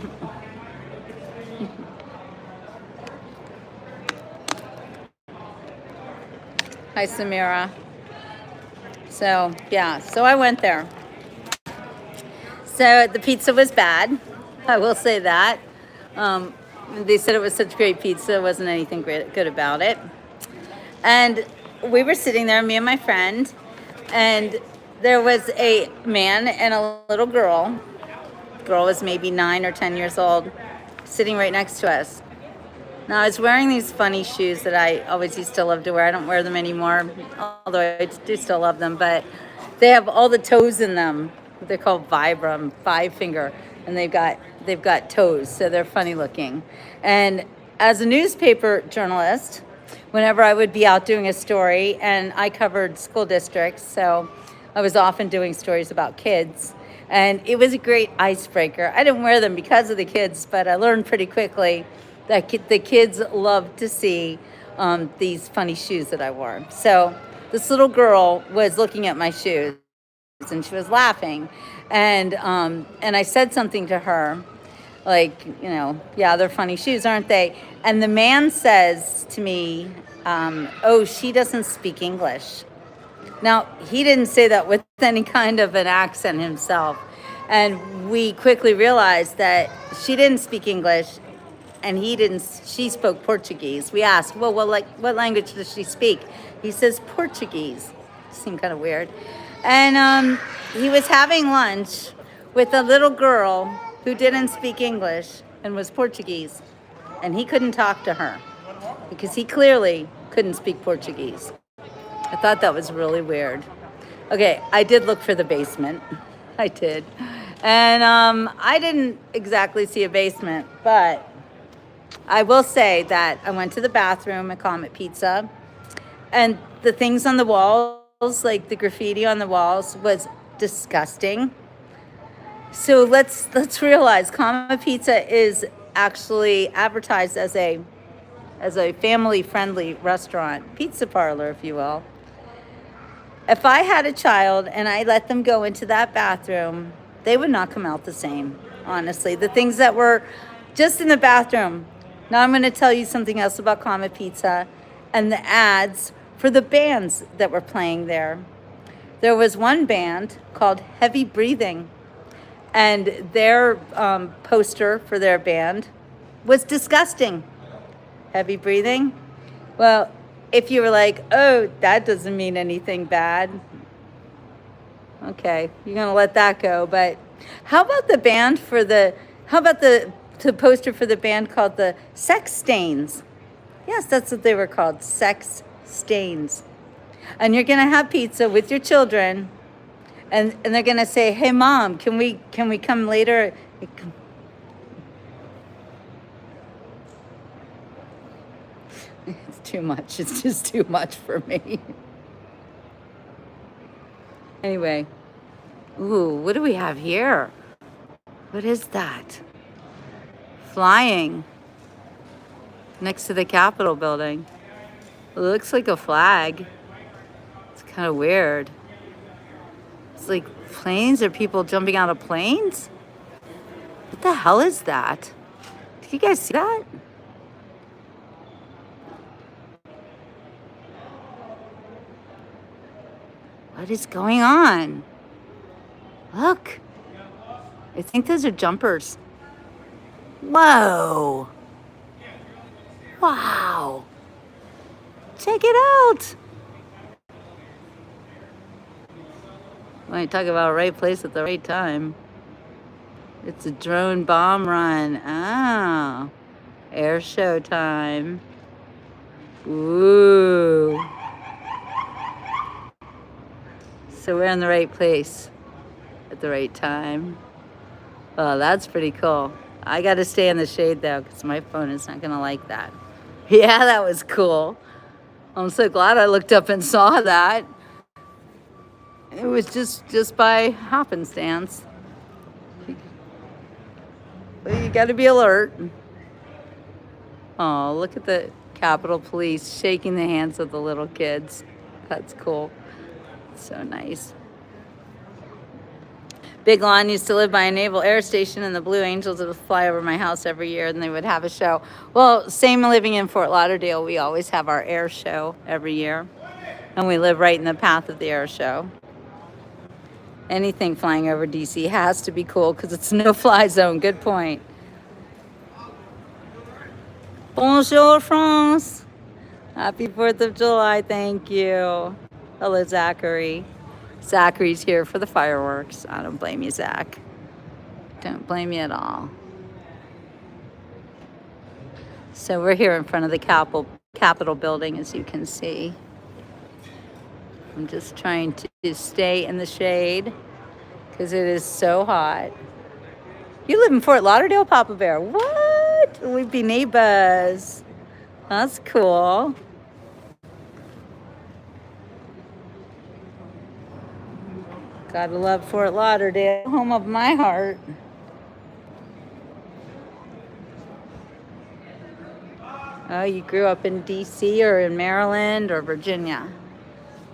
Hi, Samira. So, yeah, so I went there. So the pizza was bad, I will say that. They said it was such great pizza, there wasn't anything good about it. And we were sitting there, me and my friend, and there was a man and a little girl. Girl was maybe 9 or 10 years old, sitting right next to us. Now, I was wearing these funny shoes that I always used to love to wear. I don't wear them anymore, although I do still love them, but they have all the toes in them. They're called Vibram, 5-finger, and they've got toes, so they're funny looking. And as a newspaper journalist, whenever I would be out doing a story, and I covered school districts, so I was often doing stories about kids, and it was a great icebreaker. I didn't wear them because of the kids, but I learned pretty quickly that the kids loved to see these funny shoes that I wore. So this little girl was looking at my shoes, and she was laughing, and I said something to her, like, you know, yeah, they're funny shoes, aren't they? And the man says to me, oh, she doesn't speak English. Now, he didn't say that with any kind of an accent himself. And we quickly realized that she didn't speak English and she spoke Portuguese. We asked, well, what language does she speak? He says Portuguese. Seemed kind of weird. And he was having lunch with a little girl who didn't speak English and was Portuguese. And he couldn't talk to her because he clearly couldn't speak Portuguese. I thought that was really weird. Okay, I did look for the basement. I did. And I didn't exactly see a basement, but I will say that I went to the bathroom at Comet Pizza, and the things on the walls, like the graffiti on the walls, was disgusting. So let's realize Comet Pizza is actually advertised as a family-friendly restaurant, pizza parlor, if you will. If I had a child and I let them go into that bathroom, they would not come out the same, honestly. The things that were just in the bathroom. Now I'm going to tell you something else about Comet Pizza and the ads for the bands that were playing there. There was one band called Heavy Breathing, and their poster for their band was disgusting. Heavy breathing? Well, if you were like, oh, that doesn't mean anything bad, okay, you're going to let that go. But how about the poster for the band called the Sex Stains? Yes, that's what they were called, Sex Stains. And you're gonna have pizza with your children, and they're gonna say, "Hey, Mom, can we come later?" It's too much. It's just too much for me. Anyway, ooh, what do we have here? What is that? Flying next to the Capitol building. It looks like a flag. It's kind of weird. It's like planes or people jumping out of planes? What the hell is that? Did you guys see that? What is going on? Look. I think those are jumpers. Whoa. Wow. Check it out. When I talk about right place at the right time. It's a drone bomb run. Oh. Air show time. Ooh. So we're in the right place at the right time. Oh, that's pretty cool. I got to stay in the shade though, because my phone is not gonna like that. Yeah, that was cool. I'm so glad I looked up and saw that. It was just by happenstance. But you got to be alert. Oh, look at the Capitol Police shaking the hands of the little kids. That's cool. So nice. Big Lawn used to live by a naval air station, and the Blue Angels would fly over my house every year, and they would have a show. Well, same living in Fort Lauderdale. We always have our air show every year, and we live right in the path of the air show. Anything flying over DC has to be cool because it's a no-fly zone. Good point. Bonjour, France. Happy 4th of July. Thank you. Hello, Zachary. Zachary's here for the fireworks. I don't blame you, Zach. Don't blame you at all. So we're here in front of the Capitol building, as you can see. I'm just trying to stay in the shade because it is so hot. You live in Fort Lauderdale, Papa Bear? What? We'd be neighbors. That's cool. Gotta love Fort Lauderdale, home of my heart. Oh, you grew up in DC or in Maryland or Virginia?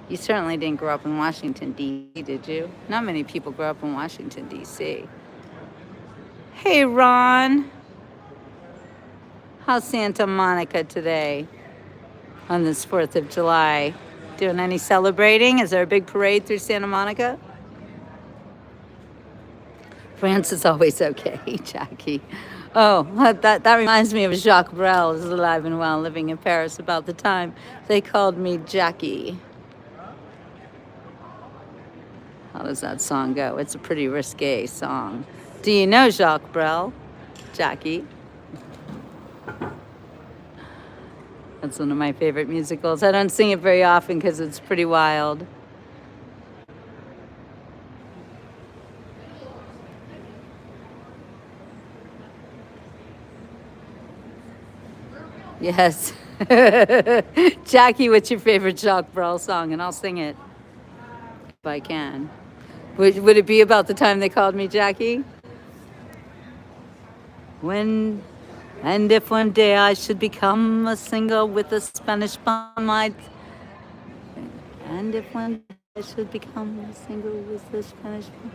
You certainly didn't grow up in Washington, D.C., did you? Not many people grow up in Washington, D.C. Hey, Ron. How's Santa Monica today on this 4th of July? Doing any celebrating? Is there a big parade through Santa Monica? France is always okay, Jackie. Oh, that reminds me of Jacques Brel, who's alive and well, living in Paris about the time they called me Jackie. How does that song go? It's a pretty risque song. Do you know Jacques Brel, Jackie? That's one of my favorite musicals. I don't sing it very often because it's pretty wild. Yes. Jackie, what's your favorite Jacques Brel song? And I'll sing it if I can. Would it be about the time they called me Jackie? And if one day I should become a singer with a Spanish bum, and if one day I should become a singer with a Spanish bum.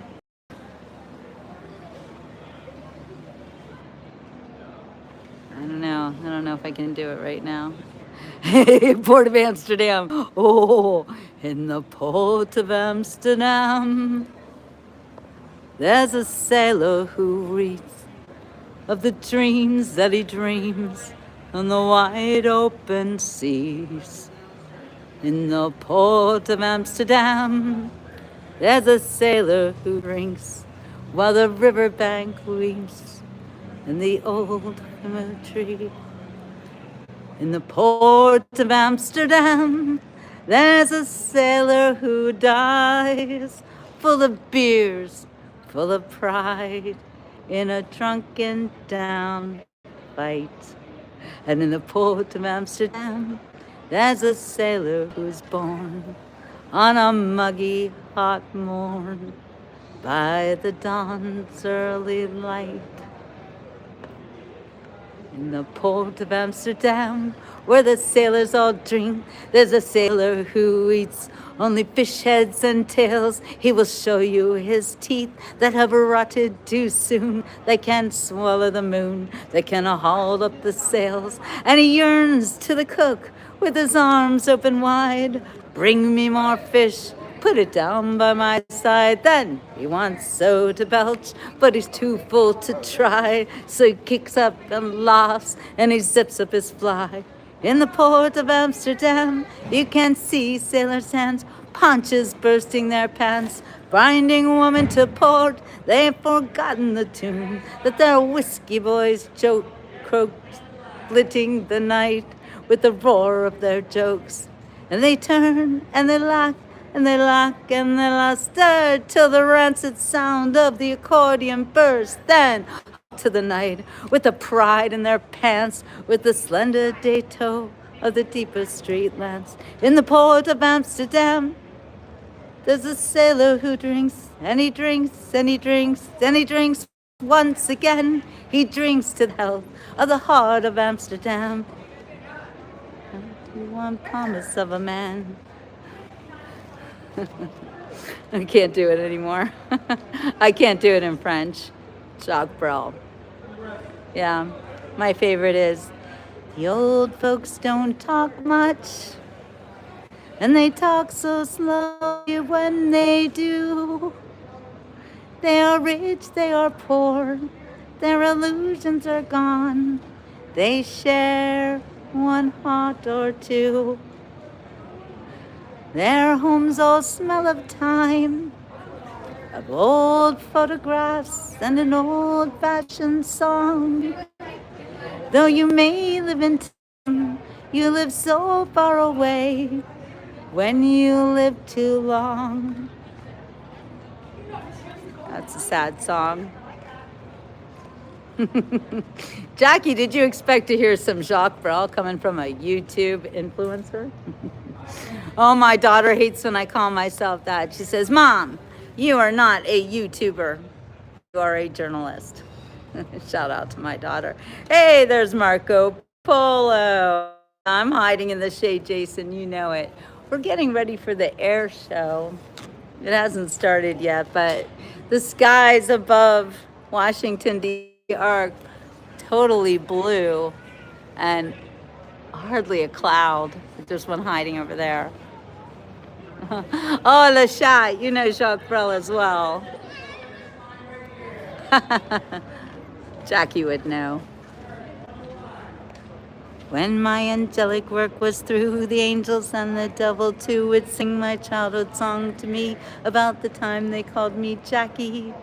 I don't know if I can do it right now. Port of Amsterdam. Oh, in the Port of Amsterdam, there's a sailor who reads of the dreams that he dreams on the wide open seas. In the Port of Amsterdam, there's a sailor who drinks while the riverbank weeps in the old willow tree. In the Port of Amsterdam, There's a sailor who dies, full of beers, full of pride, in a drunken down fight. And in the port of Amsterdam, there's a sailor who's born on a muggy hot morn by the dawn's early light. In the port of Amsterdam, where the sailors all drink, there's a sailor who eats only fish heads and tails. He will show you his teeth that have rotted too soon. They can't swallow the moon, they can haul up the sails. And he yearns to the cook with his arms open wide. Bring me more fish, put it down by my side. Then he wants so to belch, but he's too full to try. So he kicks up and laughs, and he zips up his fly. In the port of Amsterdam, you can see sailors' hands, paunches bursting their pants, binding woman to port. They've forgotten the tune that their whiskey boys croaked, splitting the night with the roar of their jokes. And they turn and they laugh and they lock and they lost stir till the rancid sound of the accordion burst. Then to the night with the pride in their pants, with the slender day toe of the deeper street lamps. In the port of Amsterdam, there's a sailor who drinks and he drinks and he drinks and he drinks once again. He drinks to the health of the heart of Amsterdam. One promise of a man. I can't do it anymore. I can't do it in French. Jacques Brel. Yeah, my favorite is, the old folks don't talk much, and they talk so slowly when they do. They are rich, they are poor, their illusions are gone. They share one heart or two. Their homes all smell of time, of old photographs and an old-fashioned song. Though you may live in town, you live so far away when you live too long. That's a sad song. Jackie, did you expect to hear some Jacques Brel coming from a YouTube influencer? Oh, my daughter hates when I call myself that. She says, Mom, you are not a YouTuber. You are a journalist. Shout out to my daughter. Hey, there's Marco Polo. I'm hiding in the shade, Jason. You know it. We're getting ready for the air show. It hasn't started yet, but the skies above Washington, D.C. are totally blue and hardly a cloud. There's one hiding over there. Oh, Le Chat, you know Jacques Brel as well. Jackie would know. When my angelic work was through, the angels and the devil too would sing my childhood song to me about the time they called me Jackie.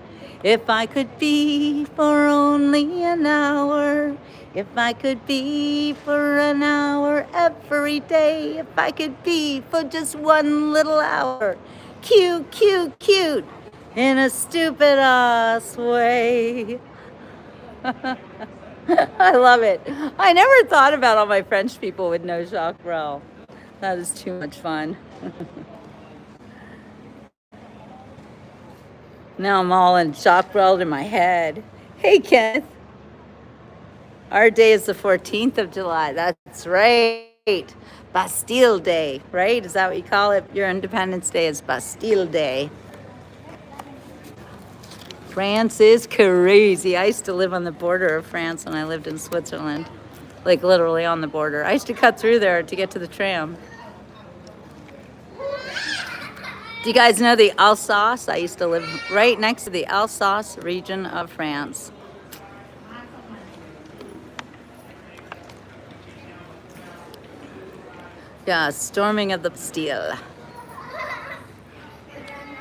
If I could be for only an hour, if I could be for an hour every day, if I could be for just one little hour, cute, cute, cute, in a stupid ass way. I love it. I never thought about all my French people would know Jacques Brel. That is too much fun. Now I'm all in Jacques Brel in my head. Hey, Kenneth. Our day is the 14th of July. That's right. Bastille Day, right? Is that what you call it? Your Independence Day is Bastille Day. France is crazy. I used to live on the border of France when I lived in Switzerland. Like literally on the border. I used to cut through there to get to the tram. Do you guys know the Alsace? I used to live right next to the Alsace region of France. Yeah, storming of the Bastille.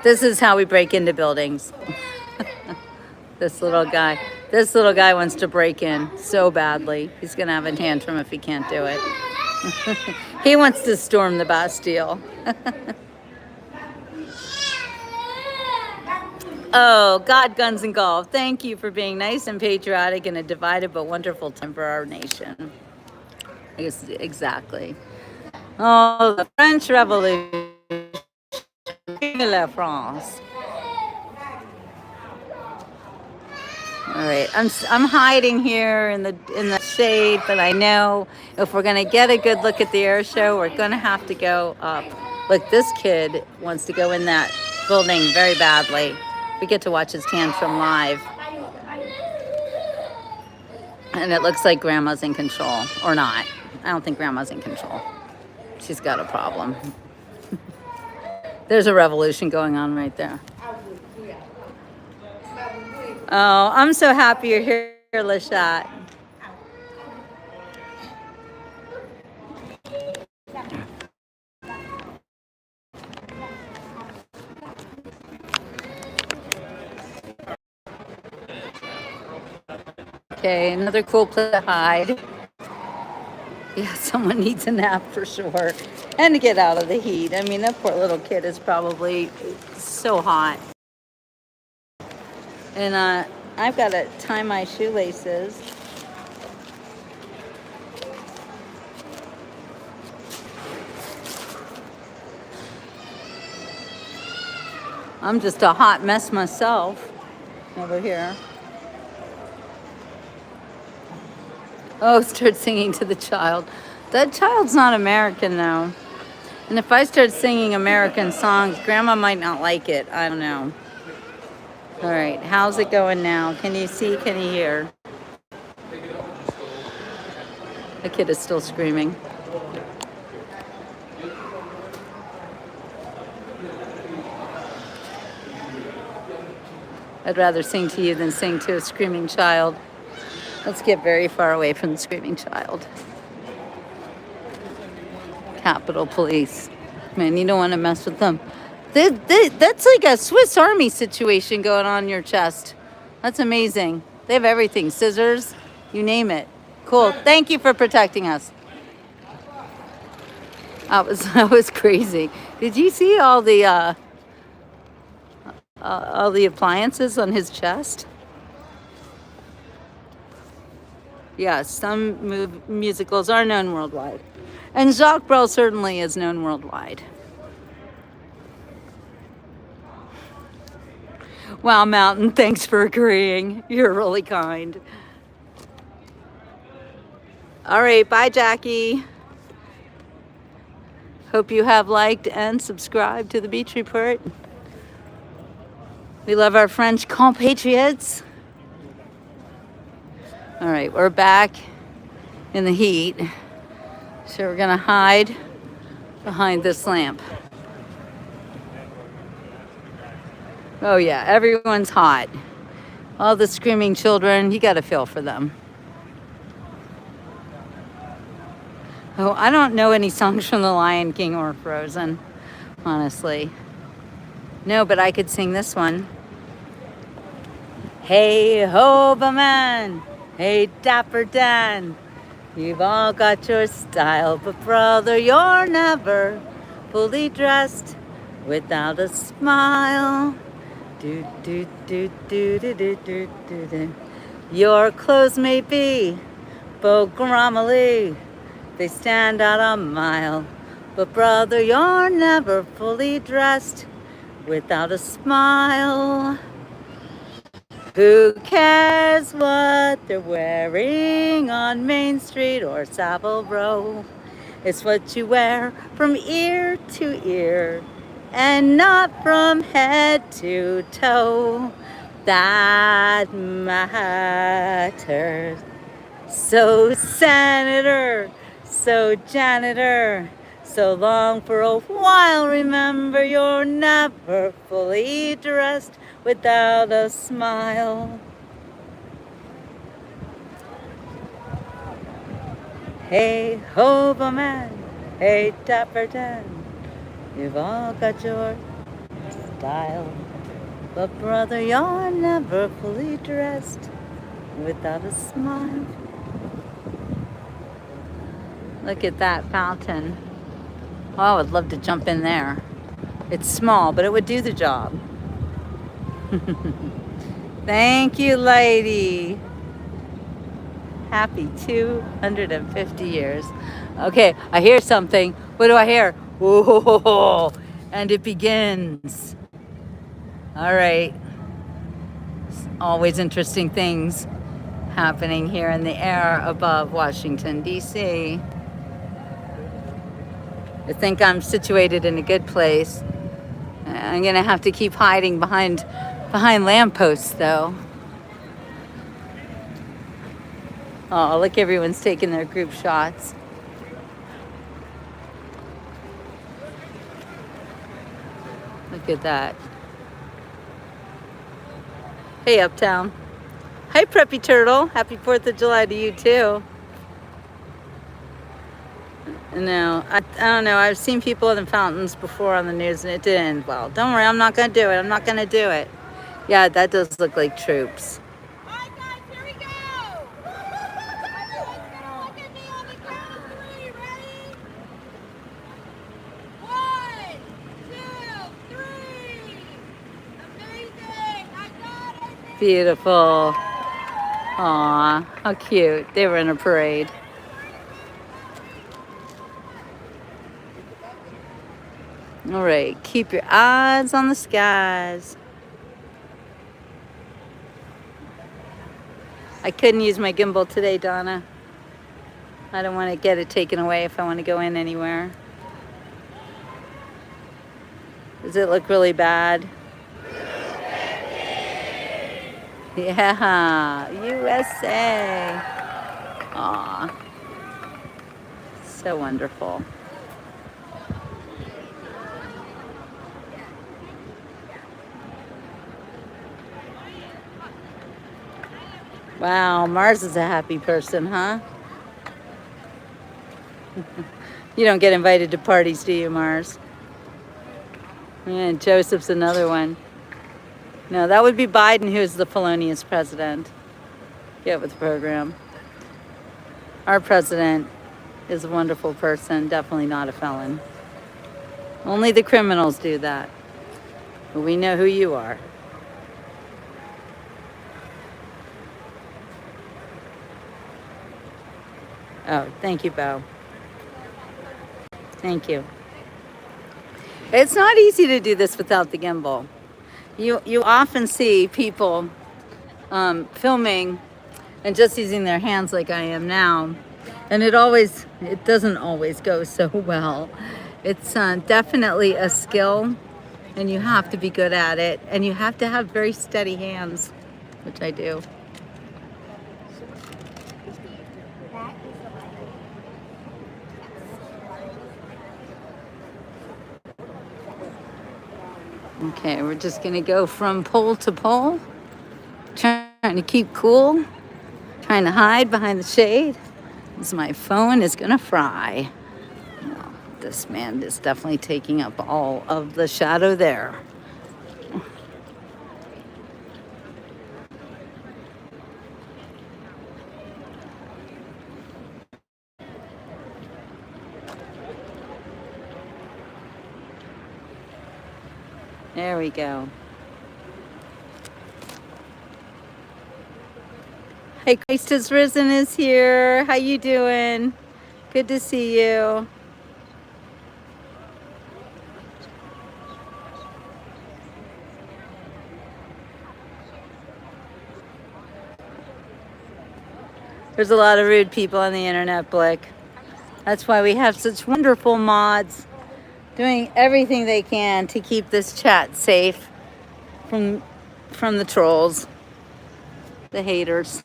This is how we break into buildings. This little guy wants to break in so badly. He's gonna have a tantrum if he can't do it. He wants to storm the Bastille. Oh, God, guns, and golf. Thank you for being nice and patriotic in a divided but wonderful time for our nation. Yes, exactly. Oh, the French Revolution. Vive la France. All right, I'm hiding here in the shade, but I know if we're gonna get a good look at the air show, we're gonna have to go up. Look, this kid wants to go in that building very badly. We get to watch his tantrum live, and it looks like Grandma's in control, or not. I don't think Grandma's in control. She's got a problem. There's a revolution going on right there. Oh, I'm so happy you're here, Lachat. Okay, another cool place to hide. Yeah, someone needs a nap for sure. And to get out of the heat. I mean, that poor little kid is probably so hot. And I've got to tie my shoelaces. I'm just a hot mess myself over here. Oh, start singing to the child. That child's not American, though. And if I start singing American songs, Grandma might not like it. I don't know. All right, how's it going now? Can you see? Can you hear? The kid is still screaming. I'd rather sing to you than sing to a screaming child. Let's get very far away from the screaming child. Capitol Police. Man, you don't want to mess with them. That's like a Swiss Army situation going on in your chest. That's amazing. They have everything. Scissors, you name it. Cool. Thank you for protecting us. That was crazy. Did you see all the appliances on his chest? Yes, some musicals are known worldwide. And Jacques Brel certainly is known worldwide. Wow, Mountain, thanks for agreeing. You're really kind. All right, bye, Jackie. Hope you have liked and subscribed to the Beach Report. We love our French compatriots. All right, we're back in the heat. So we're gonna hide behind this lamp. Oh yeah, everyone's hot. All the screaming children, you gotta feel for them. Oh, I don't know any songs from The Lion King or Frozen, honestly. No, but I could sing this one. Hey ho, man. Hey Dapper Dan. You've all got your style, but brother, you're never fully dressed without a smile. Do do do do do do do do do. Your clothes may be Bogramallee, they stand out a mile, but brother, you're never fully dressed without a smile. Who cares what they're wearing on Main Street or Savile Row? It's what you wear from ear to ear and not from head to toe that matters. So senator, so janitor, so long for a while, remember you're never fully dressed without a smile. Hey ho, man, hey Dapper Dan, you've all got your style, but brother, you're never fully dressed without a smile. Look at that fountain. Oh, I would love to jump in there. It's small, but it would do the job. Thank you, lady. Happy 250 years. Okay, I hear something. What do I hear? Whoa, and it begins. All right. Always interesting things happening here in the air above Washington, D.C. I think I'm situated in a good place. I'm gonna have to keep hiding behind lampposts though. Oh, look, everyone's taking their group shots. Look at that. Hey, Uptown. Hi, Preppy Turtle. Happy 4th of July to you too. No, I don't know. I've seen people in the fountains before on the news and it didn't end well. Don't worry, I'm not gonna do it. I'm not gonna do it. Yeah, that does look like troops. All right, guys, here we go. Everyone's gonna look at me on the count of 3. Ready? 1, 2, 3. Amazing. I got it. Beautiful. Aw, how cute. They were in a parade. All right, keep your eyes on the skies. I couldn't use my gimbal today, Donna. I don't want to get it taken away if I want to go in anywhere. Does it look really bad? Yeah, USA. Aw, so wonderful. Wow, Mars is a happy person, huh? You don't get invited to parties, do you, Mars? Yeah, Joseph's another one. No, that would be Biden, who's the felonious president. Get with the program. Our president is a wonderful person, definitely not a felon. Only the criminals do that. But we know who you are. Oh, thank you, Bo. Thank you. It's not easy to do this without the gimbal. You often see people filming and just using their hands like I am now, and it doesn't always go so well. It's definitely a skill, and you have to be good at it, and you have to have very steady hands, which I do. Okay, we're just gonna go from pole to pole, trying to keep cool, trying to hide behind the shade, because my phone is gonna fry. Oh, this man is definitely taking up all of the shadow there. There we go. Hey, Christ has risen is here. How you doing? Good to see you. There's a lot of rude people on the internet, Blick. That's why we have such wonderful mods doing everything they can to keep this chat safe from the trolls, the haters,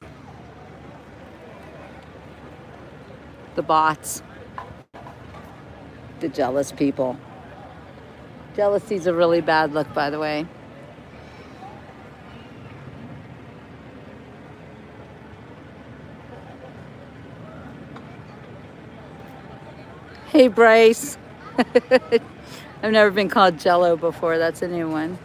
the bots, the jealous people. Jealousy's a really bad look, by the way. Hey, Bryce. I've never been called Jello before. That's a new one.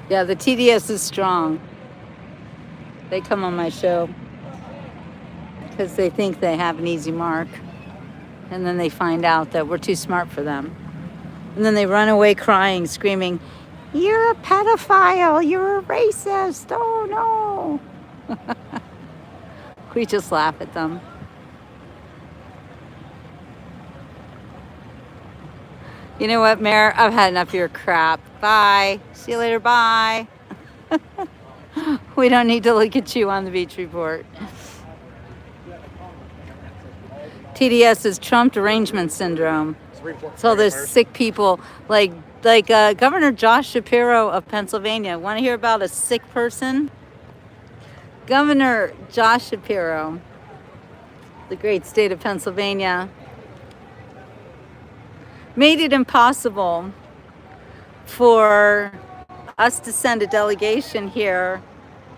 Yeah, the TDS is strong. They come on my show because they think they have an easy mark. And then they find out that we're too smart for them. And then they run away crying, screaming, "You're a pedophile, you're a racist, oh no." We just laugh at them. You know what, Mayor? I've had enough of your crap. Bye. See you later. Bye. We don't need to look at you on the beach report. TDS is Trump derangement syndrome. So there's sick people like Governor Josh Shapiro of Pennsylvania. Want to hear about a sick person? Governor Josh Shapiro, the great state of Pennsylvania, made it impossible for us to send a delegation here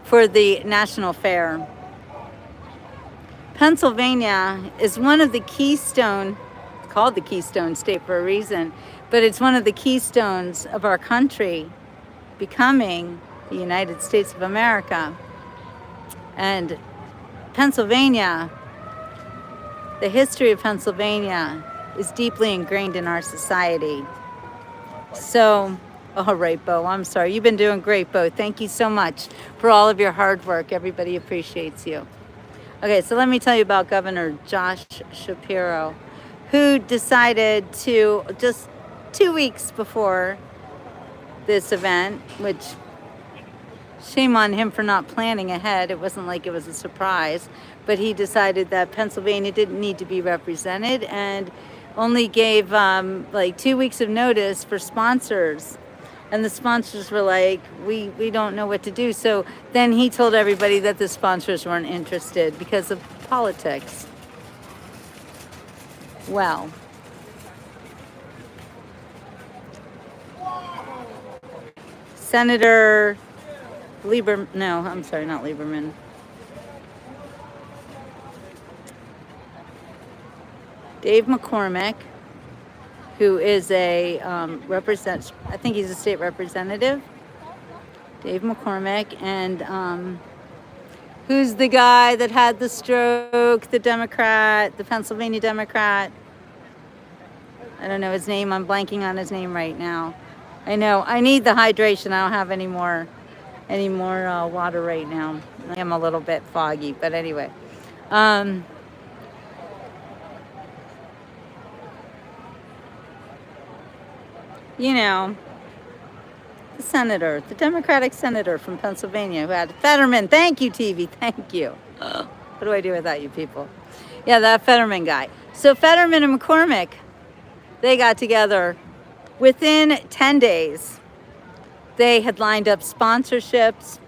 for the National Fair. Pennsylvania is one of the keystone, it's called the Keystone State for a reason, but it's one of the keystones of our country becoming the United States of America. And Pennsylvania, the history of Pennsylvania is deeply ingrained in our society. So, all right, Bo, I'm sorry. You've been doing great, Bo. Thank you so much for all of your hard work. Everybody appreciates you. Okay, so let me tell you about Governor Josh Shapiro, who decided to, just 2 weeks before this event, which shame on him for not planning ahead. It wasn't like it was a surprise, but he decided that Pennsylvania didn't need to be represented and only gave like 2 weeks of notice for sponsors. And the sponsors were like, we don't know what to do. So then he told everybody that the sponsors weren't interested because of politics. Well, Senator Lieberman. Dave McCormick, who is a I think he's a state representative. Dave McCormick, and who's the guy that had the stroke, the Democrat, the Pennsylvania Democrat? I don't know his name. I'm blanking on his name right now. I know. I need the hydration. I don't have any more water right now. I am a little bit foggy, but anyway. You know, the senator, the Democratic senator from Pennsylvania who had Fetterman. Thank you, TV. Thank you. What do I do without you people? Yeah, that Fetterman guy. So Fetterman and McCormick, they got together within 10 days. They had lined up sponsorships.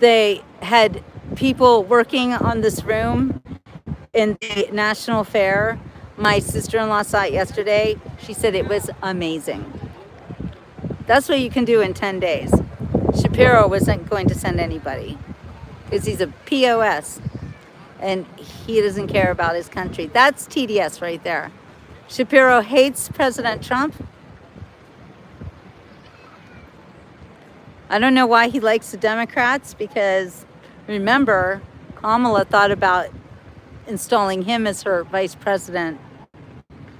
They had people working on this room in the National Fair. My sister-in-law saw it yesterday. She said it was amazing. That's what you can do in 10 days. Shapiro wasn't going to send anybody because he's a POS and he doesn't care about his country. That's TDS right there. Shapiro hates President Trump. I don't know why he likes the Democrats, because remember, Kamala thought about installing him as her vice president.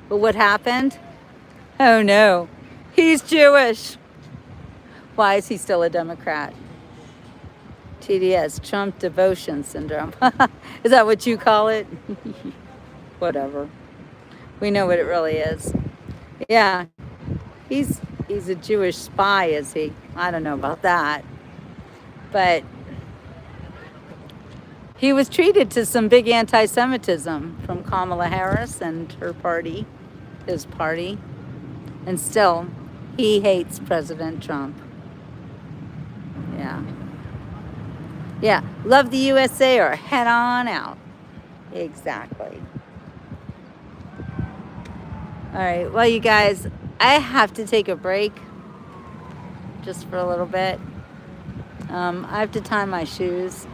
But what happened? Oh no, he's Jewish. Why is he still a Democrat? TDS, Trump devotion syndrome. Is that what you call it? Whatever. We know what it really is. Yeah, he's a Jewish spy, is he? I don't know about that. But he was treated to some big anti-Semitism from Kamala Harris and her party, his party. And still, he hates President Trump. Yeah. Yeah, love the USA or head on out. Exactly. All right, well, you guys, I have to take a break just for a little bit. I have to tie my shoes,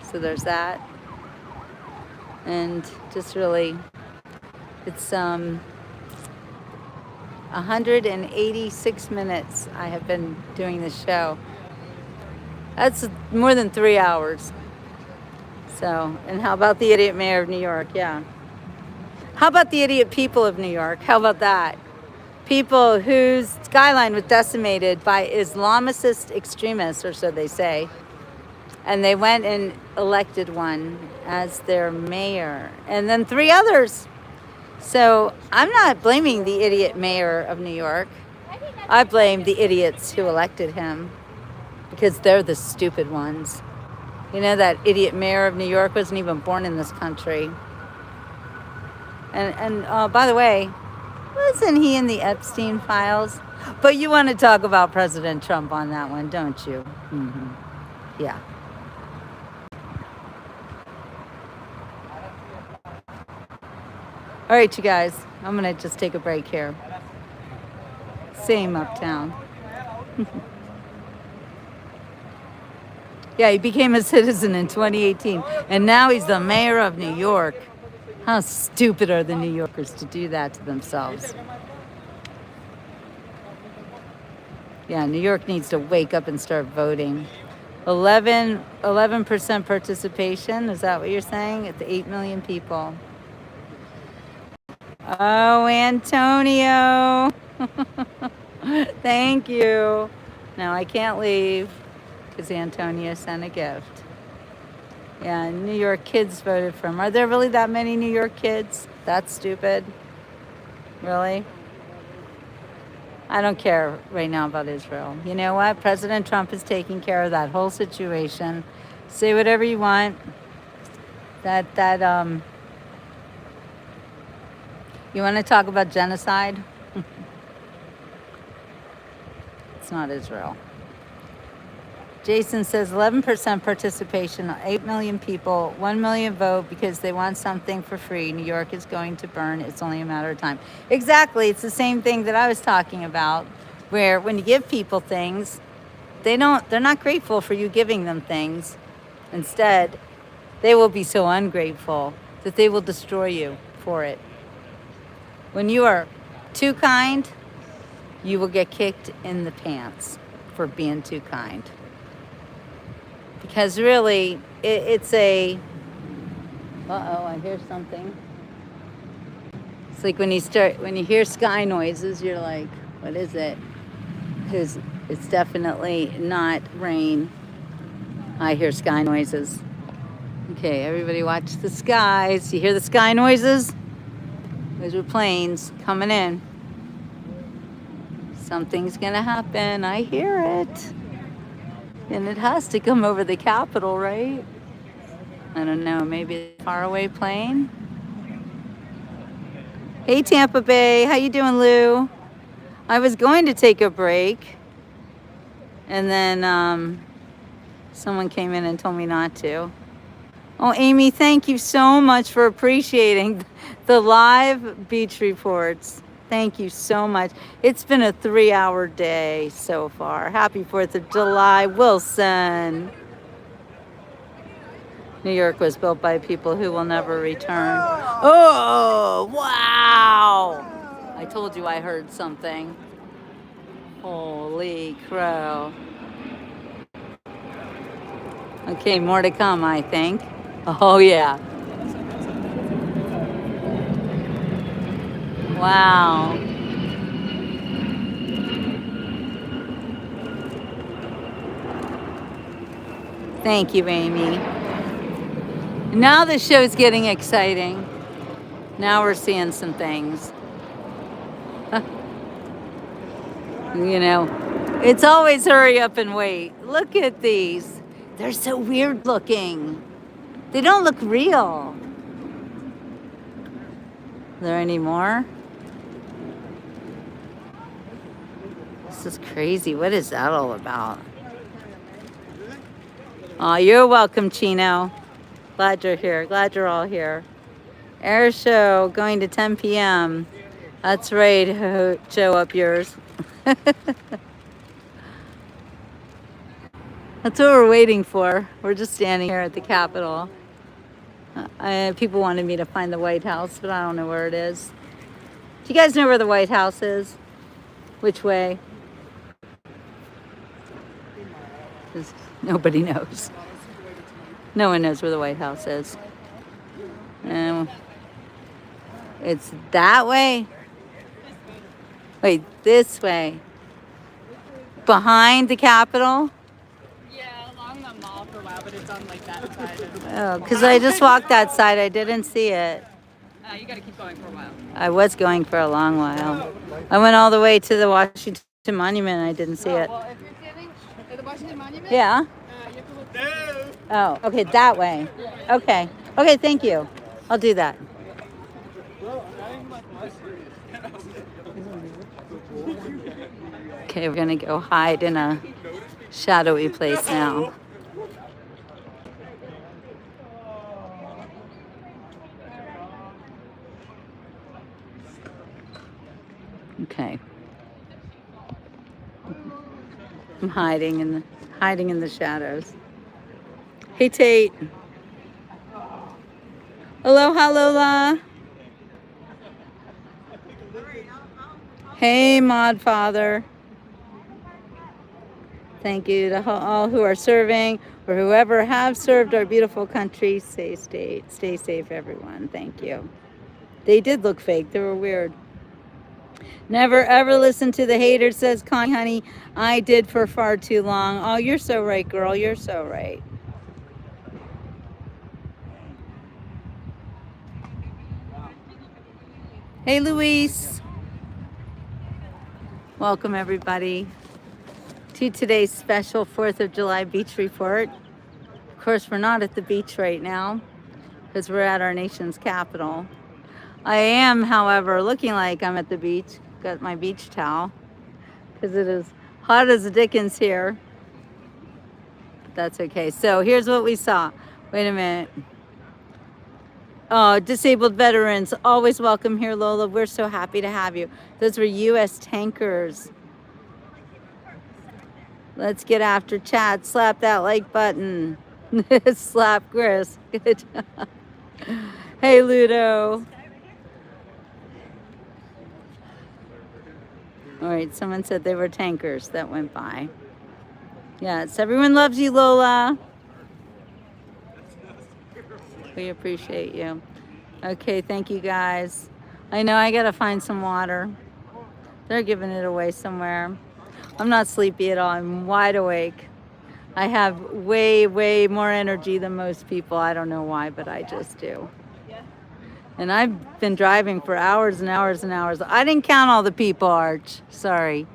so there's that. And just really, it's 186 minutes I have been doing this show. That's more than 3 hours. So, and how about the idiot mayor of New York? Yeah. How about the idiot people of New York? How about that? People whose skyline was decimated by Islamist extremists, or so they say. And they went and elected one as their mayor. And then 3 others. So I'm not blaming the idiot mayor of New York. I blame the idiots who elected him because they're the stupid ones. You know, that idiot mayor of New York wasn't even born in this country. And by the way, wasn't he in the Epstein files? But you want to talk about President Trump on that one, don't you? Yeah. All right, you guys, I'm going to just take a break here. Same uptown. Yeah, he became a citizen in 2018, and now he's the mayor of New York. How stupid are the New Yorkers to do that to themselves? Yeah, New York needs to wake up and start voting. 11% participation, is that what you're saying? It's 8 million people. Oh, Antonio. Thank you. Now I can't leave because Antonio sent a gift. Yeah, New York kids voted for him. Are there really that many New York kids? That's stupid. Really? I don't care right now about Israel. You know what? President Trump is taking care of that whole situation. Say whatever you want. You want to talk about genocide? It's not Israel. Jason says 11% participation, 8 million people, 1 million vote because they want something for free. New York is going to burn. It's only a matter of time. Exactly. It's the same thing that I was talking about, where when you give people things, they're not grateful for you giving them things. Instead, they will be so ungrateful that they will destroy you for it. When you are too kind, you will get kicked in the pants for being too kind. Because really, it's a... Uh-oh, I hear something. It's like when you hear sky noises, you're like, what is it? Because it's definitely not rain. I hear sky noises. Okay, everybody watch the skies. You hear the sky noises? Those are planes coming in. Something's gonna happen. I hear it. And it has to come over the Capitol, right? I don't know, maybe a faraway plane? Hey, Tampa Bay, how you doing, Lou? I was going to take a break, and then someone came in and told me not to. Oh, Amy, thank you so much for appreciating the live beach reports. Thank you so much. It's been a 3-hour day so far. Happy 4th of July, Wilson. New York was built by people who will never return. Oh, wow. I told you I heard something. Holy crow. Okay, more to come, I think. Oh, yeah. Wow. Thank you, Amy. Now the show's getting exciting. Now we're seeing some things. You know, it's always hurry up and wait. Look at these. They're so weird looking. They don't look real. Are there any more? This is crazy. What is that all about? Oh, you're welcome, Chino. Glad you're here. Glad you're all here. Air show going to 10 p.m. That's right, Joe, up yours. That's what we're waiting for. We're just standing here at the Capitol. People wanted me to find the White House, but I don't know where it is. Do you guys know where the White House is? Which way? Nobody knows. No one knows where the White House is. It's that way. Wait, this way. Behind the Capitol? Yeah, along the mall for a while, but it's on like that side. Oh, because I just walked that side. I didn't see it. You gotta keep going for a while. I was going for a long while. I went all the way to the Washington Monument and I didn't see it. Well, if you're standing at the Washington Monument, Yeah? you have to look. Oh, okay, that way. Okay. Okay, thank you. I'll do that. Okay, we're gonna go hide in a shadowy place now. Okay. I'm hiding in the shadows. Hey Tate. Aloha Lola. Hey Mod Father. Thank you to all who are serving or whoever have served our beautiful country. Stay safe, everyone. Thank you. They did look fake. They were weird. Never ever listen to the haters, says Connie, honey. I did for far too long. Oh, you're so right, girl. You're so right. Hey, Luis. Welcome, everybody, to today's special 4th of July beach report. Of course, we're not at the beach right now because we're at our nation's capital. I am, however, looking like I'm at the beach. Got my beach towel because it is hot as the dickens here. But that's okay. So here's what we saw. Wait a minute. Oh, disabled veterans, always welcome here, Lola. We're so happy to have you. Those were U.S. tankers. Let's get after chat. Slap that like button. Slap Chris. Good job. Hey, Ludo. All right, someone said they were tankers. That went by. Yes, everyone loves you, Lola. We appreciate you. Okay, thank you guys. I know I gotta find some water. They're giving it away somewhere. I'm not sleepy at all. I'm wide awake. I have way, way more energy than most people. I don't know why, but I just do. And I've been driving for hours and hours and hours. I didn't count all the people, Arch. Sorry.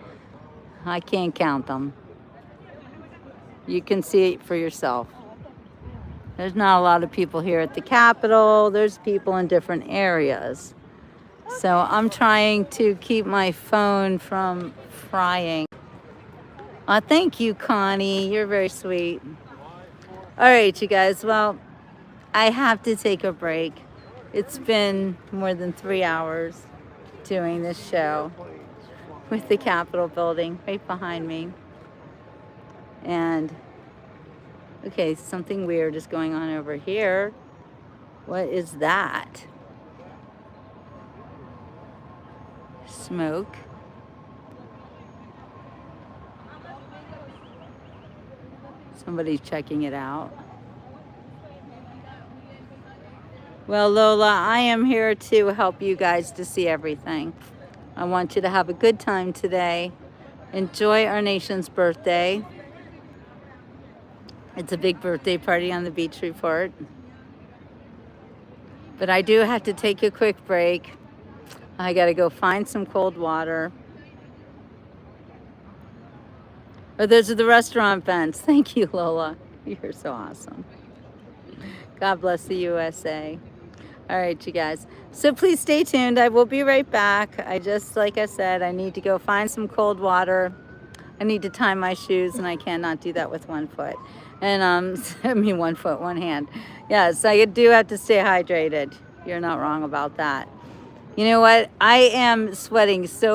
I can't count them. You can see it for yourself. There's not a lot of people here at the Capitol. There's people in different areas. So I'm trying to keep my phone from frying. Thank you, Connie. You're very sweet. All right, you guys. Well, I have to take a break. It's been more than 3 hours doing this show with the Capitol building right behind me. And, okay, something weird is going on over here. What is that? Smoke. Somebody's checking it out. Well, Lola, I am here to help you guys to see everything. I want you to have a good time today. Enjoy our nation's birthday. It's a big birthday party on the beach report. But I do have to take a quick break. I gotta go find some cold water. Oh, those are the restaurant vents. Thank you, Lola. You're so awesome. God bless the USA. All right, you guys. So please stay tuned. I will be right back. Like I said, I need to go find some cold water. I need to tie my shoes, and I cannot do that with one foot. And I mean 1 foot, one hand. Yes, I do have to stay hydrated. You're not wrong about that. You know what? I am sweating so